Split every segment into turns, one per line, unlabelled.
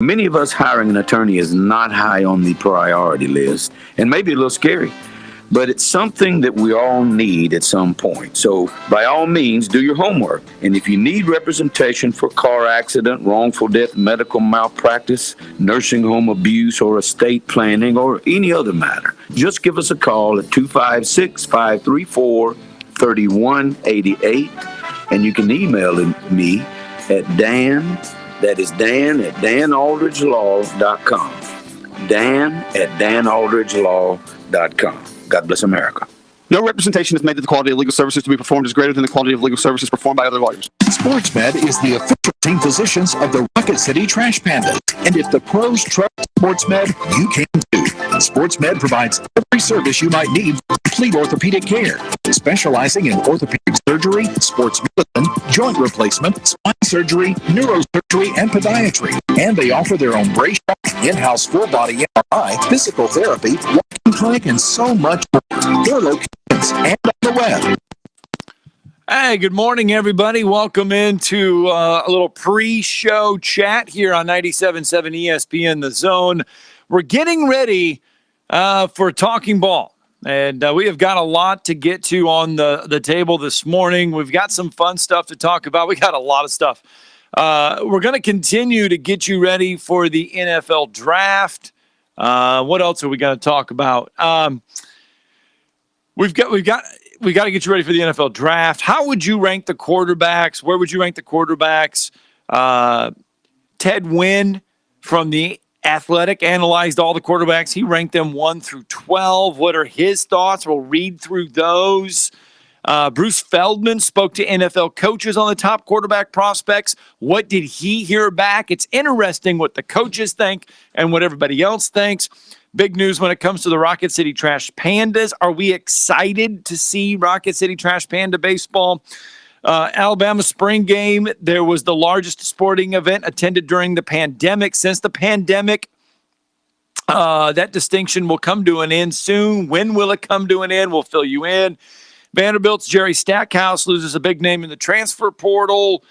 Many of us hiring an attorney is not high on the priority list and maybe a little scary, but it's something that we all need at some point. So by all means, do your homework. And if you need representation for car accident, wrongful death, medical malpractice, nursing home abuse, or estate planning, or any other matter, just give us a call at 256-534-3188. And you can email me at Dan at danaldridgelaw.com. Dan at danaldridgelaw.com. God bless America.
No representation is made that the quality of legal services to be performed is greater than the quality of legal services performed by other lawyers.
SportsMed is the official team physicians of the Rocket City Trash Pandas. And if the pros trust SportsMed, you can too. SportsMed provides every service you might need for complete orthopedic care, specializing in orthopedic surgery, sports medicine, joint replacement, spine surgery, neurosurgery, and podiatry. And they offer their own brace shop, in-house full-body MRI, physical therapy, walking clinic, and so much more. Their locations and on the web.
Hey, good morning, everybody. Welcome into a little pre-show chat here on 97.7 ESPN The Zone. We're getting ready for Talkin Ball, and we have got a lot to get to on the table this morning. We've got some fun stuff to talk about. We got a lot of stuff. We're going to continue to get you ready for the NFL draft. What else are we going to talk about? We got to get you ready for the NFL draft. How would you rank the quarterbacks? Where would you rank the quarterbacks? Ted Wynn from The Athletic analyzed all the quarterbacks. He ranked them 1 through 12. What are his thoughts? We'll read through those. Bruce Feldman spoke to NFL coaches on the top quarterback prospects. What did he hear back? It's interesting what the coaches think and what everybody else thinks. Big news when it comes to the Rocket City Trash Pandas. Are we excited to see Rocket City Trash Panda baseball? Alabama spring game, there was the largest sporting event attended during the pandemic. Since the pandemic, that distinction will come to an end soon. When will it come to an end? We'll fill you in. Vanderbilt's Jerry Stackhouse loses a big name in the transfer portal.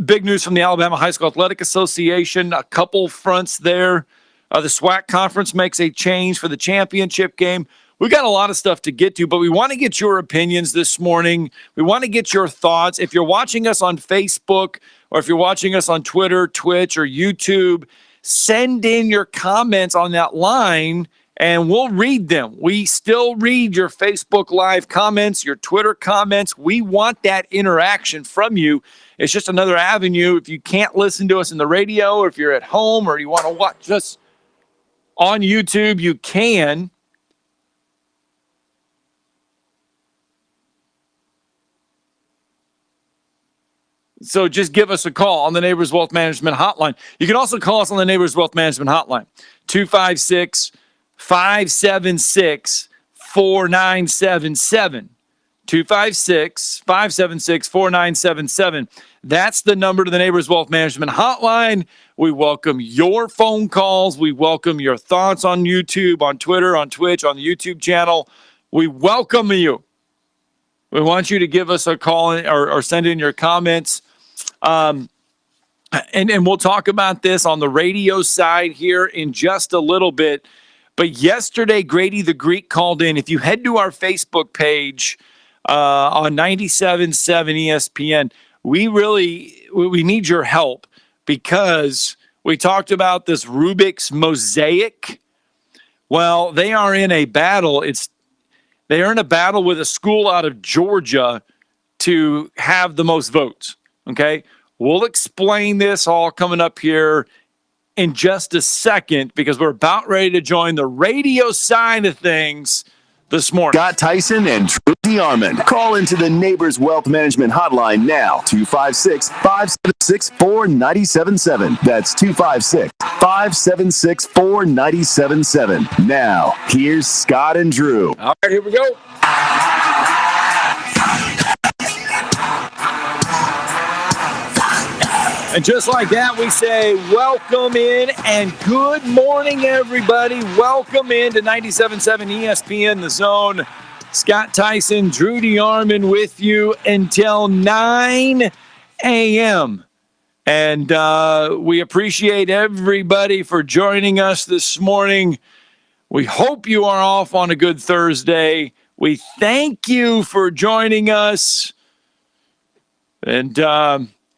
Big news from the Alabama High School Athletic Association. A couple fronts there. The SWAC conference makes a change for the championship game. We've got a lot of stuff to get to, but we want to get your opinions this morning. We want to get your thoughts. If you're watching us on Facebook or if you're watching us on Twitter, Twitch, or YouTube, send in your comments on that line and we'll read them. We still read your Facebook Live comments, your Twitter comments. We want that interaction from you. It's just another avenue. If you can't listen to us in the radio, or if you're at home or you want to watch us on YouTube, you can. So just give us a call on the Neighbors Wealth Management Hotline. You can also call us on the Neighbors Wealth Management Hotline, 256-576-4977. 256-576-4977. That's the number to the Neighbors Wealth Management Hotline. We welcome your phone calls. We welcome your thoughts on YouTube, on Twitter, on Twitch, on the YouTube channel. We welcome you. We want you to give us a call or send in your comments. And we'll talk about this on the radio side here in just a little bit. But yesterday, Grady the Greek called in. If you head to our Facebook page on 97.7 ESPN, we need your help because we talked about this Rubik's Mosaic. Well, they are in a battle. They are in a battle with a school out of Georgia to have the most votes. Okay, we'll explain this all coming up here in just a second because we're about ready to join the radio side of things this morning.
Scott Theisen and Trey DeArmond. Call into the Neighbors Wealth Management Hotline now, 256-576-4977. That's 256-576-4977. Now, here's Scott and Drew.
All right, here we go. And just like that, we say welcome in and good morning, everybody. Welcome in to 97.7 ESPN The Zone. Scott Theisen, Drew DeArmond with you until 9 a.m. And we appreciate everybody for joining us this morning. We hope you are off on a good Thursday. We thank you for joining us. And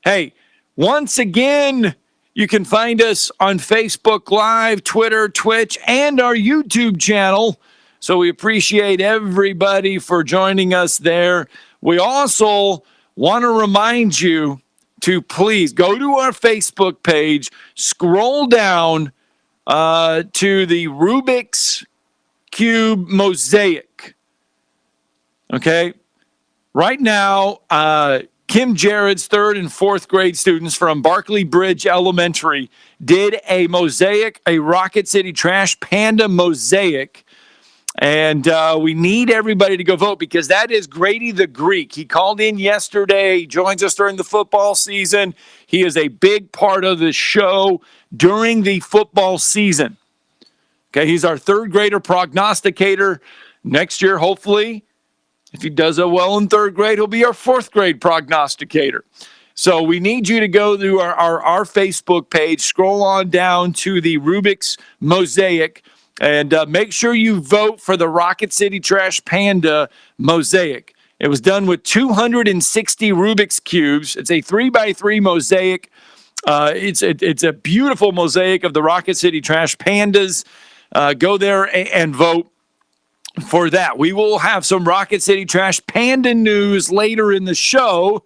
hey, once again, you can find us on Facebook Live, Twitter, Twitch, and our YouTube channel. So we appreciate everybody for joining us there. We also want to remind you to please go to our Facebook page, scroll down to the Rubik's Cube Mosaic. Okay? Right now, Kim Jared's 3rd and 4th grade students from Barkley Bridge Elementary did a mosaic, a Rocket City Trash Panda mosaic. And we need everybody to go vote because that is Grady the Greek. He called in yesterday. He joins us during the football season. He is a big part of the show during the football season. Okay, he's our 3rd grader prognosticator. Next year, hopefully, if he does well in 3rd grade, he'll be our 4th grade prognosticator. So we need you to go to our Facebook page, scroll on down to the Rubik's Mosaic, and make sure you vote for the Rocket City Trash Panda Mosaic. It was done with 260 Rubik's Cubes. It's a 3x3 mosaic. It's a beautiful mosaic of the Rocket City Trash Pandas. Go there and vote for that. We will have some Rocket City Trash Panda news later in the show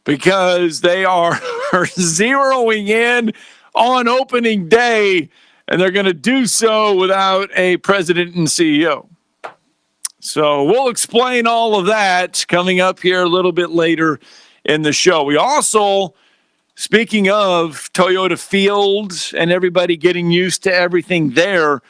because they are zeroing in on opening day, and they're going to do so without a president and CEO. So we'll explain all of that coming up here a little bit later in the show. We also, speaking of Toyota Field and everybody getting used to everything there,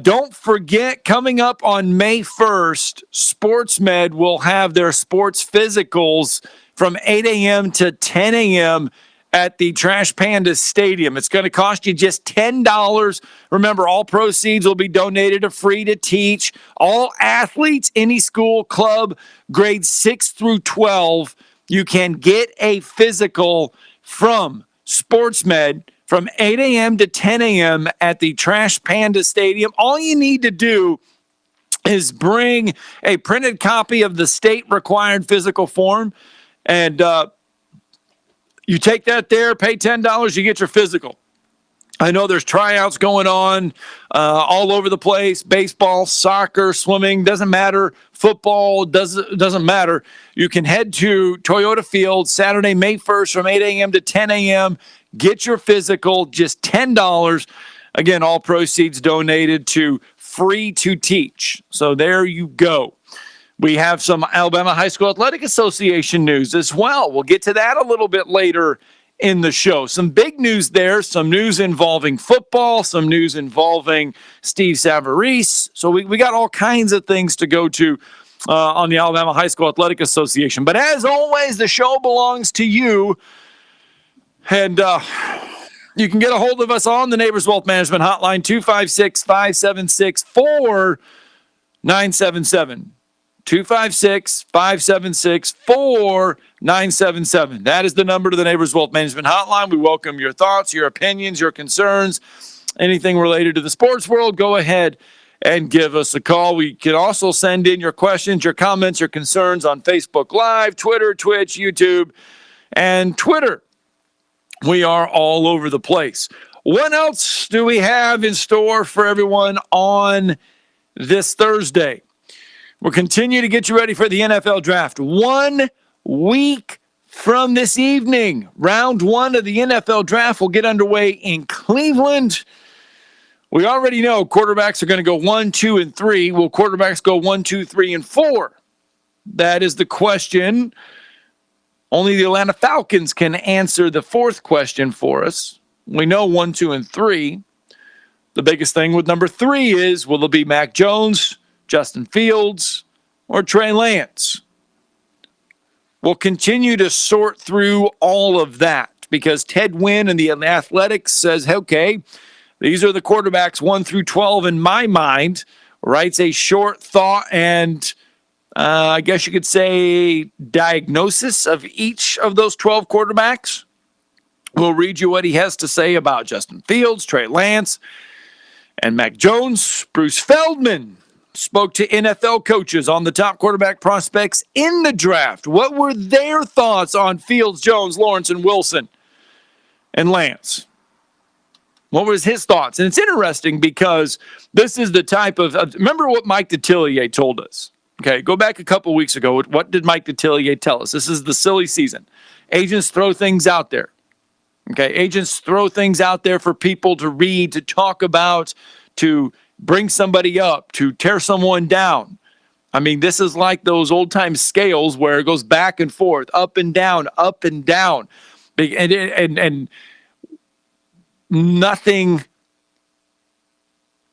don't forget, coming up on May 1st, SportsMed will have their sports physicals from 8 a.m. to 10 a.m. at the Trash Panda Stadium. It's going to cost you just $10. Remember, all proceeds will be donated to Free to Teach. All athletes, any school, club, grades 6 through 12, you can get a physical from SportsMed from 8 a.m. to 10 a.m. at the Trash Panda Stadium. All you need to do is bring a printed copy of the state-required physical form, and you take that there, pay $10, you get your physical. I know there's tryouts going on all over the place. Baseball, soccer, swimming, doesn't matter. Football, doesn't matter. You can head to Toyota Field Saturday, May 1st from 8 a.m. to 10 a.m. Get your physical, just $10. Again, all proceeds donated to Free to Teach. So there you go. We have some Alabama High School Athletic Association news as well. We'll get to that a little bit later in the show. Some big news there, some news involving football, some news involving Steve Savarese. So we got all kinds of things to go to on the Alabama High School Athletic Association. But as always, the show belongs to you. And you can get a hold of us on the Neighbors Wealth Management Hotline, 256-576-4977. 256-576-4977. That is the number to the Neighbors Wealth Management Hotline. We welcome your thoughts, your opinions, your concerns, anything related to the sports world. Go ahead and give us a call. We can also send in your questions, your comments, your concerns on Facebook Live, Twitter, Twitch, YouTube, and Twitter. We are all over the place. What else do we have in store for everyone on this Thursday? We'll continue to get you ready for the NFL Draft. 1 week from this evening, round 1 of the NFL Draft will get underway in Cleveland. We already know quarterbacks are going to go 1, 2, and 3. Will quarterbacks go 1, 2, 3, and 4? That is the question. Only the Atlanta Falcons can answer the 4th question for us. We know 1, 2, and 3. The biggest thing with number 3 is, will it be Mac Jones, Justin Fields, or Trey Lance? We'll continue to sort through all of that because Ted Wynn and the Athletics says, okay, these are the quarterbacks 1 through 12 in my mind, writes a short thought and I guess you could say diagnosis of each of those 12 quarterbacks. We'll read you what he has to say about Justin Fields, Trey Lance, and Mac Jones. Bruce Feldman spoke to NFL coaches on the top quarterback prospects in the draft. What were their thoughts on Fields, Jones, Lawrence, and Wilson, and Lance? What was his thoughts? And it's interesting because this is the type of remember what Mike Detillier told us. Okay, go back a couple weeks ago. What did Mike Detillier tell us? This is the silly season. Agents throw things out there. Okay, agents throw things out there for people to read, to talk about, to bring somebody up, to tear someone down. I mean, this is like those old-time scales where it goes back and forth, up and down, up and down. And nothing,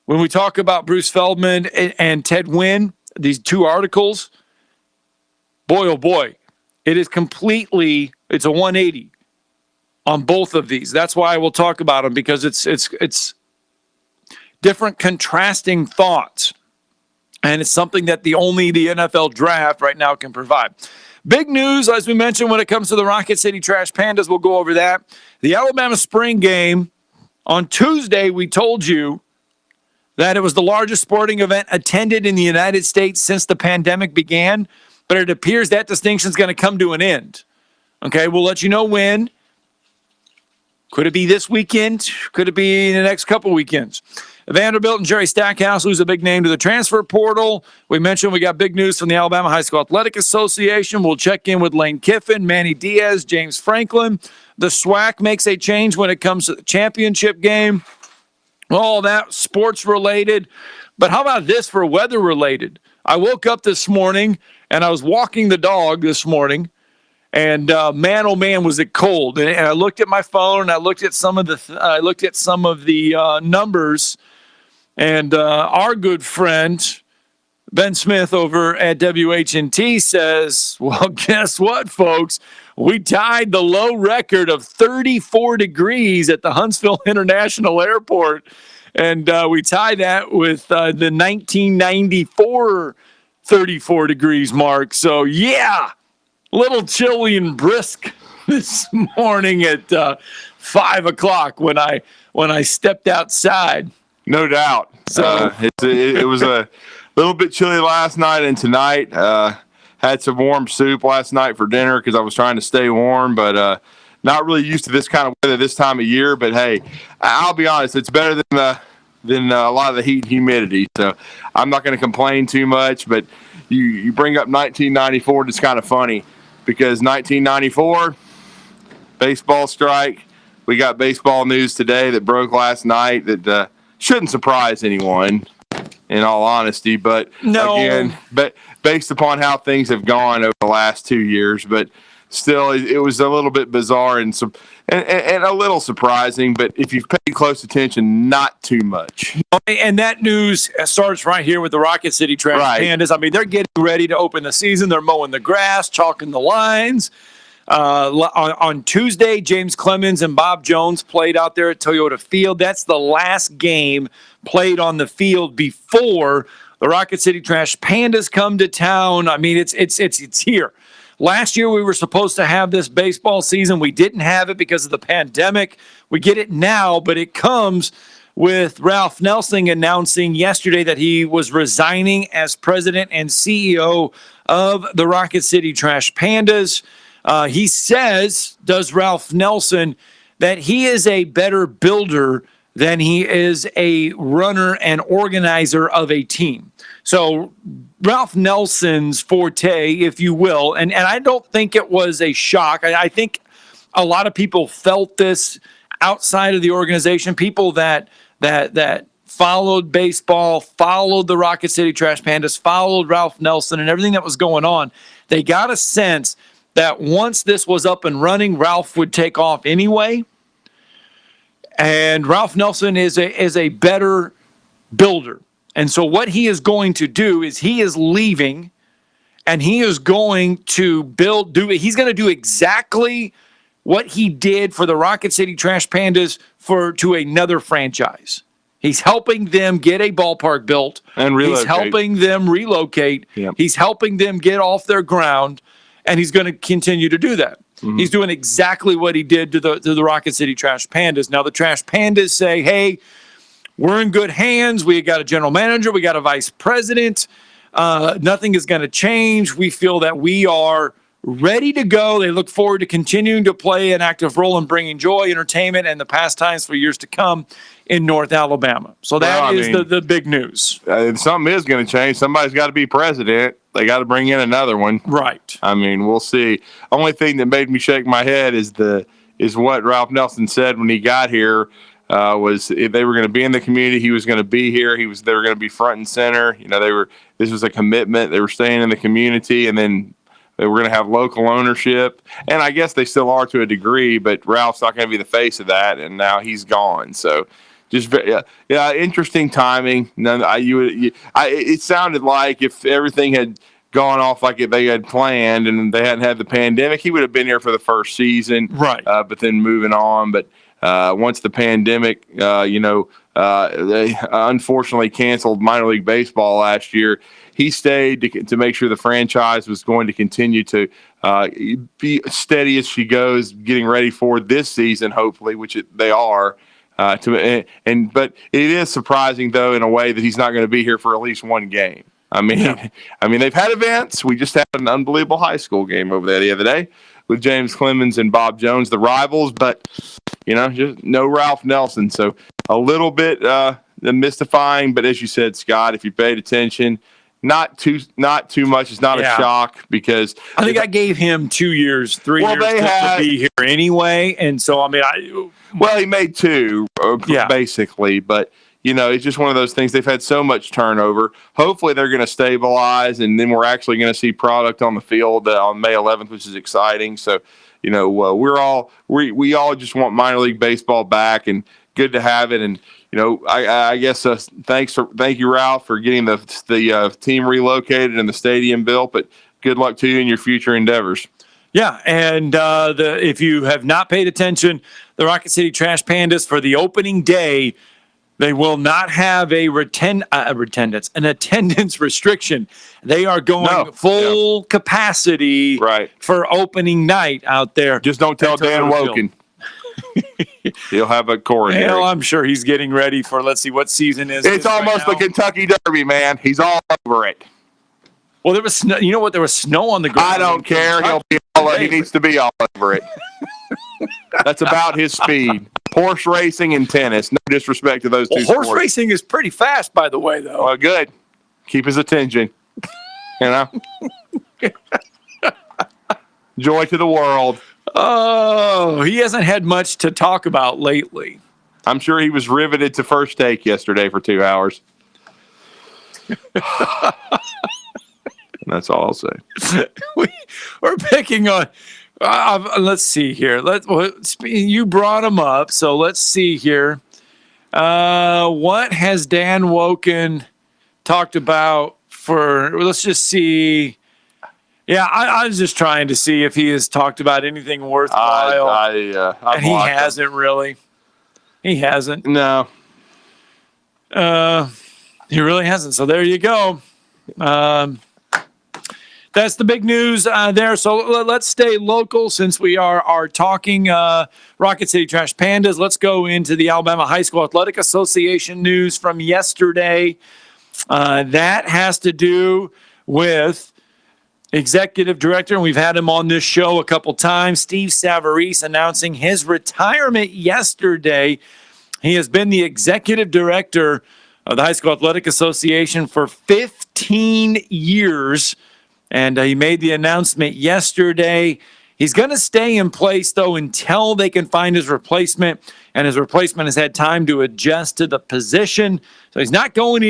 when we talk about Bruce Feldman and Ted Wynn, these two articles, boy, oh boy, it is completely, it's a 180 on both of these. That's why I will talk about them, because it's different contrasting thoughts. And it's something that only the NFL draft right now can provide. Big news, as we mentioned, when it comes to the Rocket City Trash Pandas. We'll go over that. The Alabama spring game on Tuesday, we told you that it was the largest sporting event attended in the United States since the pandemic began. But it appears that distinction is going to come to an end. Okay, we'll let you know when. Could it be this weekend? Could it be in the next couple weekends? Vanderbilt and Jerry Stackhouse lose a big name to the transfer portal. We mentioned we got big news from the Alabama High School Athletic Association. We'll check in with Lane Kiffin, Manny Diaz, James Franklin. The SWAC makes a change when it comes to the championship game. All that sports related. But how about this for weather related? I woke up this morning and I was walking the dog this morning. And man, oh man, was it cold! And I looked at my phone. And I looked at some of the numbers, and our good friend Ben Smith over at WHNT says, "Well, guess what, folks? We tied the low record of 34 degrees at the Huntsville International Airport, and we tied that with the 1994 34 degrees mark. So yeah." Little chilly and brisk this morning at 5 o'clock when I stepped outside.
No doubt.
So
it was a little bit chilly last night and tonight. Had some warm soup last night for dinner because I was trying to stay warm, but not really used to this kind of weather this time of year. But hey, I'll be honest, it's better than a lot of the heat and humidity. So I'm not going to complain too much. But you bring up 1994, it's kind of funny. Because 1994, baseball strike. We got baseball news today that broke last night that shouldn't surprise anyone, in all honesty. But
no.
Again, based upon how things have gone over the last 2 years, but still, it was a little bit bizarre and a little surprising. But if you've paid close attention, not too much.
And that news starts right here with the Rocket City Trash Pandas. I mean, they're getting ready to open the season. They're mowing the grass, chalking the lines. On Tuesday, James Clemens and Bob Jones played out there at Toyota Field. That's the last game played on the field before the Rocket City Trash Pandas come to town. I mean, it's here. Last year, we were supposed to have this baseball season. We didn't have it because of the pandemic. We get it now, but it comes with Ralph Nelson announcing yesterday that he was resigning as president and CEO of the Rocket City Trash Pandas. He says, does Ralph Nelson, that he is a better builder than he is a runner and organizer of a team. So Ralph Nelson's forte, if you will, and I don't think it was a shock. I think a lot of people felt this outside of the organization, people that followed baseball, followed the Rocket City Trash Pandas, followed Ralph Nelson and everything that was going on. They got a sense that once this was up and running, Ralph would take off anyway. And Ralph Nelson is a better builder. And so what he is going to do is he is leaving and he is going to he's going to do exactly what he did for the Rocket City Trash Pandas to another franchise. He's helping them get a ballpark built.
And relocate.
He's helping them relocate.
Yep.
He's helping them get off their ground. And he's going to continue to do that. He's doing exactly what he did to the Rocket City Trash Pandas. Now the Trash Pandas say, hey, we're in good hands. We got a general manager. We got a vice president. Nothing is going to change. We feel that we are ready to go. They look forward to continuing to play an active role in bringing joy, entertainment, and the pastimes for years to come in North Alabama. So that is the big news.
Something is going to change. Somebody's got to be president. They got to bring in another one.
Right.
I mean, we'll see. Only thing that made me shake my head is what Ralph Nelson said when he got here. Was if they were going to be in the community, he was going to be here. They were going to be front and center. This was a commitment. They were staying in the community, and then they were going to have local ownership. And I guess they still are to a degree, but Ralph's not going to be the face of that, and now he's gone. So just interesting timing. It sounded like if everything had gone off like they had planned and they hadn't had the pandemic, he would have been here for the first season.
Right.
But then moving on. But once the pandemic, they unfortunately canceled minor league baseball last year. He stayed to make sure the franchise was going to continue to be steady as she goes, getting ready for this season, hopefully, which they are. But it is surprising, though, in a way that he's not going to be here for at least one game. I mean, they've had events. We just had an unbelievable high school game over there the other day with James Clemens and Bob Jones, the rivals, but just no Ralph Nelson. So a little bit mystifying, but as you said, Scott, if you paid attention, not too much. It's not a shock because
I think I gave him 2 years, 3 years to be here anyway, and so
he made two basically, but. It's just one of those things. They've had so much turnover. Hopefully, they're going to stabilize, and then we're actually going to see product on the field on May 11th, which is exciting. So, we all just want minor league baseball back, and good to have it. And I guess thank you, Ralph, for getting the team relocated and the stadium built. But good luck to you in your future endeavors.
Yeah, and if you have not paid attention, the Rocket City Trash Pandas for the opening day. They will not have an attendance restriction. They are going full capacity for opening night out there.
Just don't tell Dan Woken. He'll have a coronary.
Well, I'm sure he's getting ready for, let's see, what season is
It's almost the Kentucky Derby, man. He's all over it.
Well, there was snow. You know what? There was snow on the ground.
I don't care. He needs to be all over it. That's about his speed. Horse racing and tennis. No disrespect to those two sports.
Horse racing is pretty fast, by the way, though.
Well, good. Keep his attention. Joy to the world.
Oh, he hasn't had much to talk about lately.
I'm sure he was riveted to First Take yesterday for 2 hours. That's all I'll say.
We're picking on... let's see here. You brought him up, so let's see here. What has Dan Woken talked about let's just see. Yeah, I was just trying to see if he has talked about anything worthwhile. And he hasn't really. He hasn't.
No.
He really hasn't. So there you go. That's the big news there. So let's stay local since we are talking Rocket City Trash Pandas. Let's go into the Alabama High School Athletic Association news from yesterday. That has to do with executive director, and we've had him on this show a couple times, Steve Savarese, announcing his retirement yesterday. He has been the executive director of the High School Athletic Association for 15 years. And he made the announcement yesterday. He's going to stay in place, though, until they can find his replacement. And his replacement has had time to adjust to the position. So he's not going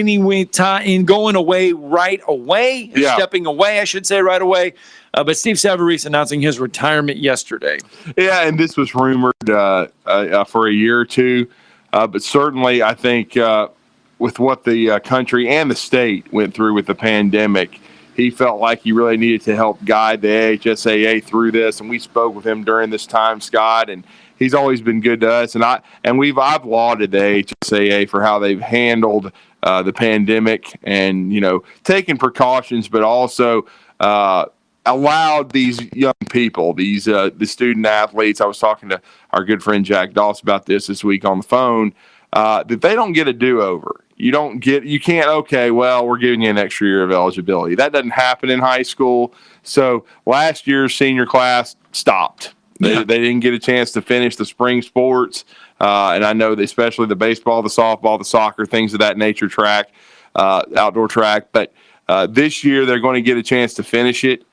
going away right away. Yeah. Stepping away, I should say, right away. But Steve Savarese announcing his retirement yesterday.
Yeah, and this was rumored for a year or two. But certainly, I think with what the country and the state went through with the pandemic, he felt like he really needed to help guide the AHSAA through this, and we spoke with him during this time, Scott, and he's always been good to us. And I've lauded the AHSAA for how they've handled the pandemic and taking precautions, but also allowed these young people, the student athletes. I was talking to our good friend Jack Doss about this week on the phone. That they don't get a do-over. You can't, okay, well, we're giving you an extra year of eligibility. That doesn't happen in high school. So last year's senior class stopped. They didn't get a chance to finish the spring sports. And I know that especially the baseball, the softball, the soccer, things of that nature track, outdoor track. But this year they're going to get a chance to finish it.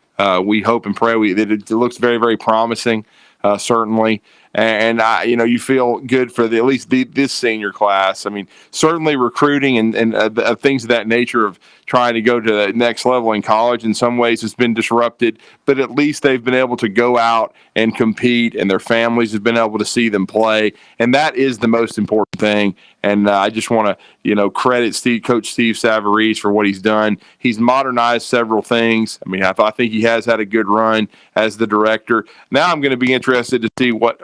We hope and pray it looks very, very promising, certainly. And you feel good for at least this senior class. I mean, certainly recruiting and things of that nature of trying to go to the next level in college in some ways has been disrupted, but at least they've been able to go out and compete, and their families have been able to see them play, and that is the most important thing. And I just want to, credit Coach Steve Savarese for what he's done. He's modernized several things. I mean, I think he has had a good run as the director. Now I'm going to be interested to see what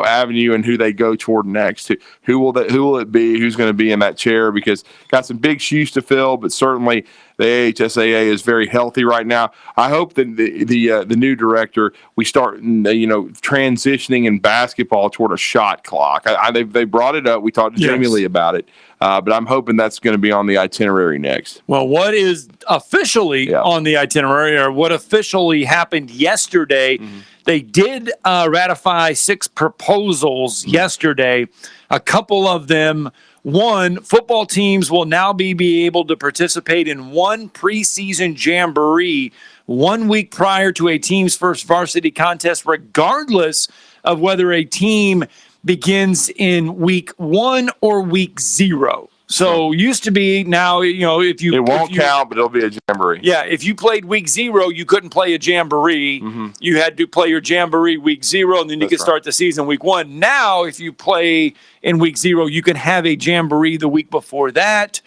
avenue and who they go toward next. Who will it be? Who's going to be in that chair? Because got some big shoes to fill, but certainly the AHSAA is very healthy right now. I hope that the new director, we start transitioning in basketball toward a shot clock. They brought it up. We talked to Jamie Lee about it, but I'm hoping that's going to be on the itinerary next.
Well, what is officially on the itinerary, or what officially happened yesterday? Mm-hmm. They did ratify 6 proposals yesterday. A couple of them. One, football teams will now be able to participate in one preseason jamboree 1 week prior to a team's first varsity contest, regardless of whether a team begins in week 1 or week 0. So used to be, now, if you...
It won't count, but it'll be a jamboree.
Yeah, if you played week 0, you couldn't play a jamboree. Mm-hmm. You had to play your jamboree week 0, and then you could start the season week 1. Now, if you play in week 0, you can have a jamboree the week before that.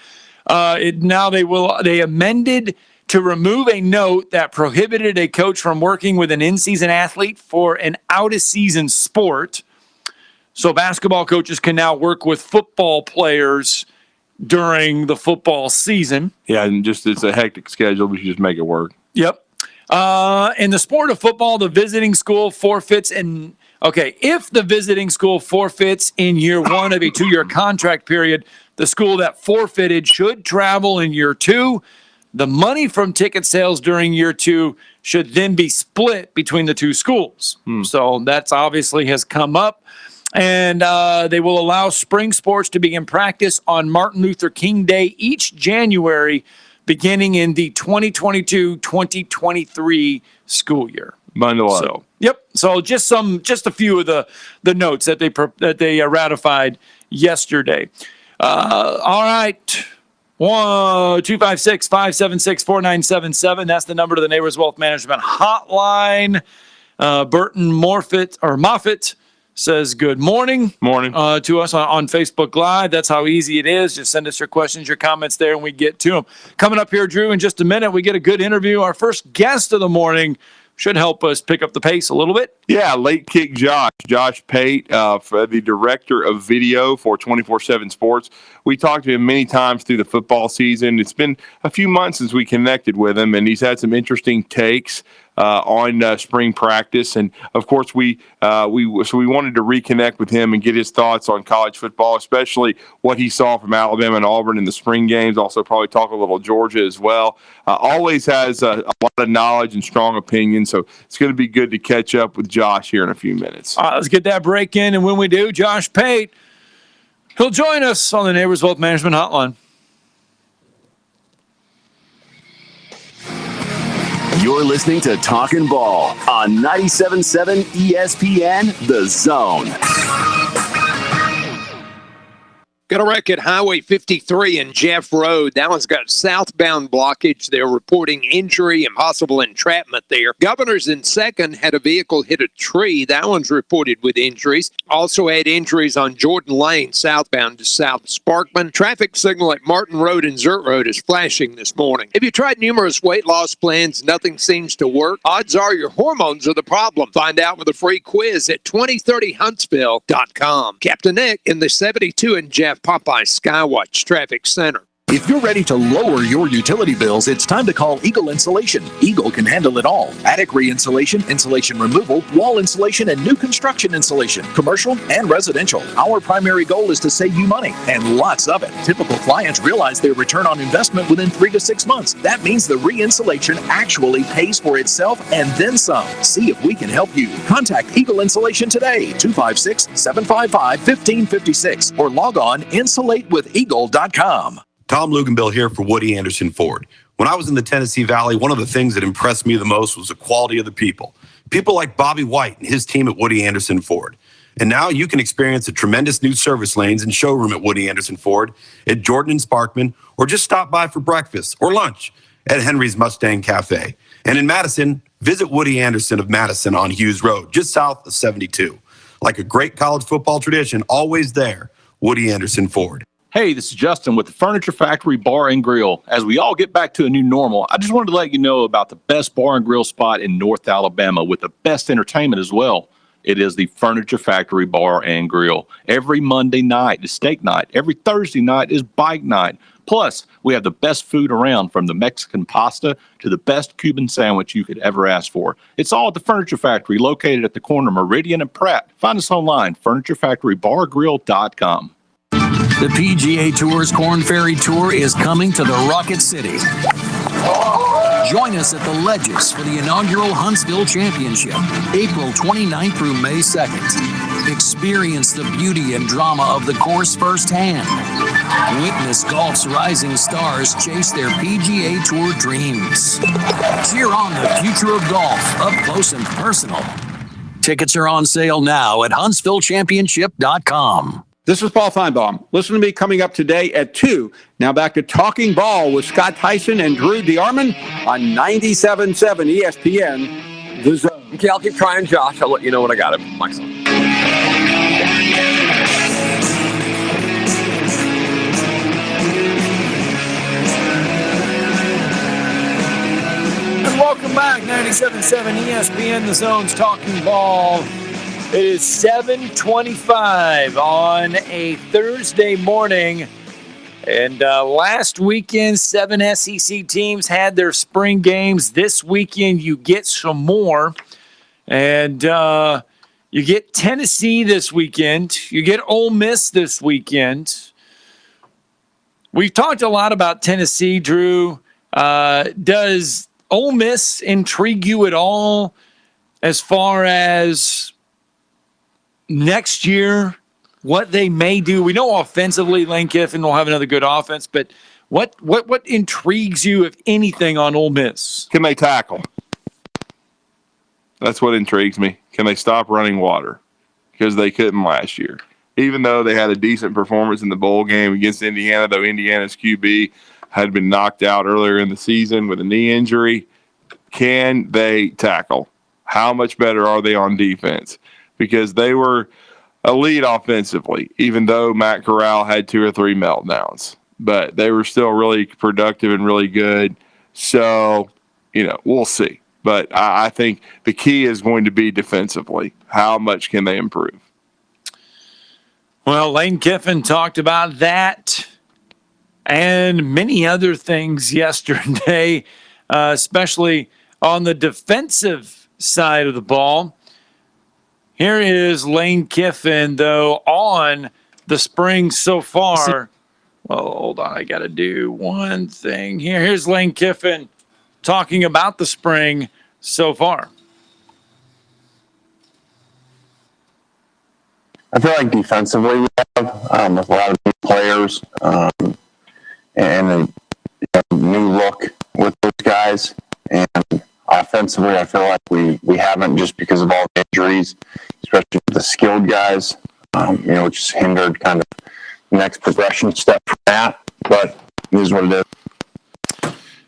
They amended to remove a note that prohibited a coach from working with an in-season athlete for an out-of-season sport. So basketball coaches can now work with football players during the football season.
Yeah, and it's a hectic schedule, but you just make it work.
Yep. In the sport of football, the visiting school forfeits if the visiting school forfeits in year 1 of a 2-year contract period, the school that forfeited should travel in year 2. The money from ticket sales during year 2 should then be split between the 2 schools. So that's obviously has come up. And they will allow spring sports to begin practice on Martin Luther King Day each January, beginning in the 2022-2023 school year.
Bundle up.
So, yep. So just a few of the notes that they ratified yesterday. All right. 256-576-4977. That's the number to the Neighbors Wealth Management Hotline. Burton Moffitt says good morning.
Morning.
To us on Facebook Live. That's how easy it is. Just send us your questions, your comments there, and we get to them. Coming up here, Drew, in just a minute, we get a good interview. Our first guest of the morning should help us pick up the pace a little bit.
Yeah, late kick Josh Pate, for the director of video for 24/7 Sports. We talked to him many times through the football season. It's been a few months since we connected with him, and he's had some interesting takes on spring practice. And of course, we wanted to reconnect with him and get his thoughts on college football, especially what he saw from Alabama and Auburn in the spring games. Also, probably talk a little Georgia as well. Always has a lot of knowledge and strong opinions. So it's going to be good to catch up with Josh here in a few minutes.
All right, let's get that break in. And when we do, Josh Pate, he'll join us on the Neighbors Wealth Management Hotline.
You're listening to Talkin Ball on 97.7 ESPN, The Zone.
Got a wreck at Highway 53 in Jeff Road. That one's got southbound blockage. They're reporting injury and possible entrapment there. Governors in Second had a vehicle hit a tree. That one's reported with injuries. Also had injuries on Jordan Lane, southbound to South Sparkman. Traffic signal at Martin Road and Zert Road is flashing this morning. If you tried numerous weight loss plans, nothing seems to work, odds are your hormones are the problem. Find out with a free quiz at 2030huntsville.com. Captain Nick in the 72 and Jeff Popeye Skywatch Traffic Center.
If you're ready to lower your utility bills, it's time to call Eagle Insulation. Eagle can handle it all. Attic re-insulation, insulation removal, wall insulation, and new construction insulation, commercial and residential. Our primary goal is to save you money, and lots of it. Typical clients realize their return on investment within 3 to 6 months. That means the re-insulation actually pays for itself and then some. See if we can help you. Contact Eagle Insulation today, 256-755-1556, or log on insulatewitheagle.com.
Tom Luganbill here for Woody Anderson Ford. When I was in the Tennessee Valley, one of the things that impressed me the most was the quality of the people. People like Bobby White and his team at Woody Anderson Ford. And now you can experience the tremendous new service lanes and showroom at Woody Anderson Ford, at Jordan and Sparkman, or just stop by for breakfast or lunch at Henry's Mustang Cafe. And in Madison, visit Woody Anderson of Madison on Hughes Road, just south of 72. Like a great college football tradition, always there, Woody Anderson Ford.
Hey, this is Justin with the Furniture Factory Bar and Grill. As we all get back to a new normal, I just wanted to let you know about the best bar and grill spot in North Alabama with the best entertainment as well. It is the Furniture Factory Bar and Grill. Every Monday night is steak night. Every Thursday night is bike night. Plus, we have the best food around, from the Mexican pasta to the best Cuban sandwich you could ever ask for. It's all at the Furniture Factory, located at the corner of Meridian and Pratt. Find us online, FurnitureFactoryBarGrill.com.
The PGA Tour's Korn Ferry Tour is coming to the Rocket City. Join us at the Ledges for the inaugural Huntsville Championship, April 29th through May 2nd. Experience the beauty and drama of the course firsthand. Witness golf's rising stars chase their PGA Tour dreams. Cheer on the future of golf up close and personal. Tickets are on sale now at HuntsvilleChampionship.com.
This is Paul Feinbaum. Listen to me coming up today at 2. Now back to Talking Ball with Scott Theisen and Drew DeArmond on 97.7 ESPN, The Zone.
Okay, I'll keep trying, Josh. I'll let you know when I got it. Excellent.
And welcome back, 97.7 ESPN, The Zone's Talking Ball. It is 7:25 on a Thursday morning. And last weekend, 7 SEC teams had their spring games. This weekend, you get some more. And you get Tennessee this weekend. You get Ole Miss this weekend. We've talked a lot about Tennessee, Drew. Does Ole Miss intrigue you at all as far as next year, what they may do? We know offensively Lane Kiffin will have another good offense, but what intrigues you, if anything, on Ole Miss?
Can they tackle? That's what intrigues me. Can they stop running water? Because they couldn't last year. Even though they had a decent performance in the bowl game against Indiana, though Indiana's QB had been knocked out earlier in the season with a knee injury, can they tackle? How much better are they on defense? Because they were elite offensively, even though Matt Corral had 2 or 3 meltdowns. But they were still really productive and really good. So, we'll see. But I think the key is going to be defensively. How much can they improve?
Well, Lane Kiffin talked about that and many other things yesterday, especially on the defensive side of the ball. Here is Lane Kiffin, though, on the spring so far. Well, hold on. I got to do one thing here. Here's Lane Kiffin talking about the spring so far.
I feel like defensively we have a lot of new players and a new look with those guys. And offensively, I feel like we haven't, just because of all the injuries, especially with the skilled guys, which has hindered kind of the next progression step from that. But it is what it is.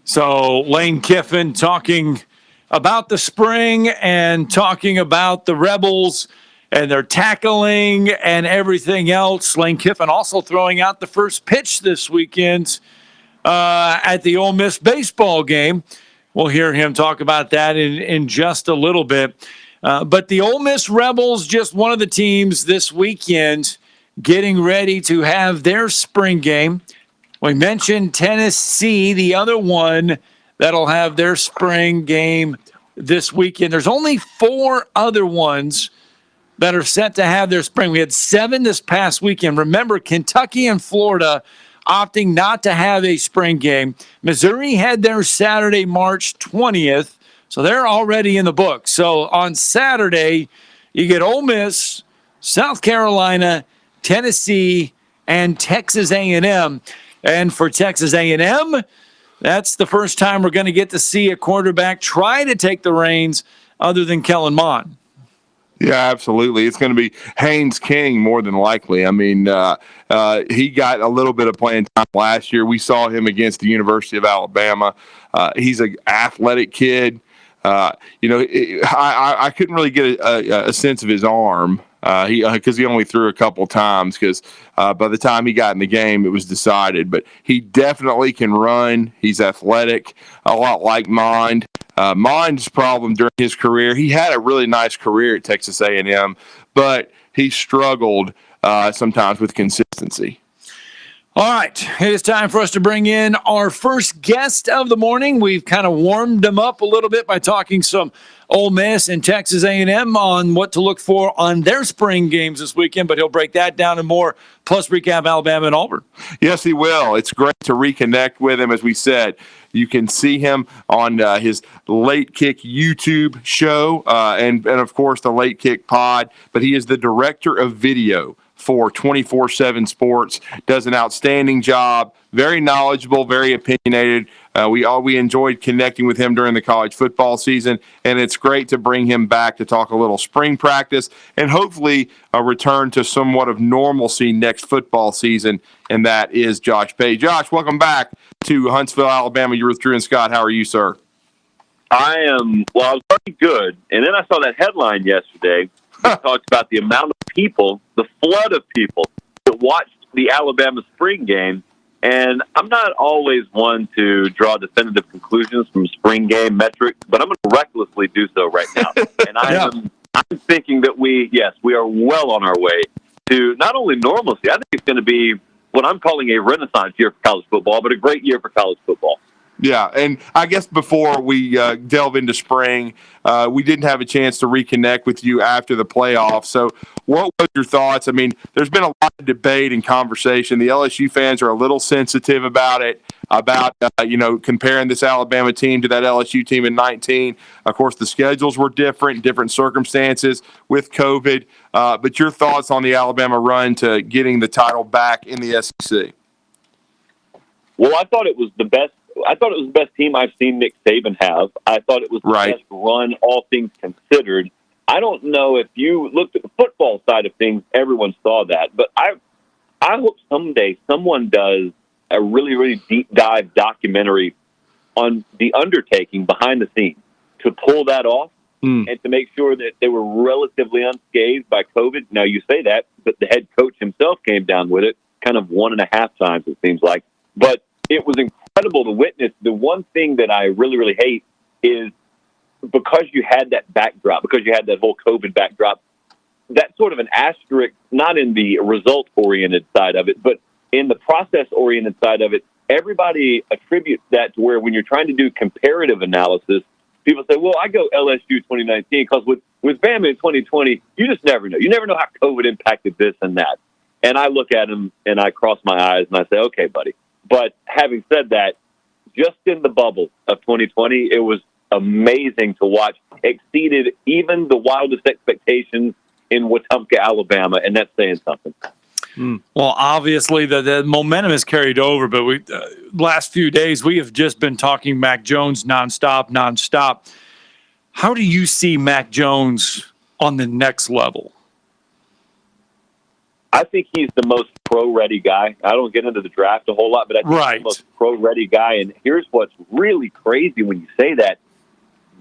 So Lane Kiffin talking about the spring and talking about the Rebels and their tackling and everything else. Lane Kiffin also throwing out the first pitch this weekend at the Ole Miss baseball game. We'll hear him talk about that in just a little bit. But the Ole Miss Rebels, just one of the teams this weekend getting ready to have their spring game. We mentioned Tennessee, the other one that'll have their spring game this weekend. There's only 4 other ones that are set to have their spring. We had 7 this past weekend. Remember, Kentucky and Florida opting not to have a spring game. Missouri had their Saturday, March 20th, so they're already in the book. So on Saturday, you get Ole Miss, South Carolina, Tennessee, and Texas A&M. And for Texas A&M, that's the first time we're going to get to see a quarterback try to take the reins other than Kellen Mond.
Yeah, absolutely. It's going to be Haynes King more than likely. I mean, he got a little bit of playing time last year. We saw him against the University of Alabama. He's an athletic kid. I couldn't really get a sense of his arm because he only threw a couple times because by the time he got in the game, it was decided. But he definitely can run. He's athletic, a lot like Mond. Mond's problem during his career, he had a really nice career at Texas A&M, but he struggled sometimes with consistency.
All right, it is time for us to bring in our first guest of the morning. We've kind of warmed him up a little bit by talking some Ole Miss and Texas A&M on what to look for on their spring games this weekend, but he'll break that down and more, plus recap Alabama and Auburn.
Yes, he will. It's great to reconnect with him. As we said, you can see him on his Late Kick YouTube show and, of course, the Late Kick pod, but he is the director of video for 24/7 Sports, does an outstanding job, very knowledgeable, very opinionated. We enjoyed connecting with him during the college football season, and it's great to bring him back to talk a little spring practice and hopefully a return to somewhat of normalcy next football season, and that is Josh Pate. Josh, welcome back to Huntsville, Alabama. You're with Drew and Scott. How are you, sir?
I was pretty good, and then I saw that headline yesterday that talked about the amount of people, the flood of people that watched the Alabama spring game. And I'm not always one to draw definitive conclusions from spring game metrics, but I'm going to recklessly do so right now. And I'm thinking that we are well on our way to not only normalcy, I think it's going to be what I'm calling a renaissance year for college football, but a great year for college football.
Yeah, and I guess before we delve into spring, we didn't have a chance to reconnect with you after the playoffs. So what was your thoughts? I mean, there's been a lot of debate and conversation. The LSU fans are a little sensitive about it, about comparing this Alabama team to that LSU team in 19. Of course, the schedules were different circumstances with COVID. But your thoughts on the Alabama run to getting the title back in the SEC?
Well, I thought it was the best team I've seen Nick Saban have. I thought it was the best run, all things considered. I don't know if you looked at the football side of things, everyone saw that. But I hope someday someone does a really, really deep dive documentary on the undertaking behind the scenes to pull that off and to make sure that they were relatively unscathed by COVID. Now, you say that, but the head coach himself came down with it kind of 1.5 times, it seems like. But it was incredible to witness. The one thing that I really, really hate is because you had that backdrop, because you had that whole COVID backdrop, that's sort of an asterisk, not in the result-oriented side of it, but in the process-oriented side of it. Everybody attributes that to where when you're trying to do comparative analysis, people say, well, I go LSU 2019 because with Bama in 2020, you just never know. You never know how COVID impacted this and that. And I look at them and I cross my eyes and I say, okay, buddy. But having said that, just in the bubble of 2020, it was amazing to watch. Exceeded even the wildest expectations in Wetumpka, Alabama, and that's saying something.
Well, obviously, the momentum has carried over, but we last few days, we have just been talking Mac Jones nonstop. How do you see Mac Jones on the next level?
I think he's the most pro-ready guy. I don't get into the draft a whole lot, but I think he's the most pro-ready guy. And here's what's really crazy when you say that.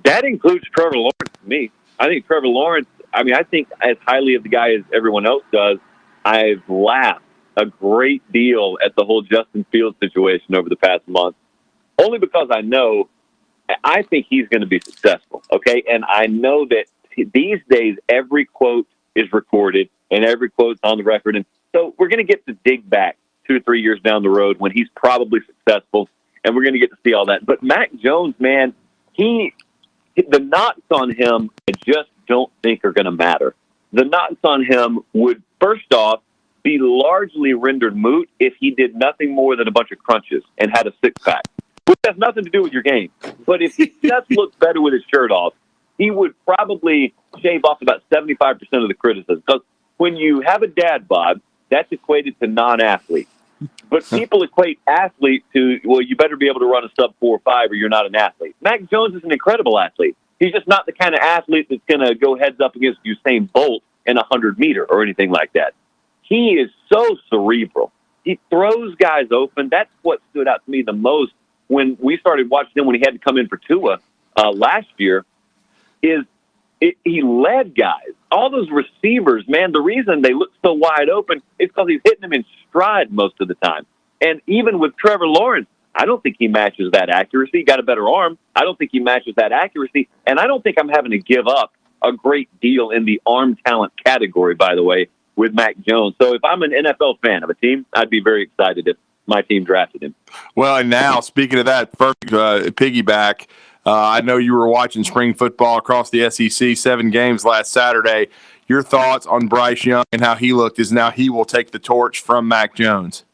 That includes Trevor Lawrence to me. I think Trevor Lawrence, I think as highly of the guy as everyone else does. I've laughed a great deal at the whole Justin Fields situation over the past month, only because I think he's going to be successful, okay? And I know that these days every quote is recorded and every quote's on the record. And so we're going to get to dig back 2 or 3 years down the road when he's probably successful, and we're going to get to see all that. But Mac Jones, man, the knocks on him I just don't think are going to matter. The knocks on him would, first off, be largely rendered moot if he did nothing more than a bunch of crunches and had a six-pack, which has nothing to do with your game. But if he just looks better with his shirt off, he would probably shave off about 75% of the criticism. Because when you have a dad bod, that's equated to non-athlete. But people equate athlete to, well, you better be able to run a sub 4.5 or you're not an athlete. Mac Jones is an incredible athlete. He's just not the kind of athlete that's going to go heads up against Usain Bolt in a 100-meter or anything like that. He is so cerebral. He throws guys open. That's what stood out to me the most when we started watching him when he had to come in for Tua last year, he led guys. All those receivers, man, the reason they look so wide open is because he's hitting them in stride most of the time. And even with Trevor Lawrence, I don't think he matches that accuracy. He got a better arm. I don't think he matches that accuracy. And I don't think I'm having to give up a great deal in the arm talent category, by the way, with Mac Jones. So if I'm an NFL fan of a team, I'd be very excited if my team drafted him.
Well, and now, speaking of that, piggyback, I know you were watching spring football across the SEC, 7 games last Saturday. Your thoughts on Bryce Young and how he looked is now he will take the torch from Mac Jones.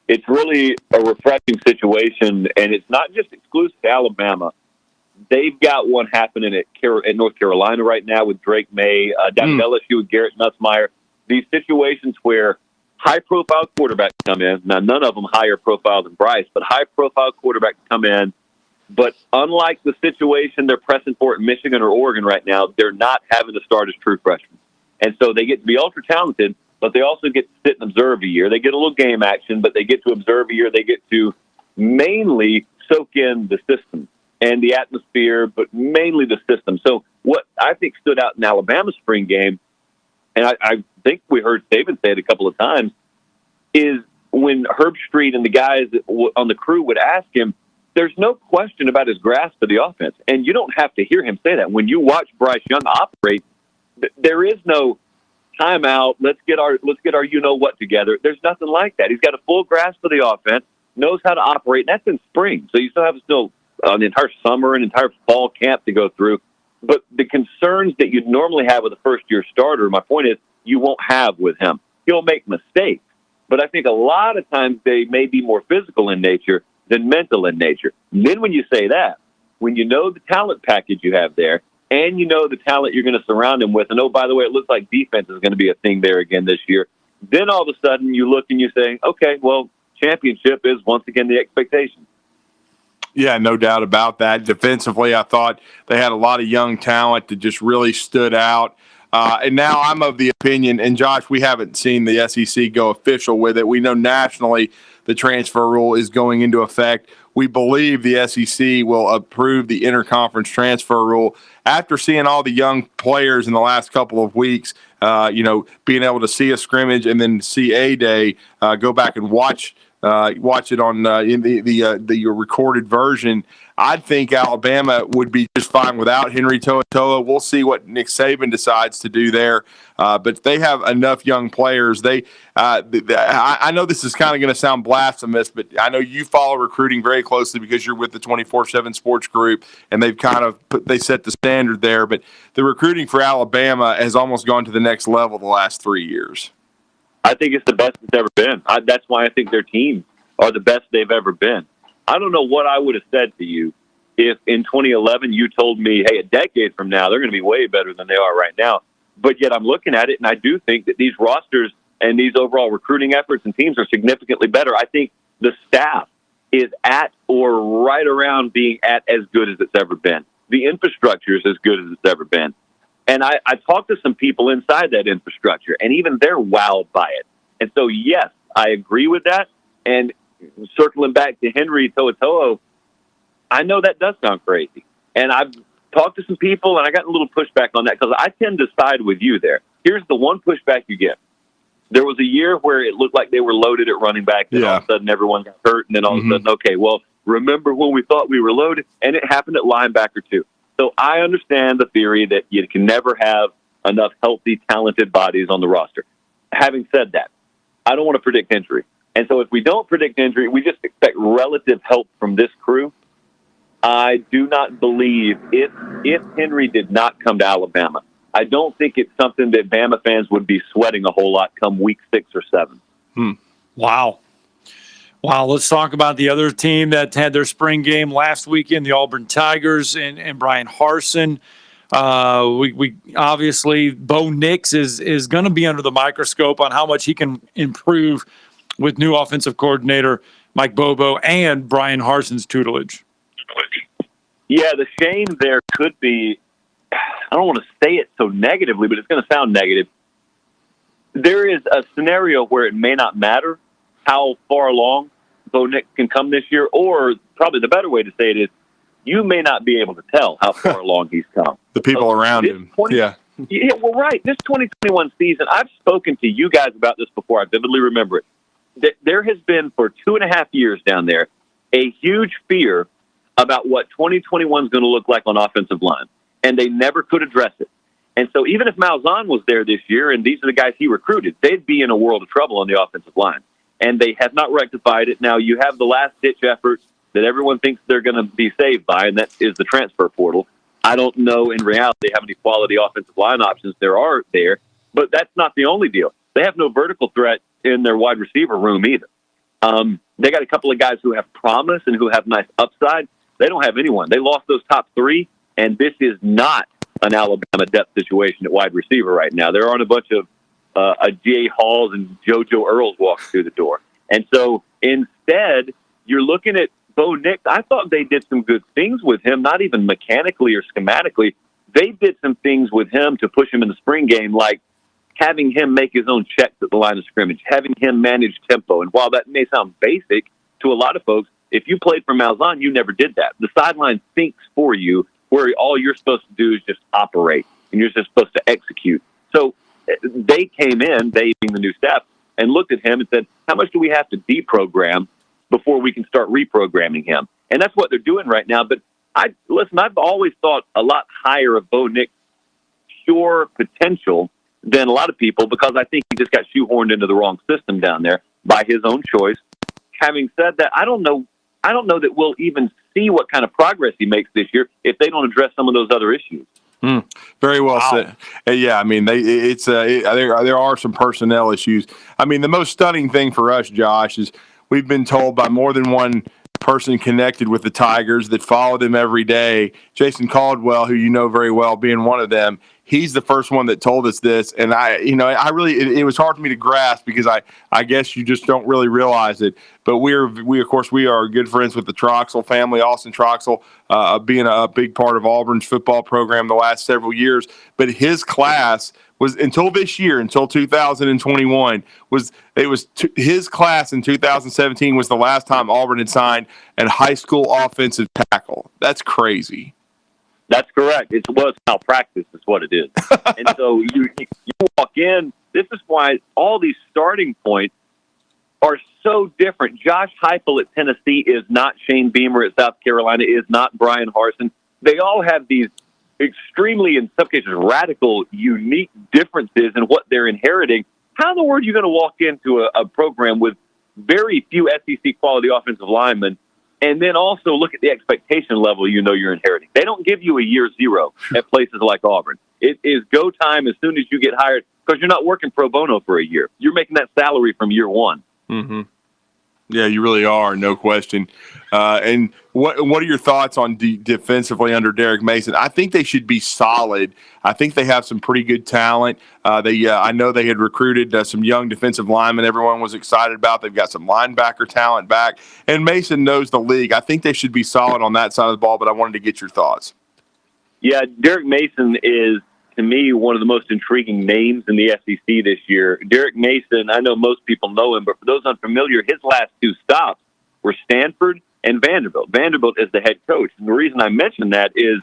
It's really a refreshing situation, and it's not just exclusive to Alabama. They've got one happening at North Carolina right now with Drake May, down at LSU with Garrett Nussmeier. These situations where high-profile quarterbacks come in. Now, none of them higher profile than Bryce, but high-profile quarterbacks come in. But unlike the situation they're pressing for at Michigan or Oregon right now, they're not having to start as true freshmen. And so they get to be ultra-talented, but they also get to sit and observe a year. They get a little game action, but they get to observe a year. They get to mainly soak in the system and the atmosphere, but mainly the system. So what I think stood out in Alabama's spring game, and I think we heard Saban say it a couple of times, is when Herb Street and the guys on the crew would ask him, there's no question about his grasp of the offense. And you don't have to hear him say that. When you watch Bryce Young operate, there is no timeout, let's get our you-know-what together. There's nothing like that. He's got a full grasp of the offense, knows how to operate, and that's in spring. So you still have an entire summer and entire fall camp to go through. But the concerns that you'd normally have with a first-year starter, my point is, you won't have with him. He'll make mistakes. But I think a lot of times they may be more physical in nature than mental in nature. And then when you say that, when you know the talent package you have there, and you know the talent you're going to surround him with, and oh, by the way, it looks like defense is going to be a thing there again this year, then all of a sudden you look and you say, okay, well, championship is once again the expectation.
Yeah, no doubt about that. Defensively, I thought they had a lot of young talent that just really stood out. And now I'm of the opinion, and Josh, we haven't seen the SEC go official with it. We know nationally the transfer rule is going into effect. We believe the SEC will approve the interconference transfer rule. After seeing all the young players in the last couple of weeks, being able to see a scrimmage and then see a day, go back and watch it on in the recorded version. I think Alabama would be just fine without Henry To'oTo'o. We'll see what Nick Saban decides to do there, but they have enough young players. I know this is kind of going to sound blasphemous, but I know you follow recruiting very closely because you're with the 24/7 Sports Group, and they've they set the standard there. But the recruiting for Alabama has almost gone to the next level the last 3 years.
I think it's the best it's ever been. That's why I think their teams are the best they've ever been. I don't know what I would have said to you if in 2011 you told me, hey, a decade from now, they're going to be way better than they are right now. But yet I'm looking at it, and I do think that these rosters and these overall recruiting efforts and teams are significantly better. I think the staff is at or right around being at as good as it's ever been. The infrastructure is as good as it's ever been. And I talked to some people inside that infrastructure, and even they're wowed by it. And so, yes, I agree with that. And circling back to Henry To'oTo'o, I know that does sound crazy. And I've talked to some people, and I got a little pushback on that because I tend to side with you there. Here's the one pushback you get. There was a year where it looked like they were loaded at running back, and all of a sudden everyone got hurt, and then all of a sudden, okay, well, remember when we thought we were loaded? And it happened at linebacker too. So I understand the theory that you can never have enough healthy, talented bodies on the roster. Having said that, I don't want to predict injury. And so if we don't predict injury, we just expect relative help from this crew. I do not believe if Henry did not come to Alabama, I don't think it's something that Bama fans would be sweating a whole lot come week 6 or 7.
Wow. Let's talk about the other team that had their spring game last weekend, the Auburn Tigers and Brian Harsin. We obviously, Bo Nix is going to be under the microscope on how much he can improve with new offensive coordinator Mike Bobo and Brian Harsin's tutelage.
Yeah, the shame there could be, I don't want to say it so negatively, but it's going to sound negative. There is a scenario where it may not matter how far along Bo Nix can come this year, or probably the better way to say it is you may not be able to tell how far along he's come.
The people around him.
Yeah, well, right. This 2021 season, I've spoken to you guys about this before. I vividly remember it. There has been for 2.5 years down there a huge fear about what 2021 is going to look like on offensive line, and they never could address it. And so even if Malzahn was there this year, and these are the guys he recruited, they'd be in a world of trouble on the offensive line. And they have not rectified it. Now you have the last-ditch effort that everyone thinks they're going to be saved by, and that is the transfer portal. I don't know in reality how many quality offensive line options there are there, but that's not the only deal. They have no vertical threat in their wide receiver room either. They got a couple of guys who have promise and who have nice upside. They don't have anyone. They lost those top 3, and this is not an Alabama depth situation at wide receiver right now. There aren't a bunch of Jay Halls and JoJo Earls walking through the door. And so instead, you're looking at Bo Nix. I thought they did some good things with him, not even mechanically or schematically. They did some things with him to push him in the spring game, like having him make his own checks at the line of scrimmage, having him manage tempo. And while that may sound basic to a lot of folks, if you played for Malzahn, you never did that. The sideline thinks for you, where all you're supposed to do is just operate, and you're just supposed to execute. So they came in, they being the new staff, and looked at him and said, how much do we have to deprogram before we can start reprogramming him? And that's what they're doing right now. But I've always thought a lot higher of Bo Nix's pure potential than a lot of people, because I think he just got shoehorned into the wrong system down there by his own choice. Having said that, I don't know that we'll even see what kind of progress he makes this year if they don't address some of those other issues.
Very well said. Yeah, I mean, there are some personnel issues. I mean, the most stunning thing for us, Josh, is we've been told by more than one person connected with the Tigers that follow them every day, Jason Caldwell, who you know very well, being one of them. He's the first one that told us this, and it was hard for me to grasp, because I guess you just don't really realize it. But we of course are good friends with the Troxel family, Austin Troxel, being a big part of Auburn's football program the last several years. But his class was, until this year, until 2021, his class in 2017 was the last time Auburn had signed a high school offensive tackle. That's crazy.
That's correct. It's malpractice is what it is. And so you walk in, this is why all these starting points are so different. Josh Heupel at Tennessee is not Shane Beamer at South Carolina, is not Brian Harsin. They all have these extremely, in some cases, radical, unique differences in what they're inheriting. How in the world are you going to walk into a program with very few SEC quality offensive linemen and then also look at the expectation level you're inheriting? They don't give you a year zero at places like Auburn. It is go time as soon as you get hired, because you're not working pro bono for a year. You're making that salary from year one.
Mm-hmm. Yeah, you really are, no question. And what are your thoughts on defensively under Derek Mason? I think they should be solid. I think they have some pretty good talent. I know they had recruited some young defensive linemen everyone was excited about. They've got some linebacker talent back. And Mason knows the league. I think they should be solid on that side of the ball, but I wanted to get your thoughts.
Yeah, Derek Mason is, to me, one of the most intriguing names in the SEC this year. Derek Mason, I know most people know him, but for those unfamiliar, his last 2 stops were Stanford and Vanderbilt. Vanderbilt is the head coach. And the reason I mention that is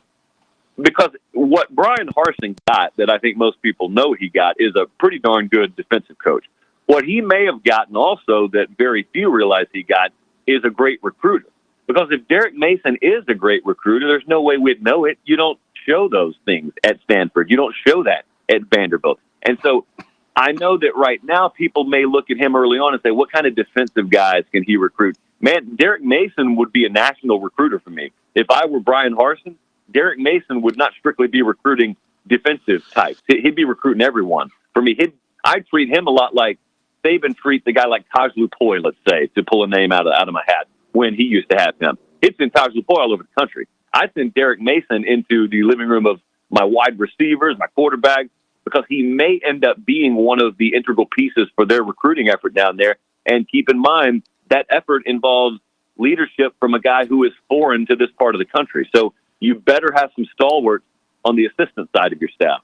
because what Brian Harsin got, that I think most people know he got, is a pretty darn good defensive coach. What he may have gotten also that very few realize he got is a great recruiter. Because if Derek Mason is a great recruiter, there's no way we'd know it. You don't show those things at Stanford. You don't show that at Vanderbilt. And so I know that right now people may look at him early on and say, what kind of defensive guys can he recruit? Man, Derek Mason would be a national recruiter for me. If I were Brian Harsin, Derek Mason would not strictly be recruiting defensive types. He'd be recruiting everyone. For me, I'd treat him a lot like Saban treats a guy like Taj Lupoi, let's say, to pull a name out of my hat when he used to have him. He'd send Taj Lupoi all over the country. I'd send Derek Mason into the living room of my wide receivers, my quarterbacks, because he may end up being one of the integral pieces for their recruiting effort down there. And keep in mind, that effort involves leadership from a guy who is foreign to this part of the country. So you better have some stalwarts on the assistant side of your staff.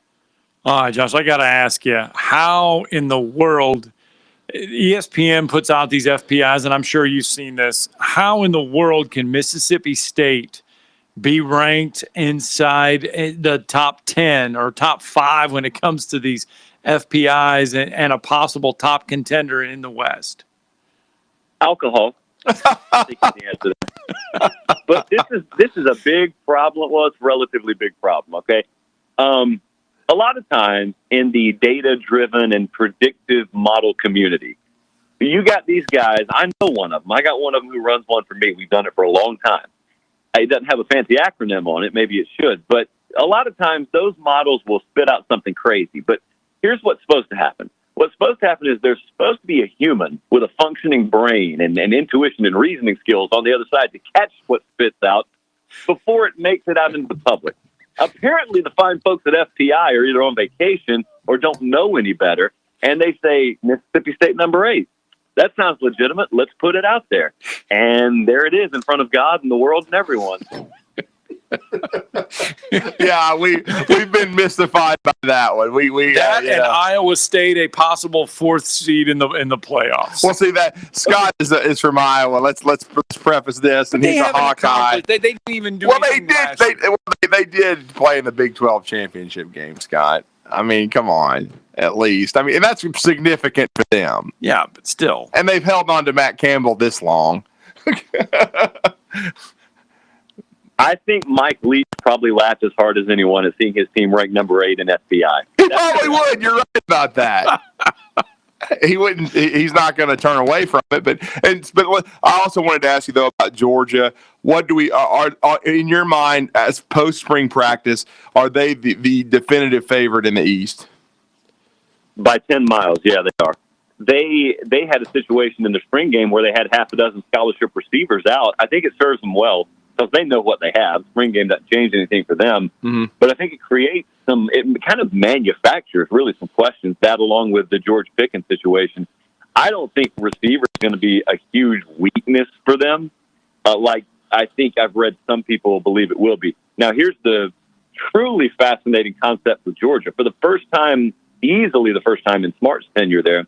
All right, Josh, I got to ask you, how in the world ESPN puts out these FPIs, and I'm sure you've seen this, how in the world can Mississippi State be ranked inside the top 10 or top 5 when it comes to these FPIs and a possible top contender in the West?
Alcohol. I think is the answer to that. But this is a big problem. Well, it's a relatively big problem, okay? A lot of times in the data-driven and predictive model community, you got these guys. I know one of them. I got one of them who runs one for me. We've done it for a long time. It doesn't have a fancy acronym on it. Maybe it should. But a lot of times those models will spit out something crazy. But here's what's supposed to happen. What's supposed to happen is there's supposed to be a human with a functioning brain and intuition and reasoning skills on the other side to catch what spits out before it makes it out into the public. Apparently, the fine folks at FPI are either on vacation or don't know any better, and they say Mississippi State number 8. That sounds legitimate. Let's put it out there. And there it is in front of God and the world and everyone.
Yeah, we've been mystified by that one.
And Iowa State a possible 4th seed in the playoffs.
We'll see that Scott is from Iowa. Let's preface this, and he's a Hawkeye.
They didn't even do.
Well, they did. They did play in the Big 12 championship game, Scott. I mean, come on, at least. I mean, and that's significant for them.
Yeah, but still.
And they've held on to Matt Campbell this long.
I think Mike Leach probably laughed as hard as anyone at seeing his team ranked number 8 in FBI.
He probably would. You're right about that. He wouldn't. He's not going to turn away from it. But I also wanted to ask you though about Georgia. What do we are in your mind as post spring practice? Are they the definitive favorite in the East?
By 10 miles, yeah, they are. They had a situation in the spring game where they had half a dozen scholarship receivers out. I think it serves them well because they know what they have. Spring game doesn't change anything for them. Mm-hmm. But I think it creates it kind of manufactures really some questions, that along with the George Pickens situation. I don't think receiver is going to be a huge weakness for them. Like I think I've read some people believe it will be. Now, here's the truly fascinating concept with Georgia. For the first time, easily the first time in Smart's tenure there,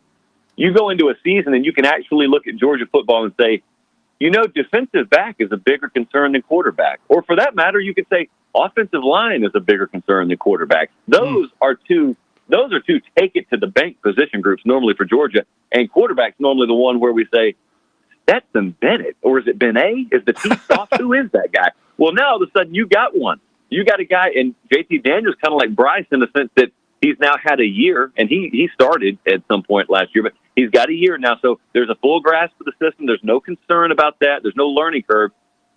you go into a season and you can actually look at Georgia football and say, you know, defensive back is a bigger concern than quarterback. Or for that matter, you could say offensive line is a bigger concern than quarterback. Those are two take it to the bank position groups normally for Georgia. And quarterback's normally the one where we say, Stetson Bennett, or is it Ben-A? Is the T soft? Who is that guy? Well, now all of a sudden you got one. You got a guy, and JT Daniels kind of like Bryce in the sense that he's now had a year, and he started at some point last year, but he's got a year now. So there's a full grasp of the system. There's no concern about that. There's no learning curve,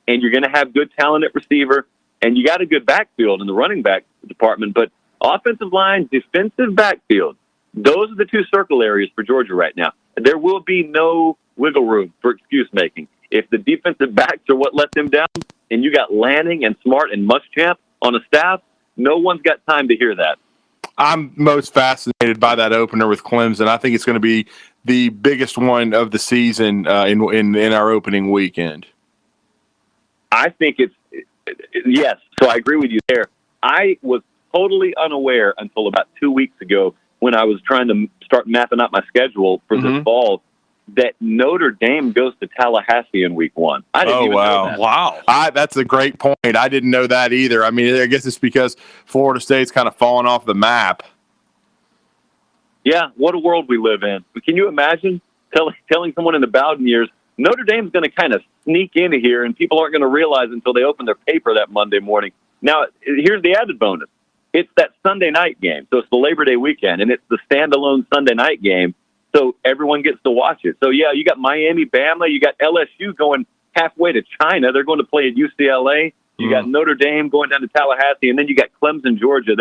and you're going to have good talent at receiver, and you got a good backfield in the running back department. But offensive line, defensive backfield, those are the two circle areas for Georgia right now. There will be no wiggle room for excuse making. If the defensive backs are what let them down, and you got Lanning and Smart and Muschamp on a staff, no one's got time to hear that.
I'm most fascinated by that opener with Clemson. I think it's going to be the biggest one of the season in our opening weekend.
I think yes. So I agree with you there. I was totally unaware until about 2 weeks ago when I was trying to start mapping out my schedule for this fall that Notre Dame goes to Tallahassee in week 1. I didn't even know that.
Wow.
That's a great point. I didn't know that either. I mean, I guess it's because Florida State's kind of fallen off the map.
Yeah, what a world we live in. Can you imagine telling someone in the Bowden years, Notre Dame's going to kind of sneak into here and people aren't going to realize until they open their paper that Monday morning. Now, here's the added bonus. it's that Sunday night game. So it's the Labor Day weekend, and it's the standalone Sunday night game. So everyone gets to watch it. So, yeah, you got Miami, Bama. You got LSU going halfway to China. They're going to play at UCLA. You got Notre Dame going down to Tallahassee. And then you got Clemson, Georgia.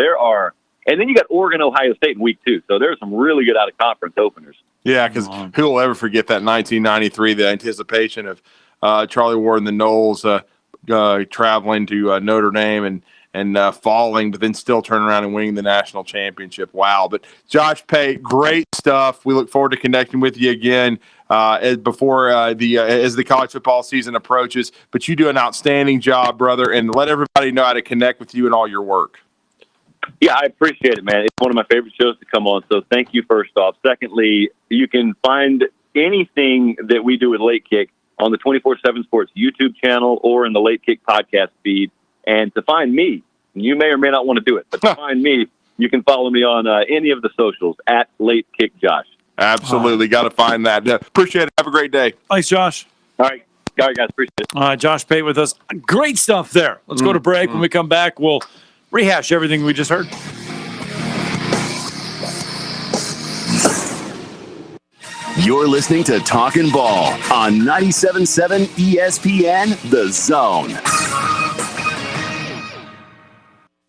And then you got Oregon, Ohio State in week 2. So there's some really good out-of-conference openers.
Yeah, because who will ever forget that 1993, the anticipation of Charlie Ward and the Knowles traveling to Notre Dame and falling, but then still turning around and winning the national championship. Wow. But Josh Pate, great stuff. We look forward to connecting with you again as the college football season approaches. But you do an outstanding job, brother, and let everybody know how to connect with you and all your work.
Yeah, I appreciate it, man. It's one of my favorite shows to come on, so thank you first off. Secondly, you can find anything that we do with Late Kick on the 24/7 Sports YouTube channel or in the Late Kick podcast feed. And to find me, you may or may not want to do it, but to find me, you can follow me on any of the socials at Late Kick Josh.
Absolutely. Got to find that. Appreciate it. Have a great day.
Thanks, Josh.
All right, guys, appreciate it.
Josh Pate with us. Great stuff there. Let's go to break. When we come back, we'll rehash everything we just heard.
You're listening to Talkin Ball on 97.7 ESPN, The Zone.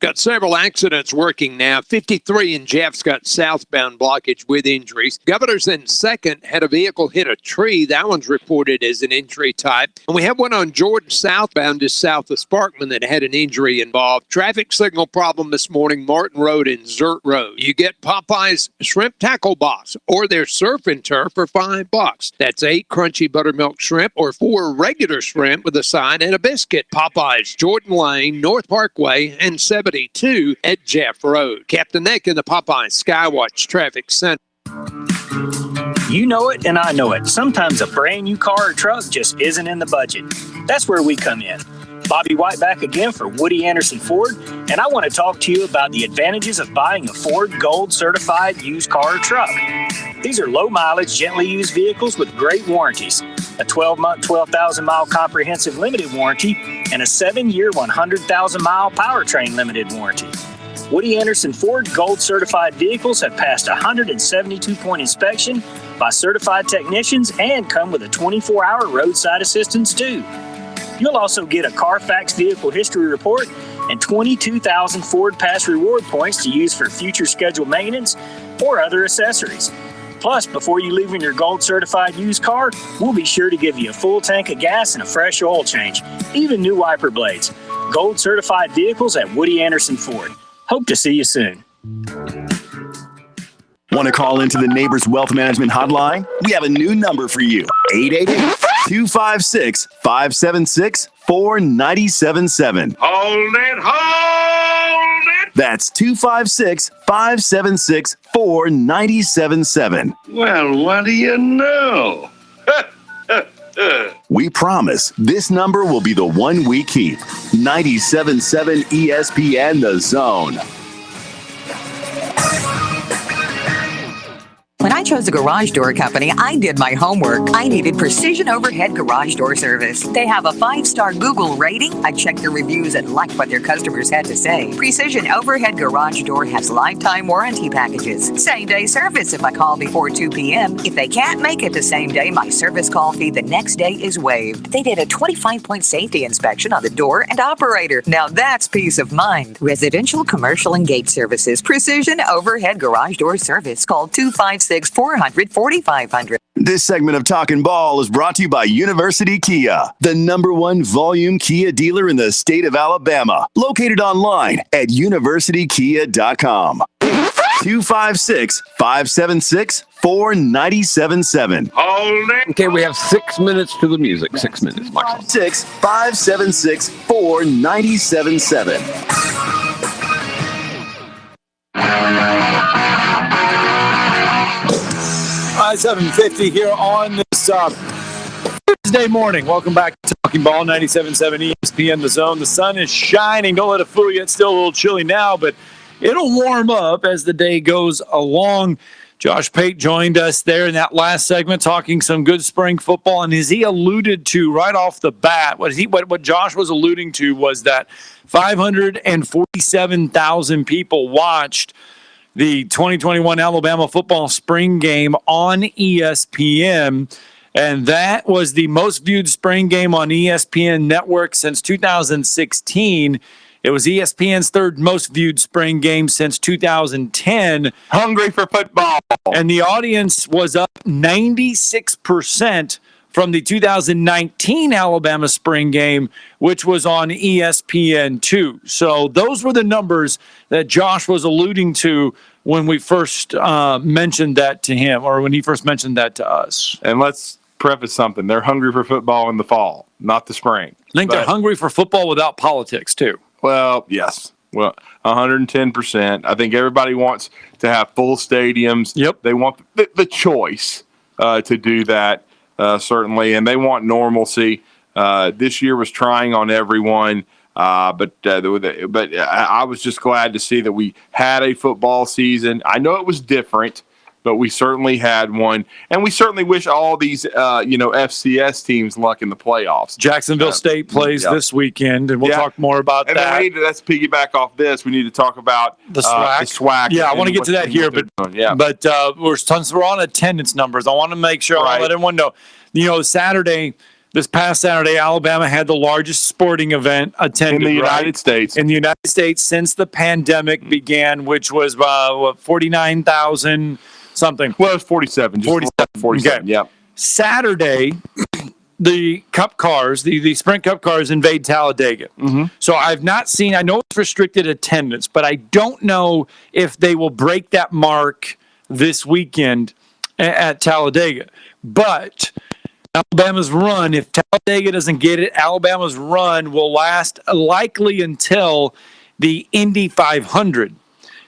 Got several accidents working now. 53 in Jeff's got southbound blockage with injuries. Governors in 2nd had a vehicle hit a tree. That one's reported as an injury type. And we have one on Jordan southbound just south of Sparkman that had an injury involved. Traffic signal problem this morning, Martin Road and Zert Road. You get Popeye's Shrimp Tackle Box or their Surf and Turf for $5. That's 8 crunchy buttermilk shrimp or 4 regular shrimp with a side and a biscuit. Popeye's, Jordan Lane, North Parkway, and 72 at Jeff Road. Captain Nick in the Popeye Skywatch Traffic Center.
You know it, and I know it. Sometimes a brand new car or truck just isn't in the budget. That's where we come in. Bobby White back again for Woody Anderson Ford, and I want to talk to you about the advantages of buying a Ford Gold certified used car or truck. These are low mileage, gently used vehicles with great warranties. A 12-month, 12,000-mile comprehensive limited warranty, and a 7-year, 100,000-mile powertrain limited warranty. Woody Anderson Ford Gold certified vehicles have passed a 172-point inspection by certified technicians and come with a 24-hour roadside assistance too. You'll also get a Carfax vehicle history report and 22,000 Ford Pass reward points to use for future scheduled maintenance or other accessories. Plus, before you leave in your gold certified used car, we'll be sure to give you a full tank of gas and a fresh oil change, even new wiper blades. Gold certified vehicles at Woody Anderson Ford. Hope to see you soon.
Want to call into the Neighbors Wealth Management Hotline? We have a new number for you. 888-256-576-4977.
Hold it!
That's 256-576-4977.
Well, what do you know?
We promise this number will be the one we keep. 97.7 ESPN The Zone.
When I chose a garage door company, I did my homework. I needed precision overhead garage door service. They have a 5-star Google rating. I checked their reviews and liked what their customers had to say. Precision overhead garage door has lifetime warranty packages. Same-day service if I call before 2 p.m. If they can't make it the same day, my service call fee the next day is waived. They did a 25-point safety inspection on the door and operator. Now that's peace of mind. Residential, commercial, and gate services. Precision overhead garage door service. Call 256-400-4500.
This segment of Talkin Ball is brought to you by University Kia, the #1 volume Kia dealer in the state of Alabama. Located online at universitykia.com. 256-576-4977.
Okay, we have 6 minutes to the music. 6 minutes, Michael.
6-576-4977.
7:50 here on this Thursday morning. Welcome back to Talking Ball, 97.7 ESPN The Zone. The sun is shining. Don't let it fool you. It's still a little chilly now, but it'll warm up as the day goes along. Josh Pate joined us there in that last segment talking some good spring football. And as he alluded to right off the bat, what Josh was alluding to was that 547,000 people watched the 2021 Alabama football spring game on ESPN. And that was the most viewed spring game on ESPN network since 2016. It was ESPN's third most viewed spring game since 2010.
Hungry for football.
And the audience was up 96% from the 2019 Alabama spring game, which was on ESPN2. So those were the numbers that Josh was alluding to when we first mentioned that to him, or when he first mentioned that to us.
And let's preface something. They're hungry for football in the fall, not the spring.
I think they're hungry for football without politics, too.
Well, yes. Well, 110%. I think everybody wants to have full stadiums.
Yep.
They want the choice to do that, certainly, and they want normalcy. This year was trying on everyone, but I was just glad to see that we had a football season. I know it was different, but we certainly had one, and we certainly wish all these, FCS teams luck in the playoffs.
Jacksonville State plays this weekend, and we'll talk more about
and
that.
And let's piggyback off this. We need to talk about
the SWAC.
The SWAC.
Yeah, I want to get to that here, but we're on attendance numbers. I want to make sure I let everyone know. This past Saturday, Alabama had the largest sporting event attended
in the United States.
In the United States since the pandemic began, which was 49,000 something.
Well, it was 47. 47.
Okay.
Yeah.
Saturday, the Cup cars, the Sprint Cup cars invade Talladega.
Mm-hmm.
So I've not seen, I know it's restricted attendance, but I don't know if they will break that mark this weekend at Talladega. But Alabama's run, if Talladega doesn't get it, Alabama's run will last likely until the Indy 500.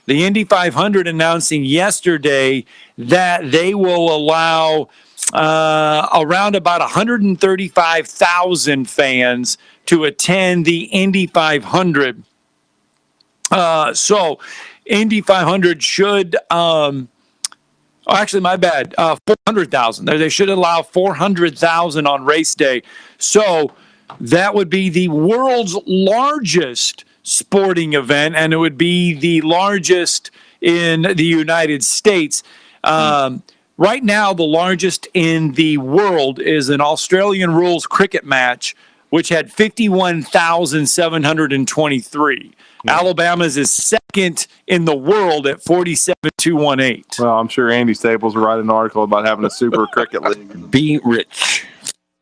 The Indy 500 announcing yesterday that they will allow around about 135,000 fans to attend the Indy 500. So Indy 500 should actually, my bad. 400,000. They should allow 400,000 on race day. So that would be the world's largest sporting event, and it would be the largest in the United States. Right now, the largest in the world is an Australian rules cricket match, which had 51,723. Alabama's is second in the world at 47,218.
Well, I'm sure Andy Staples will write an article about having a super cricket league.
Be rich.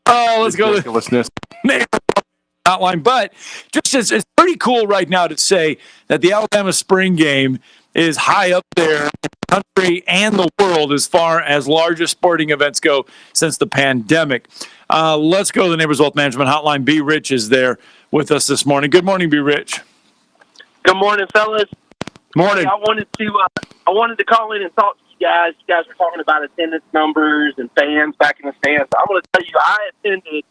Oh, let's go.
Ridiculousness.
Outline, but just it's pretty cool right now to say that the Alabama spring game is high up there in the country and the world as far as largest sporting events go since the pandemic. Let's go to the Neighbors Wealth Management Hotline. B. Rich is there with us this morning. Good morning, B. Rich.
Good morning, fellas.
Morning.
Hey, I wanted to call in and talk to you guys. You guys were talking about attendance numbers and fans back in the stands. I'm going to tell you, I attended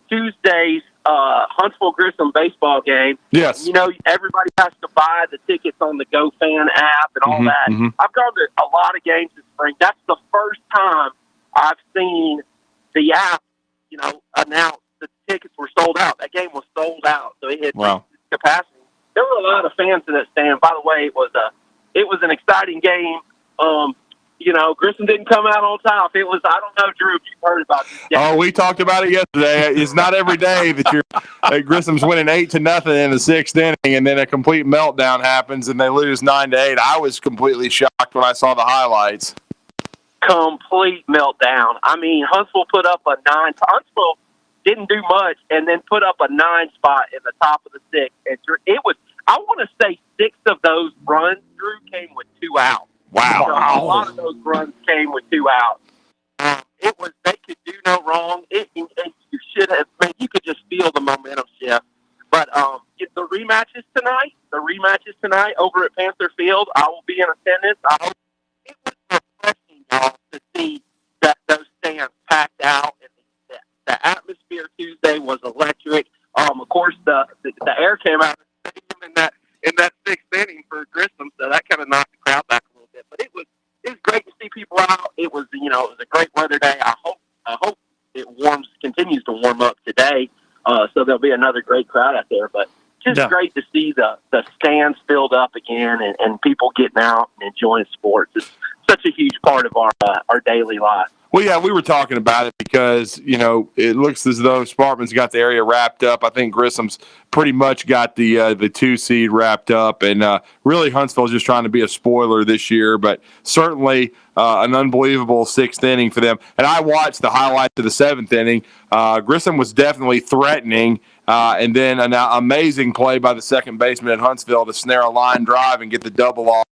Tuesday's Huntsville Grissom baseball game.
Yes.
You know, everybody has to buy the tickets on the GoFan app and all that.
Mm-hmm.
I've gone to a lot of games this spring. That's the first time I've seen the app, announce that the tickets were sold out. That game was sold out, so it had capacity. There were a lot of fans in that stand. By the way, it was an exciting game. Grissom didn't come out on top. It was, I don't know, Drew, if you've heard about this game.
Oh, we talked about it yesterday. It's not every day that Grissom's winning 8-0 in the sixth inning, and then a complete meltdown happens, and they lose 9-8. I was completely shocked when I saw the highlights.
Complete meltdown. I mean, Huntsville put up a 9. Huntsville didn't do much, and then put up a 9 spot in the top of the sixth. And it was, I want to say, 6 of those runs, Drew, came with 2 outs.
Wow.
So a lot of those runs came with 2 outs. It was, they could do no wrong. And you should have, you could just feel the momentum shift. But the rematches tonight over at Panther Field, I will be in attendance. I hope it was refreshing, y'all, to see that those stands packed out. And the atmosphere Tuesday was electric. Of course, the air came out of the stadium in that sixth inning for Grissom, so that kind of knocked the crowd back a little bit. But it was great to see people continues to warm up today. So there'll be another great crowd out there. But just great to see the stands filled up again and people getting out and enjoying sports. It's such a huge part of our daily life.
Well, yeah, we were talking about it because, it looks as though Sparkman's got the area wrapped up. I think Grissom's pretty much got the 2 seed wrapped up. And really, Huntsville's just trying to be a spoiler this year. But certainly an unbelievable 6th inning for them. And I watched the highlights of the 7th inning. Grissom was definitely threatening. And then an amazing play by the second baseman at Huntsville to snare a line drive and get the double off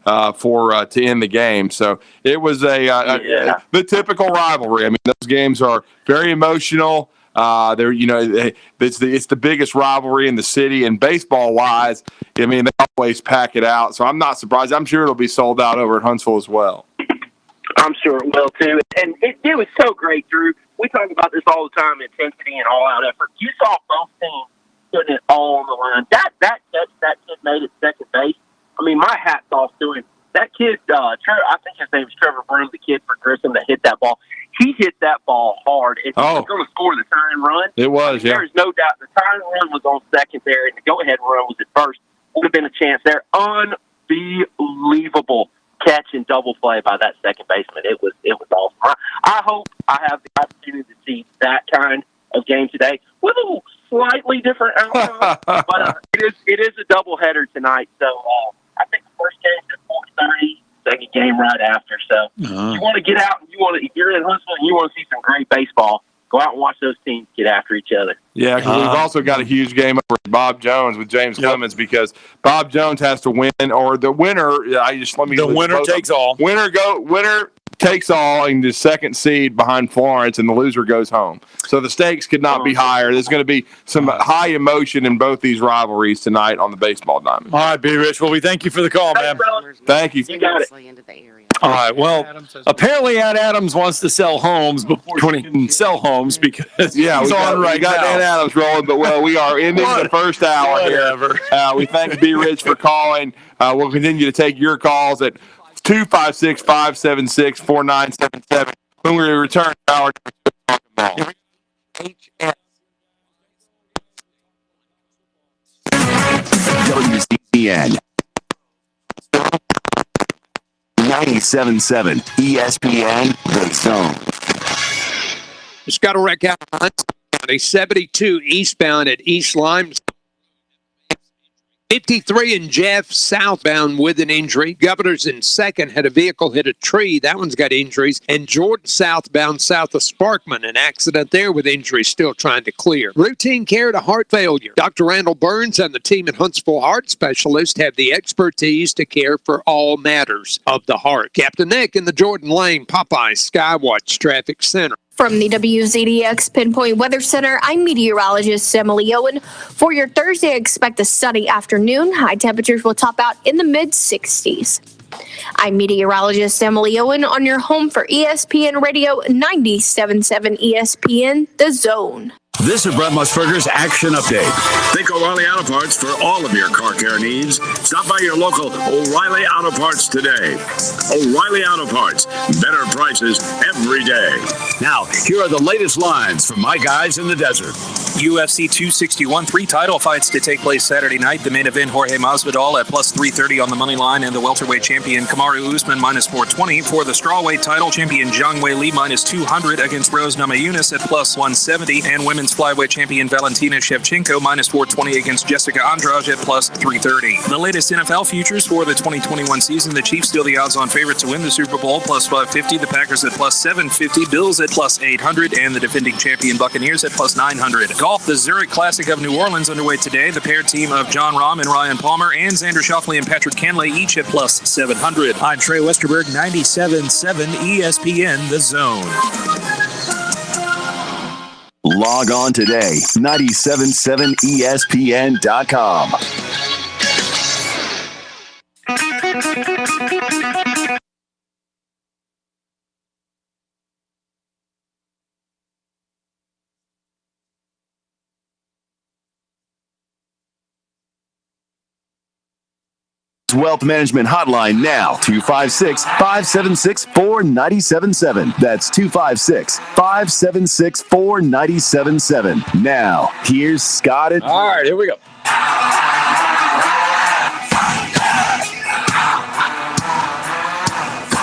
to end the game. So it was the typical rivalry. I mean, those games are very emotional. It's the biggest rivalry in the city, and baseball wise, I mean, they always pack it out. So I'm not surprised. I'm sure it'll be sold out over at Huntsville as well.
I'm sure it will too. And it was so great, Drew. We talk about this all the time, intensity and all-out effort. You saw both teams putting it all on the line. That kid made it second base. I mean, my hat's off to him. That kid, I think his name is Trevor Broom, the kid for Grissom that hit that ball. He hit that ball hard. If he was going to score the tying run,
it was,
there's no doubt the tying run was on second there, and the go-ahead run was at first. Would have been a chance there. Unbelievable catch and double play by that second baseman. It was awesome. I hope I have the opportunity to see that kind of game today with a slightly different outcome, but it is a doubleheader tonight. So I think the first game is at 4:30, second game right after. So you want to get out and if you're in Huntsville and you want to see some great baseball, go out and watch those teams get after each other.
Yeah, because we've also got a huge game over at Bob Jones with James Clemens because Bob Jones has to win, or the winner. The
winner takes all.
Winner takes all, and the second seed behind Florence, and the loser goes home. So the stakes could not be higher. There's going to be some high emotion in both these rivalries tonight on the baseball diamond.
All right, B. Rich. Well, we thank you for the call, man.
Thank you.
You got it.
All right. Well, apparently Ed Adams wants to sell homes before he can sell homes because
we got Ed Adams rolling, but we are ending the first hour here. We thank B. Rich for calling. We'll continue to take your calls at 256-576-4977 when we return to our Talkin Ball.
WCN 97.7 ESPN The Zone.
Just got a wreck out on 72 eastbound at East Lime. 53 in Jeff southbound with an injury. Governors in second had a vehicle hit a tree. That one's got injuries. And Jordan southbound south of Sparkman, an accident there with injuries still trying to clear. Routine care to heart failure. Dr. Randall Burns and the team at Huntsville Heart Specialist have the expertise to care for all matters of the heart. Captain Nick in the Jordan Lane Popeye Skywatch Traffic Center.
From the WZDX Pinpoint Weather Center, I'm meteorologist Emily Owen. For your Thursday, expect a sunny afternoon. High temperatures will top out in the mid-60s. I'm meteorologist Emily Owen on your home for ESPN Radio 97.7 ESPN The Zone.
This is Brett Musburger's Action Update. Think O'Reilly Auto Parts for all of your car care needs. Stop by your local O'Reilly Auto Parts today. O'Reilly Auto Parts. Better prices every day. Now, here are the latest lines from my guys in the desert.
UFC 261, 3 title fights to take place Saturday night. The main event, Jorge Masvidal at plus 330 on the money line, and the welterweight champion Kamaru Usman minus 420. For the strawweight title, champion Zhang Weili minus 200 against Rose Namajunas at plus 170, and women's flyweight champion Valentina Shevchenko minus 420 against Jessica Andrade at plus 330. The latest NFL futures for the 2021 season: the Chiefs still the odds-on favorite to win the Super Bowl, plus 550. The Packers at plus 750. Bills at plus 800, and the defending champion Buccaneers at plus 900. Golf, the Zurich Classic of New Orleans underway today. The paired team of John Rahm and Ryan Palmer and Xander Schauffele and Patrick Cantlay each at plus 700. I'm Trey Westerberg, 97.7 ESPN The Zone.
Log on today, 977ESPN.com. Wealth Management Hotline now, 256-576-4977. That's 256-576-4977. Now, here's Scott and...
All right, here we go.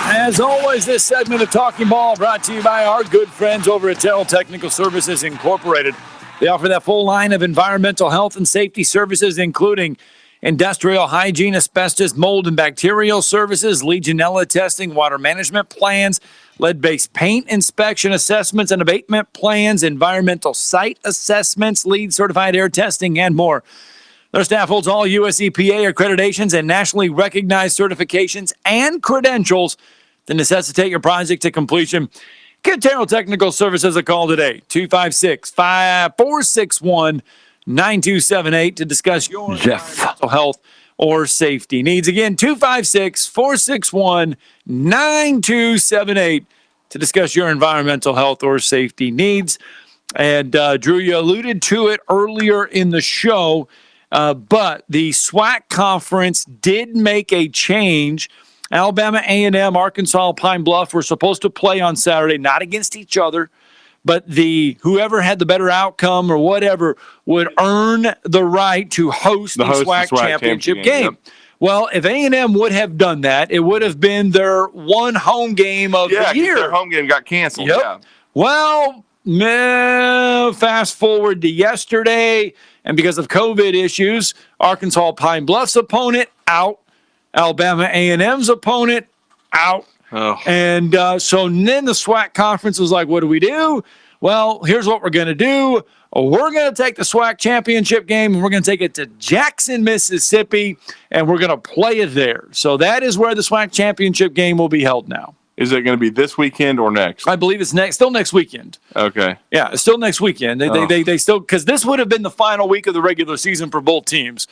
As always, this segment of Talking Ball brought to you by our good friends over at Tell Technical Services Incorporated. They offer that full line of environmental health and safety services, including industrial hygiene, asbestos, mold and bacterial services, Legionella testing, water management plans, lead-based paint inspection assessments and abatement plans, environmental site assessments, LEED certified air testing, and more. Their staff holds all US EPA accreditations and nationally recognized certifications and credentials to necessitate your project to completion. Give Terrell Technical Services a call today, 256-461-9278 to discuss your environmental health or safety needs. Again, 256-461-9278 to discuss your environmental health or safety needs. And Drew, you alluded to it earlier in the show, but the SWAC conference did make a change. Alabama A&M, Arkansas, Pine Bluff were supposed to play on Saturday, not against each other, but whoever had the better outcome or whatever would earn the right to host the SWAC championship game. Yep. Well, if A&M would have done that, it would have been their one home game of the year.
Their home game got canceled.
Yep.
Yeah.
Well, fast forward to yesterday, and because of COVID issues, Arkansas Pine Bluff's opponent out. Alabama A&M's opponent out.
Oh.
And so then the SWAC conference was like, what do we do? Well, here's what we're going to do. We're going to take the SWAC championship game, and we're going to take it to Jackson, Mississippi, and we're going to play it there. So that is where the SWAC championship game will be held now.
Is it going to be this weekend or next?
I believe it's still next weekend.
Okay.
Yeah, it's still next weekend. They still, because this would have been the final week of the regular season for both teams,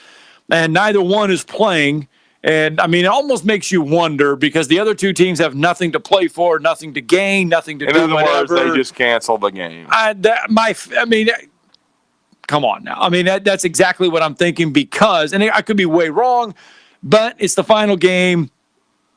and neither one is playing. And, I mean, it almost makes you wonder because the other two teams have nothing to play for, nothing to gain, nothing to do.
In other words, they just canceled the game.
Come on now. I mean, that's exactly what I'm thinking because, and I could be way wrong, but it's the final game.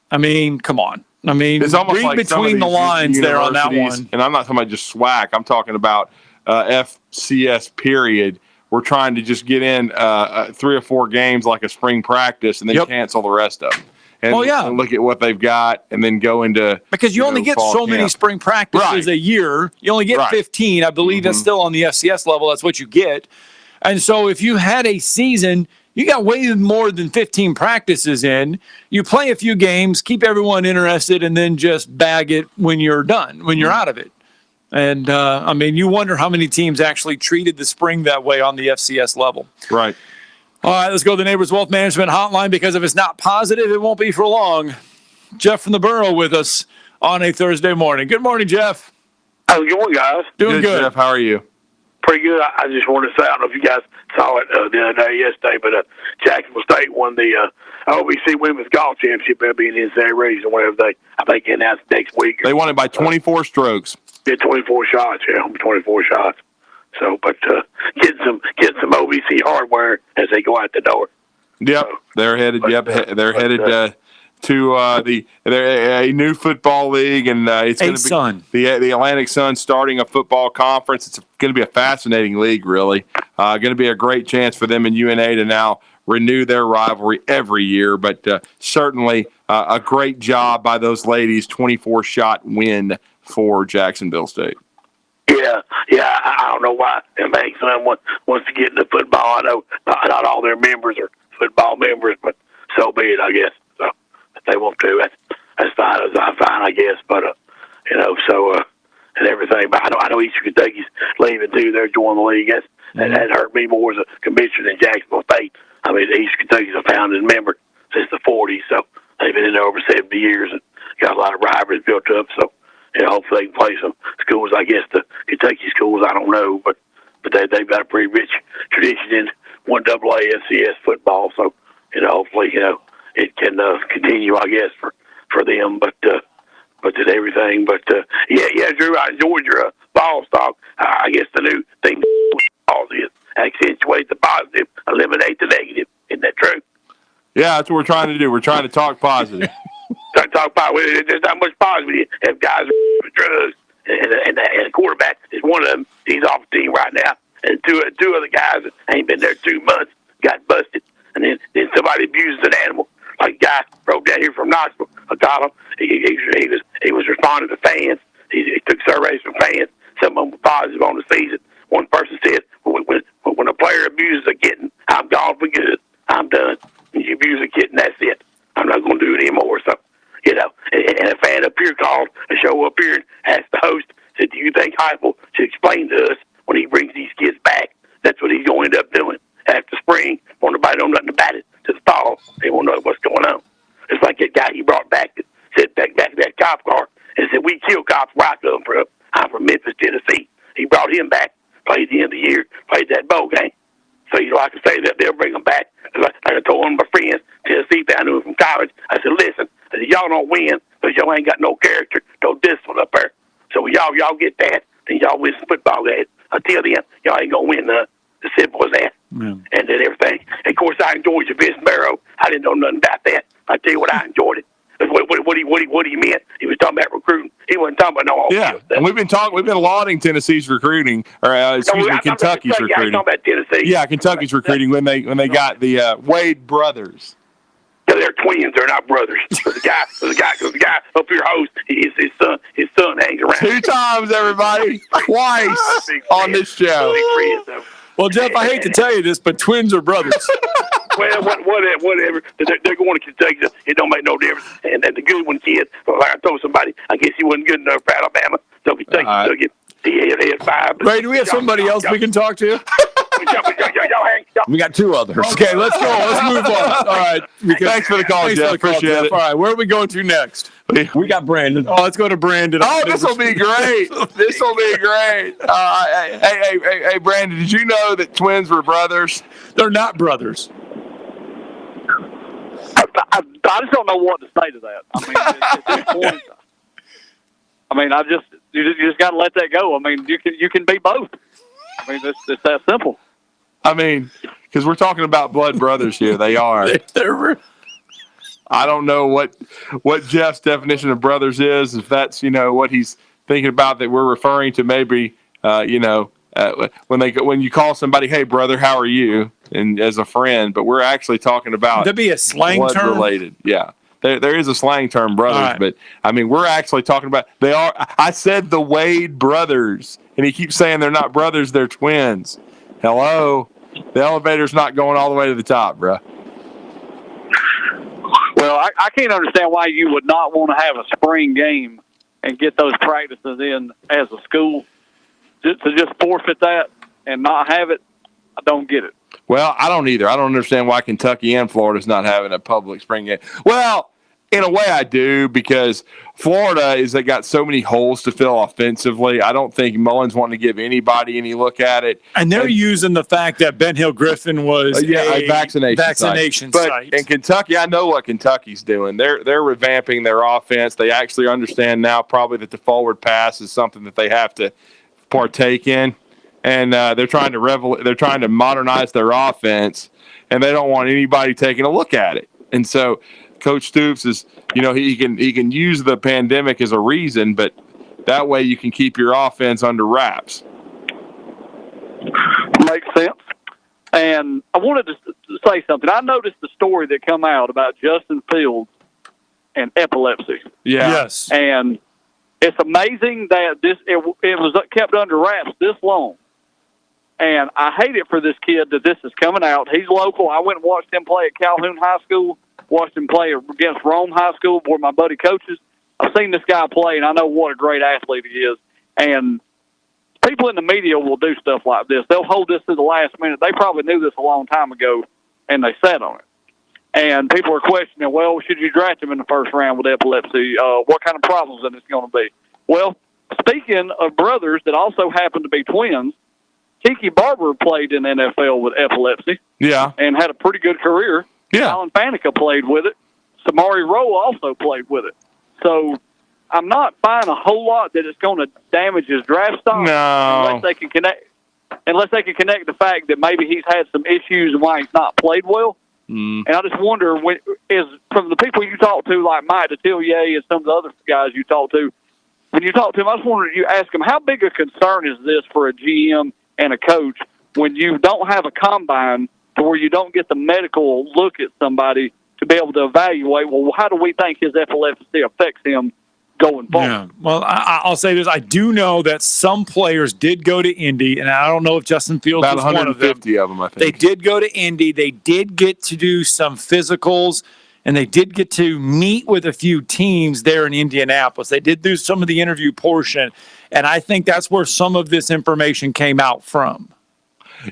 I mean, come on. I mean,
it's almost
read
like
between the lines there on that one.
And I'm not talking about just SWAC. I'm talking about FCS period. We're trying to just get in 3 or 4 games like a spring practice and then cancel the rest of them. And, and look at what they've got and then go into
because you only get so many spring practices a year. You only get 15. I believe that's still on the FCS level. That's what you get. And so if you had a season, you got way more than 15 practices in. You play a few games, keep everyone interested, and then just bag it when you're done, when you're out of it. And, I mean, you wonder how many teams actually treated the spring that way on the FCS level.
Right.
All right, let's go to the Neighbors Wealth Management Hotline because if it's not positive, it won't be for long. Jeff from the Borough with us on a Thursday morning. Good morning, Jeff.
How's it going, guys?
Doing good.
Jeff, how are you?
Pretty good. I just wanted to say, I don't know if you guys saw it the other day, yesterday, but Jacksonville State won the OVC Women's Golf Championship. That'll be an NCAA race or whatever I think they announced next week.
They won it by 24 strokes.
Yeah, 24 shots. Yeah, 24 shots. So, but getting some OVC hardware as they go out the door.
Yep, so, they're headed. They're headed to a new football league, and it's going to be the Atlantic Sun starting a football conference. It's going to be a fascinating league, really. Going to be a great chance for them and UNA to now renew their rivalry every year. But certainly a great job by those ladies. 24-shot win for Jacksonville State.
Yeah. I don't know why Atlantic Sun wants to get into football. I know not all their members are football members, but so be it, I guess. So if they want to, that's fine. I guess. But and everything. But I know Eastern Kentucky's leaving too. They're joining the league. That hurt me more as a commissioner than Jacksonville State. I mean, Eastern Kentucky's a founding member since the 40s, so they've been in there over 70 years and got a lot of rivalries built up. So. Hopefully they can play some schools. I guess the Kentucky schools, I don't know, but they've got a pretty rich tradition in 1AA FCS football. So hopefully it can continue. I guess for them, but did everything. But yeah, Drew, I enjoyed your ball stock. I guess the new thing is accentuate the positive, eliminate the negative. Isn't that true?
Yeah, that's what we're trying to do. We're trying to talk positive.
Talk about there's not much positive if guys are drugs, and the quarterback is one of them. He's off the team right now, and two other guys that ain't been there 2 months got busted, and then somebody abuses an animal. Like a guy rode down here from Knoxville. I got him. He was responding to fans. He took surveys from fans. Some of them were positive on the season. One person said, when a player abuses a kitten, I'm gone for good. I'm done. When you abuse a kitten, that's it. I'm not going to do it anymore. So, and a fan up here called a show up here and asked the host, said, do you think Heupel should explain to us when he brings these kids back? That's what he's going to end up doing. After spring, won't nobody know nothing about it. To the fall, they won't know what's going on. It's like that guy he brought back that sat back in that cop car and said, we kill cops where I come from. I'm from Memphis, Tennessee. He brought him back, played the end of the year, played that bowl game. So like to say that they'll bring him back. Like I told one of my friends, Tennessee fan, I knew him from college. I said, listen, I said, y'all don't win because y'all ain't got no character, no discipline up there. So when y'all get that, then y'all win some football games. Until then, y'all ain't going to win none. As simple as that. And then everything. And of course, I enjoyed your Vince Barrow. I didn't know nothing about that. I tell you what, I enjoyed it. What he meant? He was talking about recruiting. He wasn't talking about no
Yeah, and we've been lauding Tennessee's recruiting, or Kentucky's recruiting.
I'm talking about Tennessee.
Yeah, Kentucky's recruiting when they got the Wade brothers.
They're twins. They're not brothers. The guy up here host. His son hangs around.
2 times, everybody, twice on this show.
Well, Jeff, I hate to tell you this, but twins are brothers.
Well, whatever. They're going to Kentucky. It don't make no difference. And the good one kid, like I told somebody, I guess he wasn't good enough for Alabama, so Kentucky took it. He had 5.
Ray, do we have somebody else we can talk to?
We got 2 others.
Okay, let's go. Let's move on. All right.
Thanks for the call, Jeff. Appreciate it.
All right, where are we going to next?
We got Brandon.
Oh, let's go to Brandon.
Oh, this will be great. This will be great. Hey, Brandon, did you know that twins were brothers?
They're not brothers.
I just don't know what to say to that. I mean, at this point, you just got to let that go. I mean, you can be both. I mean, it's that simple.
I mean, because we're talking about blood brothers here. They are. I don't know what Jeff's definition of brothers is. If that's what he's thinking about, that we're referring to maybe when you call somebody, hey brother, how are you, and as a friend, but we're actually talking about
that'd be a slang
blood
term
related. Yeah. There is a slang term, brothers,
right. But
I mean, we're actually talking about they are. I said the Wade brothers, and he keeps saying they're not brothers, they're twins. Hello, the elevator's not going all the way to the top, bruh.
Well, I can't understand why you would not want to have a spring game and get those practices in as a school. To just forfeit that and not have it, I don't get it.
Well, I don't either. I don't understand why Kentucky and Florida's not having a public spring game. Well, in a way I do, because Florida they got so many holes to fill offensively. I don't think Mullen's wanting to give anybody any look at it.
And they're using the fact that Ben Hill Griffin was
a vaccination
site.
In Kentucky, I know what Kentucky's doing. They're revamping their offense. They actually understand now probably that the forward pass is something that they have to partake in. And they're trying to modernize their offense, and they don't want anybody taking a look at it. And so Coach Stoops is, he can use the pandemic as a reason, but that way you can keep your offense under wraps.
Makes sense. And I wanted to say something. I noticed the story that come out about Justin Fields and epilepsy.
Yeah.
Yes.
And it's amazing that it was kept under wraps this long. And I hate it for this kid that this is coming out. He's local. I went and watched him play at Calhoun High School, watched him play against Rome High School, where my buddy coaches. I've seen this guy play, and I know what a great athlete he is. And people in the media will do stuff like this. They'll hold this to the last minute. They probably knew this a long time ago, and they sat on it. And people are questioning, well, should you draft him in the first round with epilepsy? What kind of problems is it going to be? Well, speaking of brothers that also happen to be twins, Kiki Barber played in the NFL with epilepsy.
Yeah.
And had a pretty good career.
Yeah.
Alan Faneca played with it. Samari Rowe also played with it. So I'm not buying a whole lot that it's going to damage his draft stock.
No.
Unless they can connect the fact that maybe he's had some issues and why he's not played well. And I just wonder, from the people you talk to, like Mike Detillier and some of the other guys you talk to, when you talk to them, I just wonder, you ask them, how big a concern is this for a GM and a coach when you don't have a combine to where you don't get the medical look at somebody to be able to evaluate, well, how do we think his epilepsy affects him going forward?
Yeah. Well, I'll say this. I do know that some players did go to Indy, and I don't know if Justin Fields
About
was one of them.
150 of them, I think.
They did go to Indy. They did get to do some physicals, and they did get to meet with a few teams there in Indianapolis. They did do some of the interview portion, and I think that's where some of this information came out from.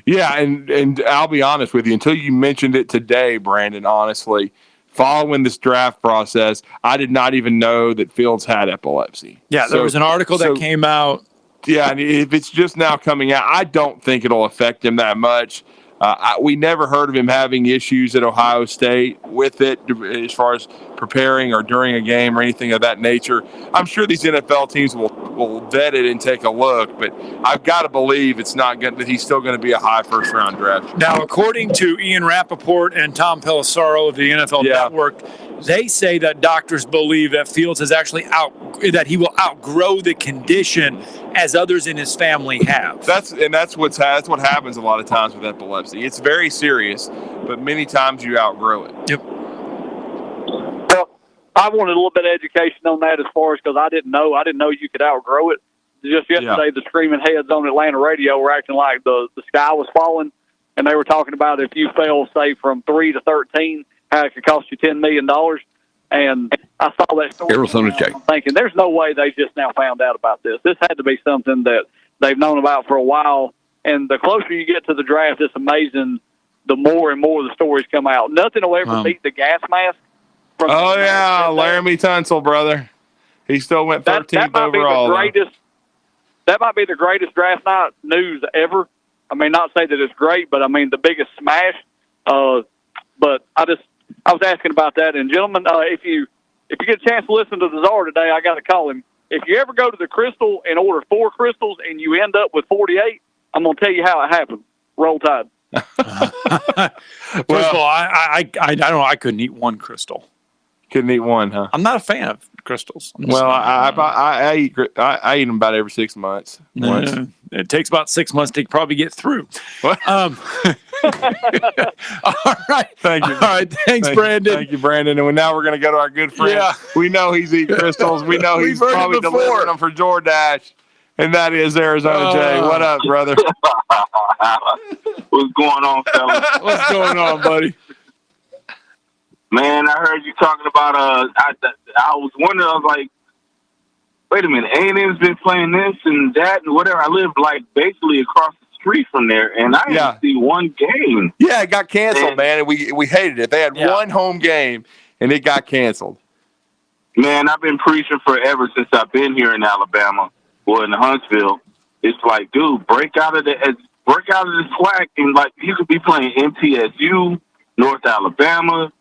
Yeah, and I'll be honest with you, until you mentioned it today, Brandon, honestly, following this draft process, I did not even know that Fields had epilepsy.
Yeah, there was an article that came out.
Yeah, and if it's just now coming out, I don't think it'll affect him that much. We never heard of him having issues at Ohio State with it as far as preparing or during a game or anything of that nature. I'm sure these NFL teams will vet it and take a look, but I've got to believe it's not good, that he's still going to be a high first-round draft.
Now, according to Ian Rappaport and Tom Pelissaro of the NFL Network, they say that doctors believe that Fields has actually that he will outgrow the condition as others in his family have.
That's what happens a lot of times with epilepsy. It's very serious, but many times you outgrow it.
Yep.
Well, I wanted a little bit of education on that as far as, because I didn't know you could outgrow it. Just yesterday, the screaming heads on Atlanta radio were acting like the sky was falling, and they were talking about if you fell, say, from 3 to 13, how it could cost you $10 million. And I saw that story.
Arizona check.
I'm thinking, there's no way they just now found out about this. This had to be something that they've known about for a while. And the closer you get to the draft, it's amazing. The more and more the stories come out. Nothing will ever beat the gas mask.
Oh yeah, Laramie Tunsil, brother. He still went 13th overall.
That might be the greatest draft night news ever. I mean, not say that it's great, but I mean the biggest smash. But I was asking about that. And gentlemen, if you get a chance to listen to the Czar today, I got to call him. If you ever go to the Crystal and order 4 crystals and you end up with 48, I'm going to tell you how it happened. Roll Tide.
First of all, I don't know. I couldn't eat one crystal.
Couldn't eat one, huh?
I'm not a fan of crystals.
Well, I eat them about every 6 months.
It takes about 6 months to probably get through. All right.
Thank you.
All right. Thanks, Brandon.
Thank you, Brandon. And now we're going to go to our good friend.
Yeah.
We know he's eating crystals. We know he's probably delivering them for DoorDash. And that is Arizona Jay. What up, brother?
What's going on, fellas?
What's going on, buddy?
Man, I heard you talking about, I was wondering, I was like, wait a minute, A&M's been playing this and that and whatever. I live, like, basically across the street from there, and I didn't see one game.
Yeah, it got canceled, man, and we hated it. They had one home game, and it got canceled.
Man, I've been preaching forever since I've been here in Alabama, or in Huntsville. It's like, dude, break out of the slack, and, like, you could be playing MTSU, North Alabama,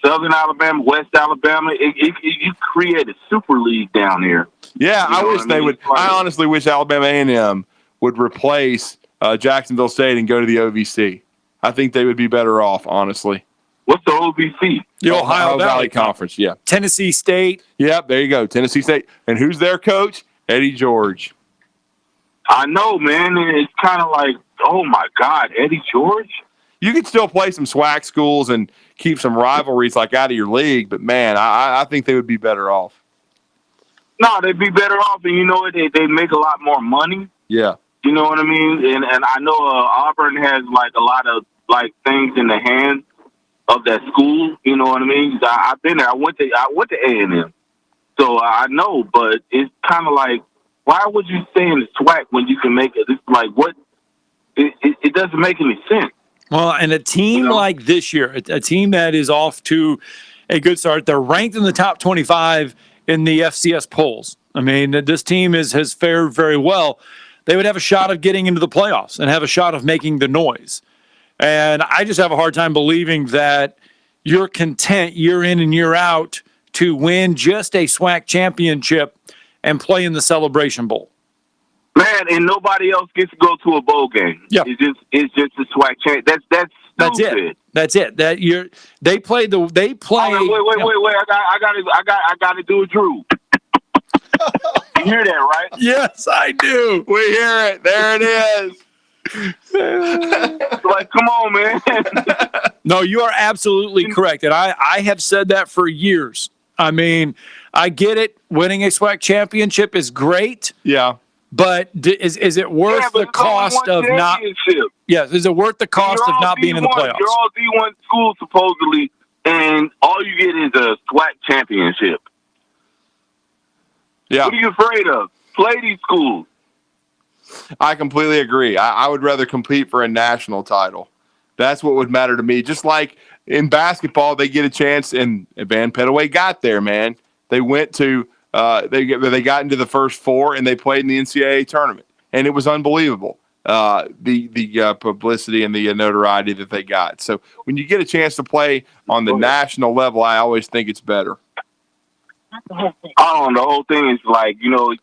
Southern Alabama, West Alabama. You create a super league down here.
Yeah, I wish they would. I honestly wish Alabama A&M would replace Jacksonville State and go to the OVC. I think they would be better off, honestly.
What's the OVC?
The Ohio Valley
Conference, yeah.
Tennessee State.
Yep, there you go, Tennessee State. And who's their coach? Eddie George.
I know, man. And it's kind of like, oh, my God, Eddie George?
You could still play some SWAC schools and keep some rivalries like out of your league, but man, I think they would be better off.
No, they'd be better off, and you know what? They make a lot more money.
Yeah.
You know what I mean? And I know Auburn has like a lot of like things in the hands of that school. You know what I mean? I've been there. I went to A&M, so I know. But it's kind of like, why would you stay in the SWAC when you can make it? It's like what? It doesn't make any sense.
Well, and a team like this year, a team that is off to a good start, they're ranked in the top 25 in the FCS polls. I mean, this team has fared very well. They would have a shot of getting into the playoffs and have a shot of making the noise. And I just have a hard time believing that you're content year in and year out to win just a SWAC championship and play in the Celebration Bowl.
Man, and nobody else gets to go to a bowl game.
Yeah,
it's just a SWAC champ.
That's it. That's it. They play.
Oh, wait. I gotta do it, Drew. You hear that, right?
Yes, I do.
We hear it. There it is.
Like, come on, man.
No, you are absolutely correct. And I have said that for years. I mean, I get it. Winning a SWAC championship is great.
Yeah.
But is it worth the cost of not? Yes. Is it worth the cost of not being in the playoffs?
You're all D1 schools, supposedly, and all you get is a SWAC championship.
Yeah.
What are you afraid of? Play these schools.
I completely agree. I would rather compete for a national title. That's what would matter to me. Just like in basketball, they get a chance, and Van Pettaway got there, man. They went to they got into the first four, and they played in the NCAA tournament, and it was unbelievable. The publicity and the notoriety that they got. So when you get a chance to play on the national level, I always think it's better.
I don't know. The whole thing is like,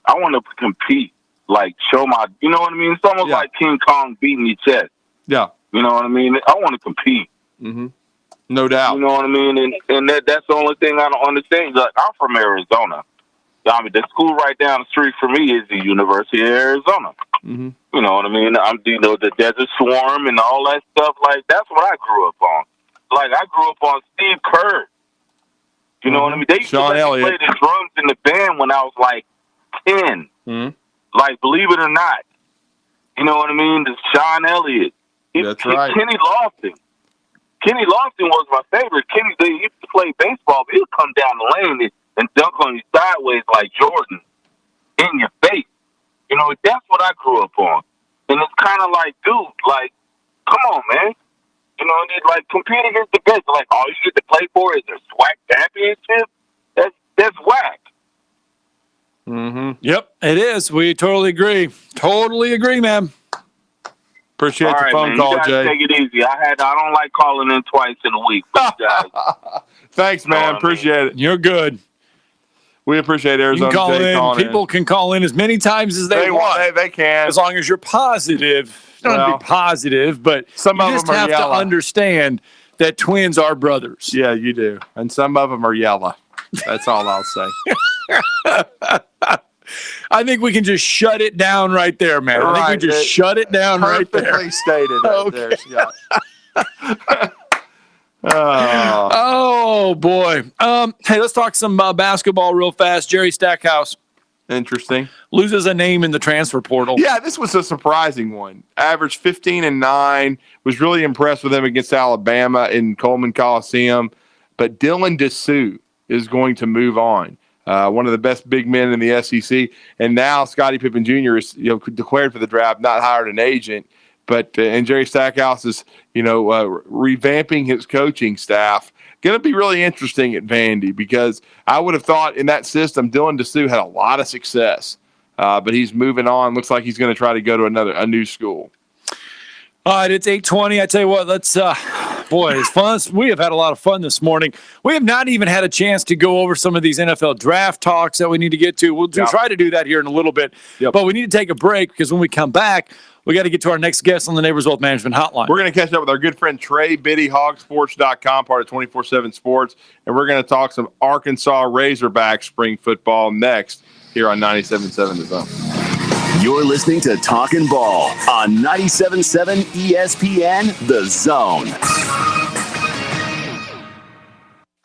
I want to compete. Like, show my, you know what I mean? It's almost like King Kong beating your chest.
Yeah.
You know what I mean? I want to compete.
Mm-hmm. No doubt.
You know what I mean? And that's the only thing I don't understand. Like, I'm from Arizona. I mean, the school right down the street from me is the University of Arizona.
Mm-hmm.
You know what I mean? The Desert Swarm and all that stuff. Like, that's what I grew up on. Like, I grew up on Steve Kerr. You know what I mean? They used to let me play the drums in the band when I was like 10.
Mm-hmm.
Like, believe it or not. You know what I mean? The Sean Elliott.
That's right.
Kenny Lofton. Kenny Lofton was my favorite. Kenny, they used to play baseball, but he would come down the lane and dunk on you sideways like Jordan in your face. You know, that's what I grew up on. And it's kind of like, dude, like, come on, man. You know, and it's like, compete against the best. Like, all you get to play for is a SWAC championship? That's whack.
Mm-hmm.
Yep, it is. We totally agree. Totally agree, man.
Appreciate
the
phone call, Jay.
Take it easy. I don't like calling in twice in a week.
Thanks, man. Appreciate it.
You're good.
We appreciate Arizona.
You can call in. People can call in as many times as they want.
They can,
as long as you're positive. You don't have to be positive, but
some of
just
them are
have
yellow.
to understand that twins are brothers.
Yeah, you do, and some of them are yellow. That's all I'll say.
I think we can just shut it down right there, man. I think we just shut it down right there.
Perfectly stated right there, Scott.
Oh, boy. Hey, let's talk some basketball real fast. Jerry Stackhouse.
Interesting.
Loses a name in the transfer portal.
Yeah, this was a surprising one. Averaged 15-9. Was really impressed with him against Alabama in Coleman Coliseum. But Dylan DeSue is going to move on. One of the best big men in the SEC. And now Scottie Pippen Jr. is declared for the draft, not hired an agent. But and Jerry Stackhouse is, revamping his coaching staff. Going to be really interesting at Vandy because I would have thought in that system, Dylan DeSue had a lot of success. But he's moving on. Looks like he's going to try to go to a new school.
All right, it's 8:20. I tell you what, let's it's fun. We have had a lot of fun this morning. We have not even had a chance to go over some of these NFL draft talks that we need to get to. We'll try to do that here in a little bit. But we need to take a break because when we come back, we got to get to our next guest on the Neighbors Wealth Management Hotline.
We're going to catch up with our good friend Trey Biddy, hogsports.com, part of 24/7 Sports, and we're going to talk some Arkansas Razorback spring football next here on 97.7 The Zone.
You're listening to Talkin Ball on 97.7 ESPN The Zone.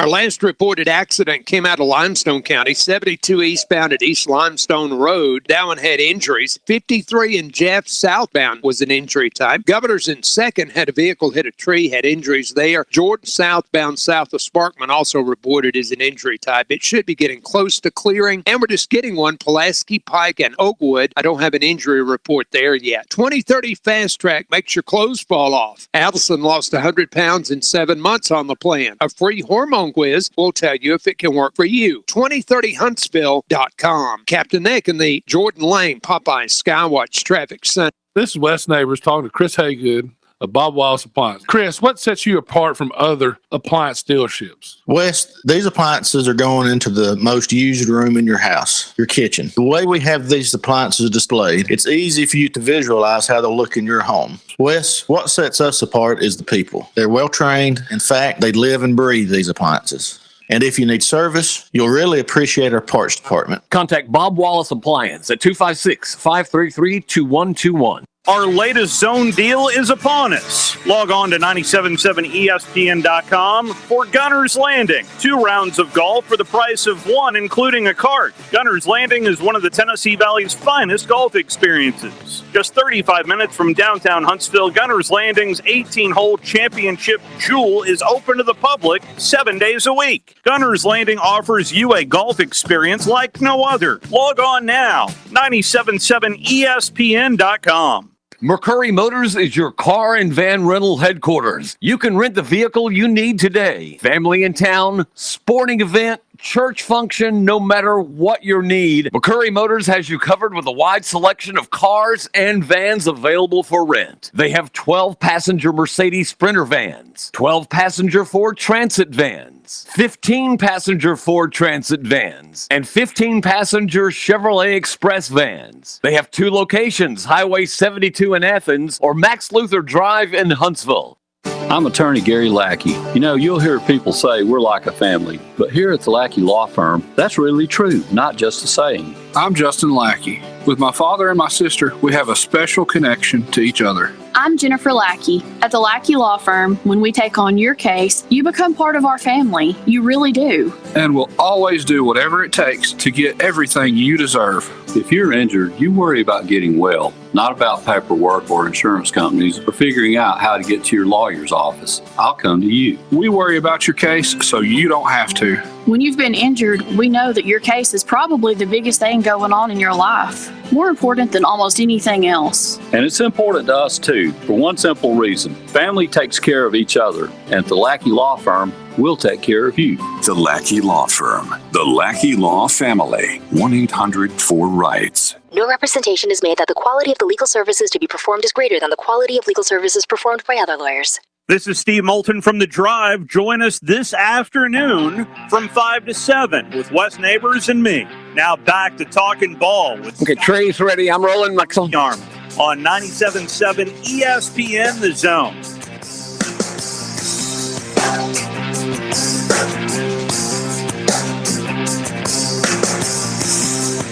Our last reported accident came out of Limestone County, 72 eastbound at East Limestone Road. That one had injuries. 53 in Jeff southbound was an injury type. Governors in second had a vehicle hit a tree, had injuries there. Jordan southbound south of Sparkman also reported as an injury type. It should be getting close to clearing, and we're just getting one, Pulaski Pike and Oakwood. I don't have an injury report there yet. 2030 Fast Track makes your clothes fall off. Allison lost 100 pounds in 7 months on the plan. A free hormone quiz will tell you if it can work for you. 2030huntsville.com. Captain Nick and the Jordan Lane Popeye Skywatch Traffic Center.
This is West Neighbors talking to Chris Haygood of Bob Wallace Appliance. Chris, what sets you apart from other appliance dealerships?
Wes, these appliances are going into the most used room in your house, your kitchen. The way we have these appliances displayed, it's easy for you to visualize how they'll look in your home. Wes, what sets us apart is the people. They're well trained. In fact, they live and breathe these appliances. And if you need service, you'll really appreciate our parts department.
Contact Bob Wallace Appliance at 256-533-2121.
Our latest zone deal is upon us. Log on to 977ESPN.com for Gunner's Landing. 2 rounds of golf for the price of 1, including a cart. Gunner's Landing is one of the Tennessee Valley's finest golf experiences. Just 35 minutes from downtown Huntsville, Gunner's Landing's 18-hole championship jewel is open to the public 7 days a week. Gunner's Landing offers you a golf experience like no other. Log on now, 977ESPN.com.
McCurry Motors is your car and van rental headquarters. You can rent the vehicle you need today. Family in town, sporting event, church function, no matter what your need, McCurry Motors has you covered with a wide selection of cars and vans available for rent. They have 12-passenger Mercedes Sprinter vans, 12-passenger Ford Transit vans, 15-passenger Ford Transit vans, and 15-passenger Chevrolet Express vans. They have 2 locations, Highway 72 in Athens or Max Luther Drive in Huntsville.
I'm attorney Gary Lackey. You know, you'll hear people say we're like a family, but here at the Lackey Law Firm, that's really true, not just a saying.
I'm Justin Lackey. With my father and my sister, we have a special connection to each other.
I'm Jennifer Lackey. At the Lackey Law Firm, when we take on your case, you become part of our family. You really do.
And we'll always do whatever it takes to get everything you deserve.
If you're injured, you worry about getting well, not about paperwork or insurance companies or figuring out how to get to your lawyer's office. I'll come to you.
We worry about your case so you don't have to.
When you've been injured, we know that your case is probably the biggest thing going on in your life. More important than almost anything else.
And it's important to us too, for one simple reason. Family takes care of each other, and at the Lackey Law Firm, we'll take care of you.
The Lackey Law Firm. The Lackey Law Family. 1-800-4-RIGHTS.
No representation is made that the quality of the legal services to be performed is greater than the quality of legal services performed by other lawyers.
This is Steve Moulton from The Drive. Join us this afternoon from 5 to 7 with Wes Neighbors and me. Now back to Talkin Ball with
Trey's ready. I'm rolling my
DeArmond on 97.7 ESPN The Zone.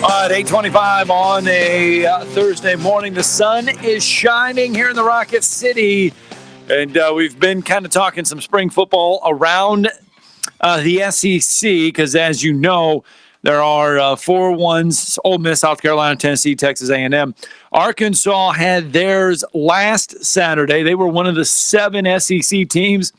All right, 8:25 on a Thursday morning. The sun is shining here in the Rocket City. And we've been kind of talking some spring football around the SEC because, as you know, there are 4 ones: Ole Miss, South Carolina, Tennessee, Texas A&M. Arkansas had theirs last Saturday. They were one of the 7 SEC teams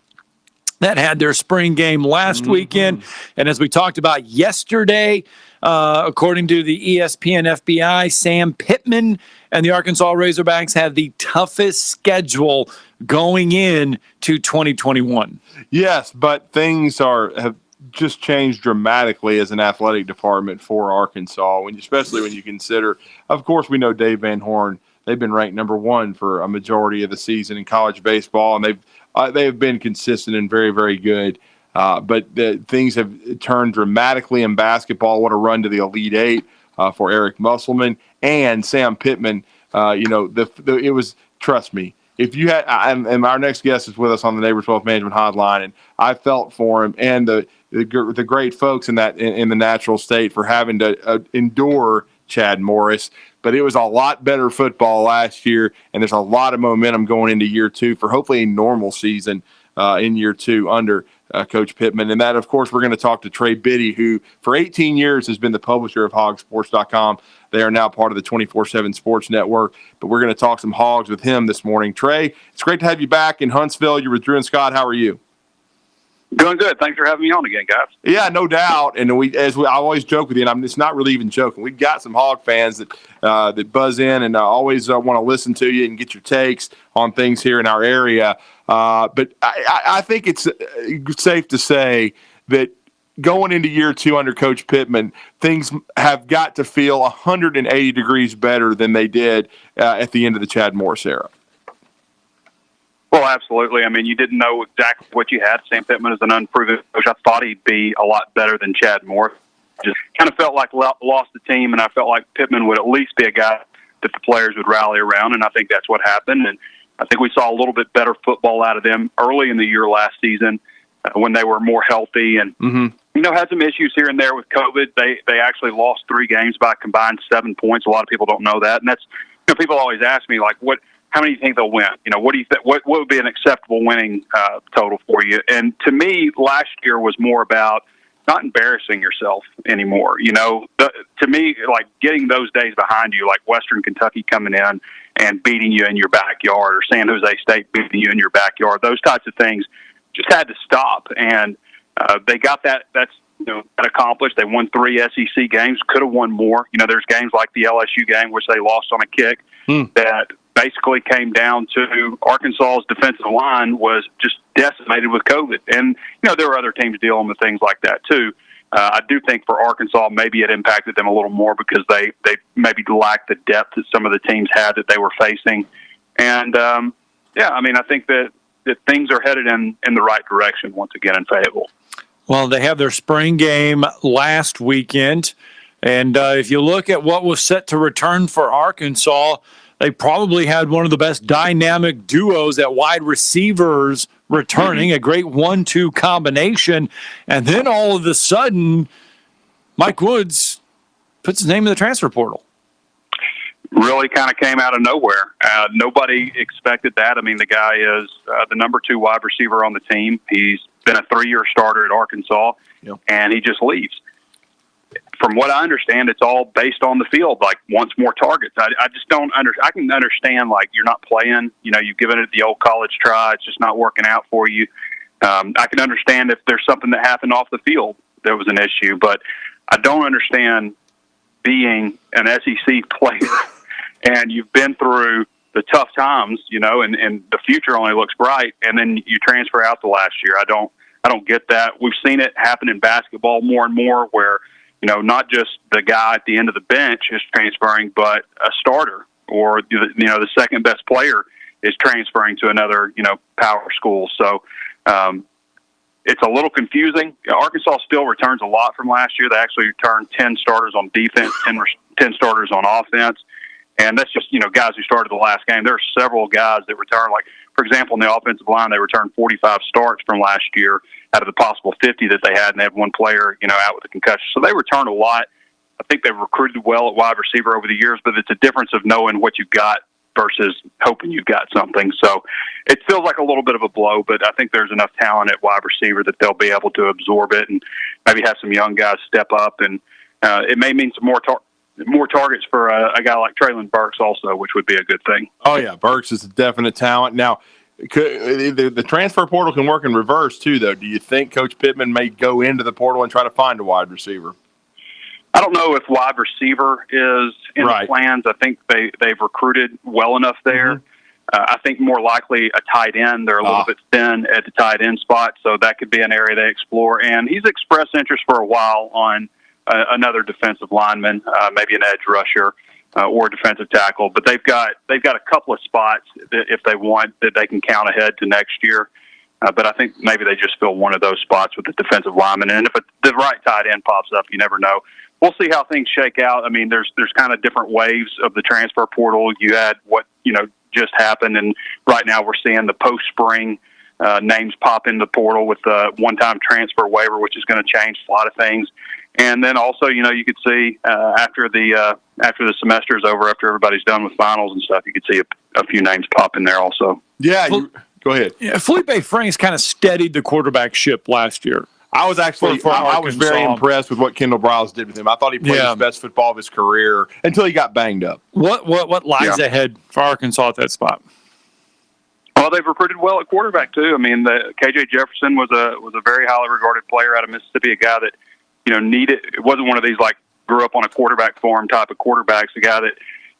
that had their spring game last weekend. And as we talked about yesterday, according to the ESPN FBI, Sam Pittman and the Arkansas Razorbacks have the toughest schedule going in to 2021.
Yes, but things have just changed dramatically as an athletic department for Arkansas, especially when you consider, of course, we know Dave Van Horn. They've been ranked number 1 for a majority of the season in college baseball, and they've been consistent and very, very good. But things have turned dramatically in basketball. What a run to the Elite Eight for Eric Musselman and Sam Pittman. It was, trust me, if you had, and our next guest is with us on the Neighbors Wealth Management Hotline, and I felt for him and the great folks in the natural state for having to endure Chad Morris. But it was a lot better football last year, and there's a lot of momentum going into year 2 for hopefully a normal season in year 2 under Coach Pittman. And that, of course, we're going to talk to Trey Biddy, who for 18 years has been the publisher of hogsports.com. They are now part of the 24/7 Sports Network. But we're going to talk some Hogs with him this morning. Trey, it's great to have you back in Huntsville. You're with Drew and Scott. How are you?
Doing good. Thanks for having me on again, guys.
Yeah, no doubt. And I always joke with you, and it's not really even joking. We've got some Hog fans that buzz in and always want to listen to you and get your takes on things here in our area. But I think it's safe to say that going into year 2 under Coach Pittman, things have got to feel 180 degrees better than they did at the end of the Chad Morris era.
absolutely. I mean, you didn't know exactly what you had. Sam Pittman is an unproven coach. I thought he'd be a lot better than Chad Moore. Just kind of felt like lost the team, and I felt like Pittman would at least be a guy that the players would rally around, and I think that's what happened. And I think we saw a little bit better football out of them early in the year last season when they were more healthy and, had some issues here and there with COVID. They actually lost 3 games by a combined 7 points. A lot of people don't know that. And that's, people always ask me, like, how many do you think they'll win? What do you think? What would be an acceptable winning total for you? And to me, last year was more about not embarrassing yourself anymore. To me, like getting those days behind you, like Western Kentucky coming in and beating you in your backyard, or San Jose State beating you in your backyard, those types of things just had to stop. And they got that accomplished. They won 3 SEC games, could have won more. There's games like the LSU game, which they lost on a kick, that basically came down to Arkansas's defensive line was just decimated with COVID. And, there were other teams dealing with things like that too. I do think for Arkansas, maybe it impacted them a little more because they maybe lacked the depth that some of the teams had that they were facing. And, I think that things are headed in the right direction once again in Fayetteville.
Well, they have their spring game last weekend. And if you look at what was set to return for Arkansas, they probably had one of the best dynamic duos at wide receivers returning, a great 1-2 combination. And then all of a sudden, Mike Woods puts his name in the transfer portal.
Really kind of came out of nowhere. Nobody expected that. I mean, the guy is the number 2 wide receiver on the team. He's been a 3-year starter at Arkansas, and he just leaves. From what I understand, it's all based on the field, like wants more targets. I just don't I can understand, like, you're not playing, you've given it the old college try. It's just not working out for you. I can understand if there's something that happened off the field that was an issue, but I don't understand being an SEC player and you've been through the tough times, and the future only looks bright, and then you transfer out the last year. I don't get that. We've seen it happen in basketball more and more where, not just the guy at the end of the bench is transferring, but a starter or, the second best player is transferring to another, power school. So it's a little confusing. Arkansas still returns a lot from last year. They actually returned 10 starters on defense, 10 starters on offense. And that's just, guys who started the last game. There are several guys that return, like, for example, in the offensive line, they returned 45 starts from last year out of the possible 50 that they had, and they had one player, out with a concussion. So they return a lot. I think they've recruited well at wide receiver over the years, but it's a difference of knowing what you've got versus hoping you've got something. So it feels like a little bit of a blow, but I think there's enough talent at wide receiver that they'll be able to absorb it and maybe have some young guys step up. And it may mean some more targets for a guy like Traylon Burks also, which would be a good thing.
Oh, yeah. Burks is a definite talent. Now, the transfer portal can work in reverse, too, though. Do you think Coach Pittman may go into the portal and try to find a wide receiver?
I don't know if wide receiver is in the plans. I think they've recruited well enough there. I think more likely a tight end. They're a little bit thin at the tight end spot, so that could be an area they explore. And he's expressed interest for a while on another defensive lineman, maybe an edge rusher or a defensive tackle. But they've got a couple of spots that, if they want, that they can count ahead to next year. But I think maybe they just fill one of those spots with the defensive lineman. And if the right tight end pops up, you never know. We'll see how things shake out. I mean, there's kind of different waves of the transfer portal. You had what, just happened, and right now we're seeing the post-spring names pop in the portal with the one-time transfer waiver, which is going to change a lot of things. And then also, you could see after the semester is over, after everybody's done with finals and stuff, you could see a few names pop in there also.
Yeah, go ahead.
Yeah, Felipe Franks kind of steadied the quarterback ship last year.
I was actually I was very impressed with what Kendall Briles did with him. I thought he played his best football of his career until he got banged up.
What lies ahead for Arkansas at that spot?
Well, they've recruited well at quarterback too. I mean, KJ Jefferson was a very highly regarded player out of Mississippi, a guy that needed. It wasn't one of these like grew up on a quarterback farm type of quarterbacks. A guy that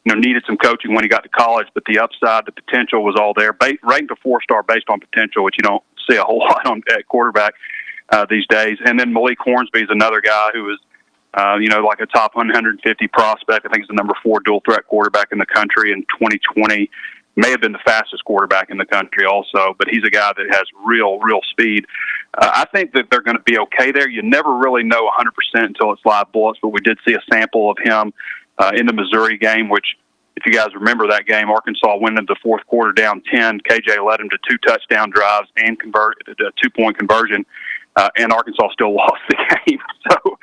needed some coaching when he got to college, but the upside, the potential was all there. Ranked a 4-star based on potential, which you don't see a whole lot at quarterback these days. And then Malik Hornsby is another guy who is, like a top 150 prospect. I think he's the number 4 dual threat quarterback in the country in 2020. may have been the fastest quarterback in the country also, but he's a guy that has real speed. I think that they're going to be okay there. You never really know 100% until it's live bullets, but we did see a sample of him in the Missouri game, which, if you guys remember that game, Arkansas went into the fourth quarter down 10. KJ led him to 2 touchdown drives and converted a 2-point conversion, and Arkansas still lost the game. So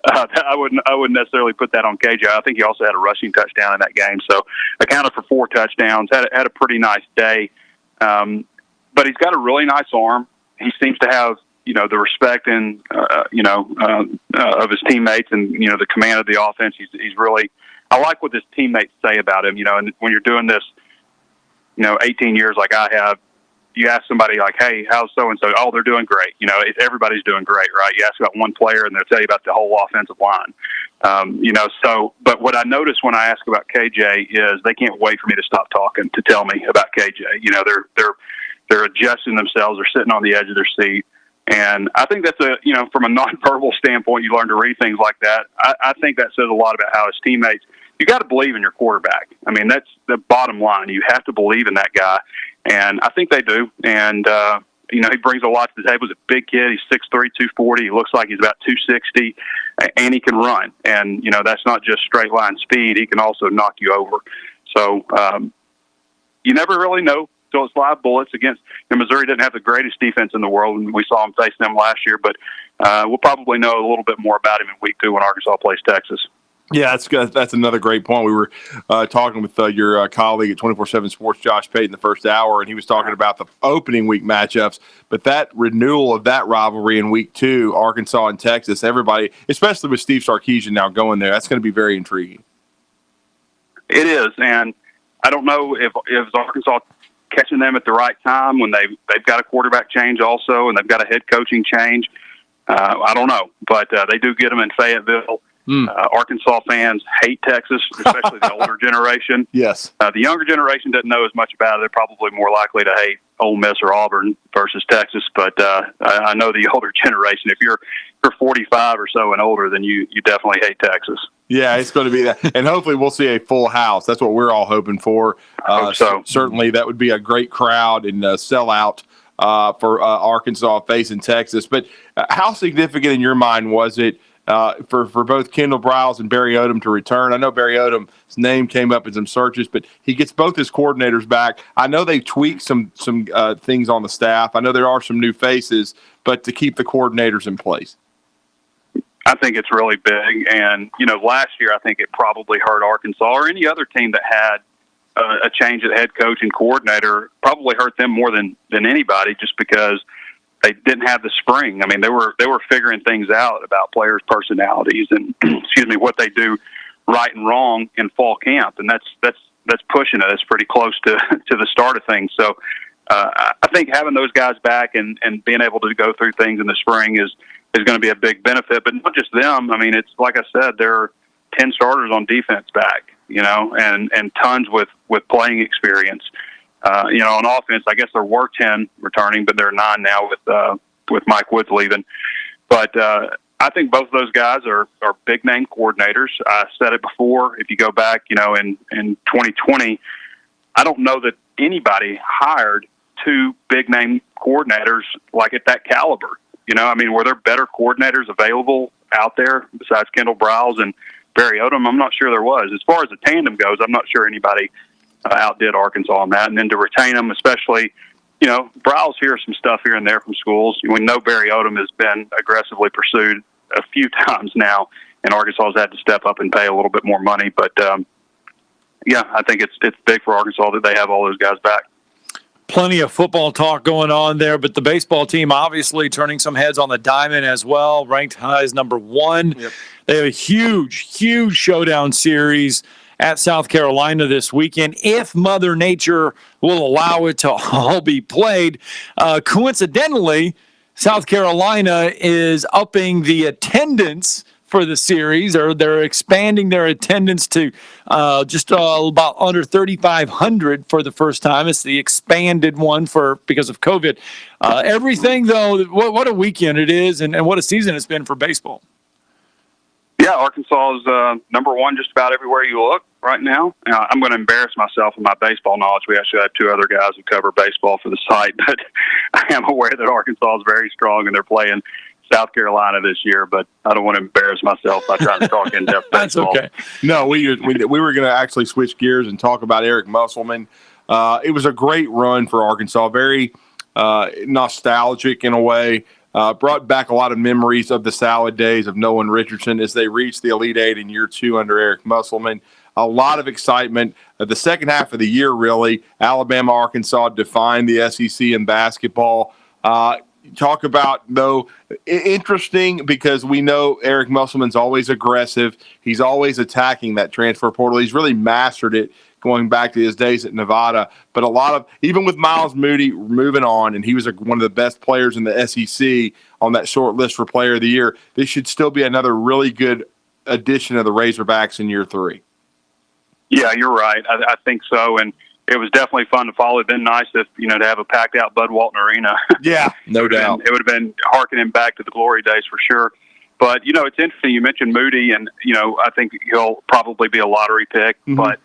I wouldn't necessarily put that on KJ. I think he also had a rushing touchdown in that game. So accounted for 4 touchdowns, had a pretty nice day. But he's got a really nice arm. He seems to have, the respect and, of his teammates and, the command of the offense. He's really, I like what his teammates say about him, and when you're doing this, 18 years like I have, you ask somebody like, hey, how's so-and-so? Oh, they're doing great. Everybody's doing great, right? You ask about one player and they'll tell you about the whole offensive line. But what I notice when I ask about KJ is they can't wait for me to stop talking to tell me about KJ. They're adjusting themselves. They're sitting on the edge of their seat. And I think that's from a nonverbal standpoint, you learn to read things like that. I think that says a lot about how his teammates, you got to believe in your quarterback. I mean, that's the bottom line. You have to believe in that guy. And I think they do. And, he brings a lot to the table. He's a big kid. He's 6'3", 240. He looks like he's about 260, and he can run. And, that's not just straight line speed. He can also knock you over. So you never really know until it's live bullets against Missouri. Didn't have the greatest defense in the world, and we saw him face them last year. But we'll probably know a little bit more about him in week 2 when Arkansas plays Texas.
Yeah, that's another great point. We were talking with your colleague at 24/7 Sports, Josh Pate, in the first hour, and he was talking about the opening week matchups. But that renewal of that rivalry in week 2, Arkansas and Texas, everybody, especially with Steve Sarkisian now going there, that's going to be very intriguing.
It is, and I don't know if Arkansas catching them at the right time when they've got a quarterback change also, and they've got a head coaching change. I don't know, but they do get them in Fayetteville. Arkansas fans hate Texas, especially the older generation.
Yes.
The younger generation doesn't know as much about it. They're probably more likely to hate Ole Miss or Auburn versus Texas. But I know the older generation, if you're 45 or so and older, then you definitely hate Texas.
Yeah, it's going to be that. And hopefully we'll see a full house. That's what we're all hoping for.
Hope so.
Certainly that would be a great crowd and sellout for Arkansas facing Texas. But how significant in your mind was it for both Kendall Briles and Barry Odom to return? I know Barry Odom's name came up in some searches, but he gets both his coordinators back. I know they've tweaked some things on the staff. I know there are some new faces, but to keep the coordinators in place.
I think it's really big. And, last year I think it probably hurt Arkansas or any other team that had a change at head coach and coordinator, probably hurt them more than anybody, just because they didn't have the spring. I mean, they were figuring things out about players' personalities and what they do right and wrong in fall camp, and that's pushing it. It's pretty close to the start of things. So I think having those guys back and being able to go through things in the spring is going to be a big benefit. But not just them. I mean, it's like I said, there are 10 starters on defense back, and tons with playing experience. On offense, I guess there were 10 returning, but there are 9 now with Mike Woods leaving. But I think both of those guys are big name coordinators. I said it before. If you go back, in 2020, I don't know that anybody hired 2 big name coordinators like at that caliber. Were there better coordinators available out there besides Kendall Briles and Barry Odom? I'm not sure there was. As far as the tandem goes, I'm not sure anybody outdid Arkansas on that. And then to retain them, especially, Briles hears some stuff here and there from schools. We know Barry Odom has been aggressively pursued a few times now, and Arkansas has had to step up and pay a little bit more money. But, I think it's big for Arkansas that they have all those guys back.
Plenty of football talk going on there, but the baseball team obviously turning some heads on the diamond as well, ranked high as number 1. Yep. They have a huge showdown series at South Carolina this weekend, if Mother Nature will allow it to all be played. Coincidentally, South Carolina is upping the attendance for the series, or they're expanding their attendance to just about under 3,500 for the first time. It's the expanded one because of COVID. Everything, though, what a weekend it is, and what a season it's been for baseball.
Yeah, Arkansas is number one just about everywhere you look right now. I'm going to embarrass myself with my baseball knowledge. We actually have two other guys who cover baseball for the site, but I am aware that Arkansas is very strong, and they're playing South Carolina this year, but I don't want to embarrass myself by trying to talk in-depth baseball.
That's okay. No, we were going to actually switch gears and talk about Eric Musselman. It was a great run for Arkansas, very nostalgic in a way. Brought back a lot of memories of the salad days of Nolan Richardson as they reached the Elite Eight in year 2 under Eric Musselman. A lot of excitement. The second half of the year, really, Alabama, Arkansas defined the SEC in basketball. Talk about, though, interesting because we know Eric Musselman's always aggressive. He's always attacking that transfer portal. He's really mastered it going back to his days at Nevada. But a lot of, even with Miles Moody moving on, and he was one of the best players in the SEC on that short list for Player of the Year, this should still be another really good addition of the Razorbacks in year 3.
Yeah, you're right. I think so. And it was definitely fun to follow. It'd been nice if, to have a packed out Bud Walton Arena.
Yeah, no doubt.
It would have been harkening back to the glory days for sure. But, it's interesting. You mentioned Moody, and, I think he'll probably be a lottery pick, but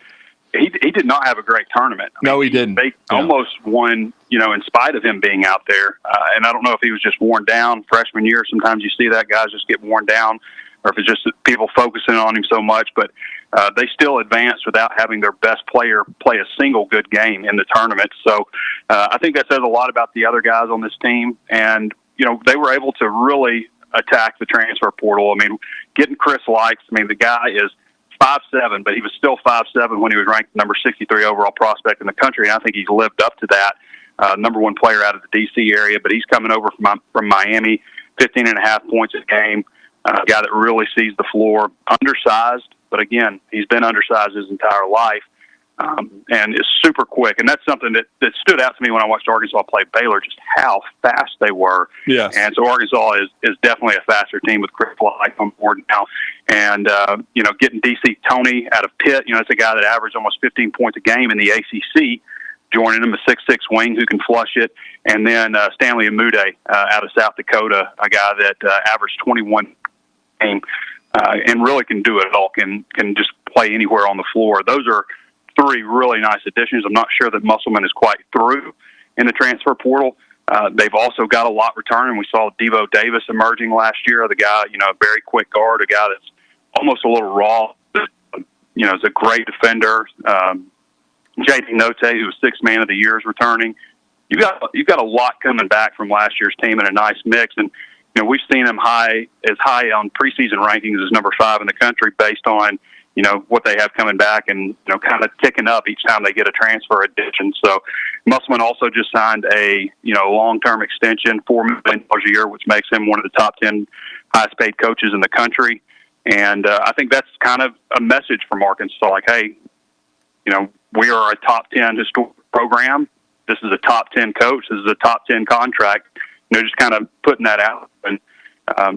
he did not have a great tournament.
No, he didn't.
They almost won, in spite of him being out there. And I don't know if he was just worn down freshman year. Sometimes you see that guys just get worn down, or if it's just people focusing on him so much. But they still advanced without having their best player play a single good game in the tournament. So I think that says a lot about the other guys on this team. And, they were able to really attack the transfer portal. I mean, getting Chris Likes, the guy is 5'7", but he was still 5'7" when he was ranked number 63 overall prospect in the country. And I think he's lived up to that. Number one player out of the D.C. area, but he's coming over from Miami, 15.5 points a game. A guy that really sees the floor, undersized, but again, he's been undersized his entire life, and is super quick. And that's something that stood out to me when I watched Arkansas play Baylor, just how fast they were.
Yes.
And so Arkansas is definitely a faster team with Chris Light on board now. And, getting D.C. Tony out of Pitt, it's a guy that averaged almost 15 points a game in the ACC, joining him, a 6'6" wing who can flush it. And then Stanley Amude out of South Dakota, a guy that averaged 21 game, and really can do it all, can just play anywhere on the floor. Those are 3 really nice additions. I'm not sure that Musselman is quite through in the transfer portal. They've also got a lot returning. We saw Devo Davis emerging last year, the guy, a very quick guard, a guy that's almost a little raw, is a great defender. J.D. Note, who was 6th man of the year, is returning. You've got a lot coming back from last year's team in a nice mix. And we've seen him high on preseason rankings as number 5 in the country based on, what they have coming back and, kind of ticking up each time they get a transfer addition. So Musselman also just signed a, long-term extension, $4 million a year, which makes him one of the top 10 highest paid coaches in the country. And I think that's kind of a message from Arkansas, like, hey, we are a top 10 historic program. This is a top 10 coach. This is a top 10 contract. Just kind of putting that out. And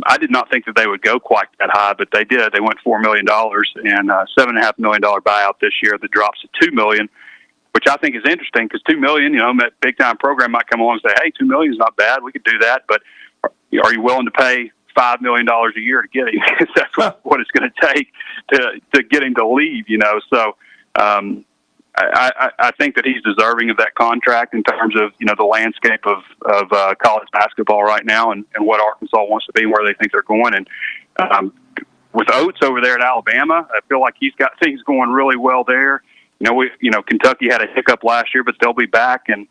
I did not think that they would go quite that high, but they did. They went $4 million and $7.5 million buyout this year that drops to $2 million, which I think is interesting because $2 million, that big time program might come along and say, hey, $2 million is not bad. We could do that. But are you willing to pay $5 million a year to get him? That's what it's going to take to get him to leave, So, I think that he's deserving of that contract in terms of, the landscape of college basketball right now and what Arkansas wants to be and where they think they're going. And with Oates over there at Alabama, I feel like he's got things going really well there. Kentucky had a hiccup last year, but they'll be back and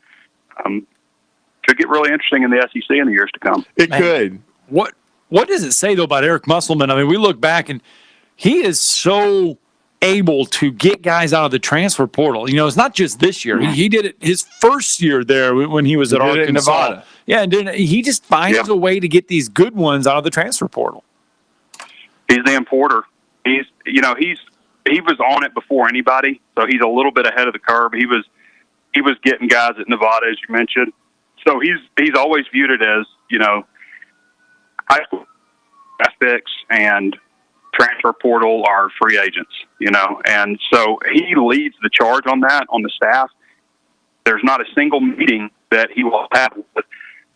could get really interesting in the SEC in the years to come.
It could.
What does it say, though, about Eric Musselman? We look back and he is so able to get guys out of the transfer portal. It's not just this year. He did it his first year there when he was at Arkansas.
In Nevada.
Yeah, and he just finds a way to get these good ones out of the transfer portal.
He's the importer. He was on it before anybody, so he's a little bit ahead of the curve. He was getting guys at Nevada, as you mentioned. So he's always viewed it as, high school aspects and transfer portal are free agents, and so he leads the charge on that on the staff. There's not a single meeting that he will have with,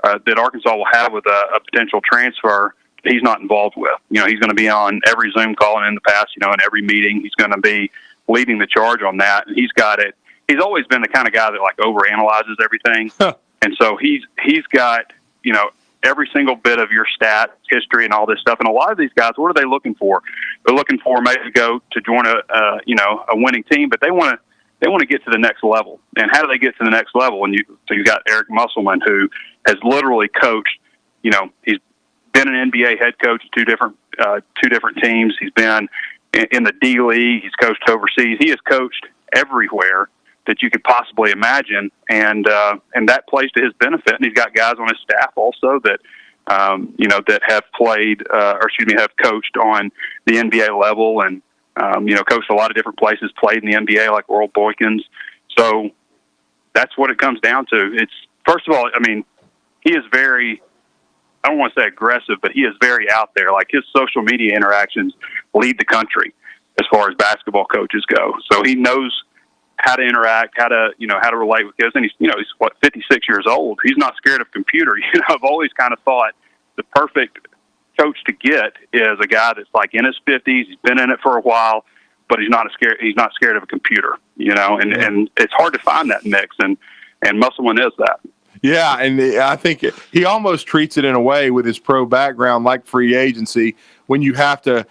that Arkansas will have with a potential transfer he's not involved with. You know, he's going to be on every Zoom call, and in the past, you know, in every meeting, he's going to be leading the charge on that. And he's got it. He's always been the kind of guy that like overanalyzes everything. And so he's got, you know, every single bit of your stat history and all this stuff. And a lot of these guys, what are they looking for? They're looking for maybe to go to join a winning team, but they want to get to the next level. And how do they get to the next level? And so you got Eric Musselman, who has literally coached, you know, he's been an NBA head coach at two different teams. He's been in the D League. He's coached overseas. He has coached everywhere that you could possibly imagine, and that plays to his benefit. And he's got guys on his staff also that that have played, have coached on the NBA level, and coached a lot of different places, played in the NBA like Oral Boykins. So that's what it comes down to. It's, first of all, I mean, he is very, I don't want to say aggressive, but he is very out there. Like, his social media interactions lead the country as far as basketball coaches go. So he knows how to interact, how to relate with kids. And he's 56 years old. He's not scared of computer. I've always kind of thought the perfect coach to get is a guy that's like in his 50s. He's been in it for a while, but he's not scared of a computer, and it's hard to find that mix. And Musselman is that.
Yeah, and I think he almost treats it in a way with his pro background like free agency, when you have a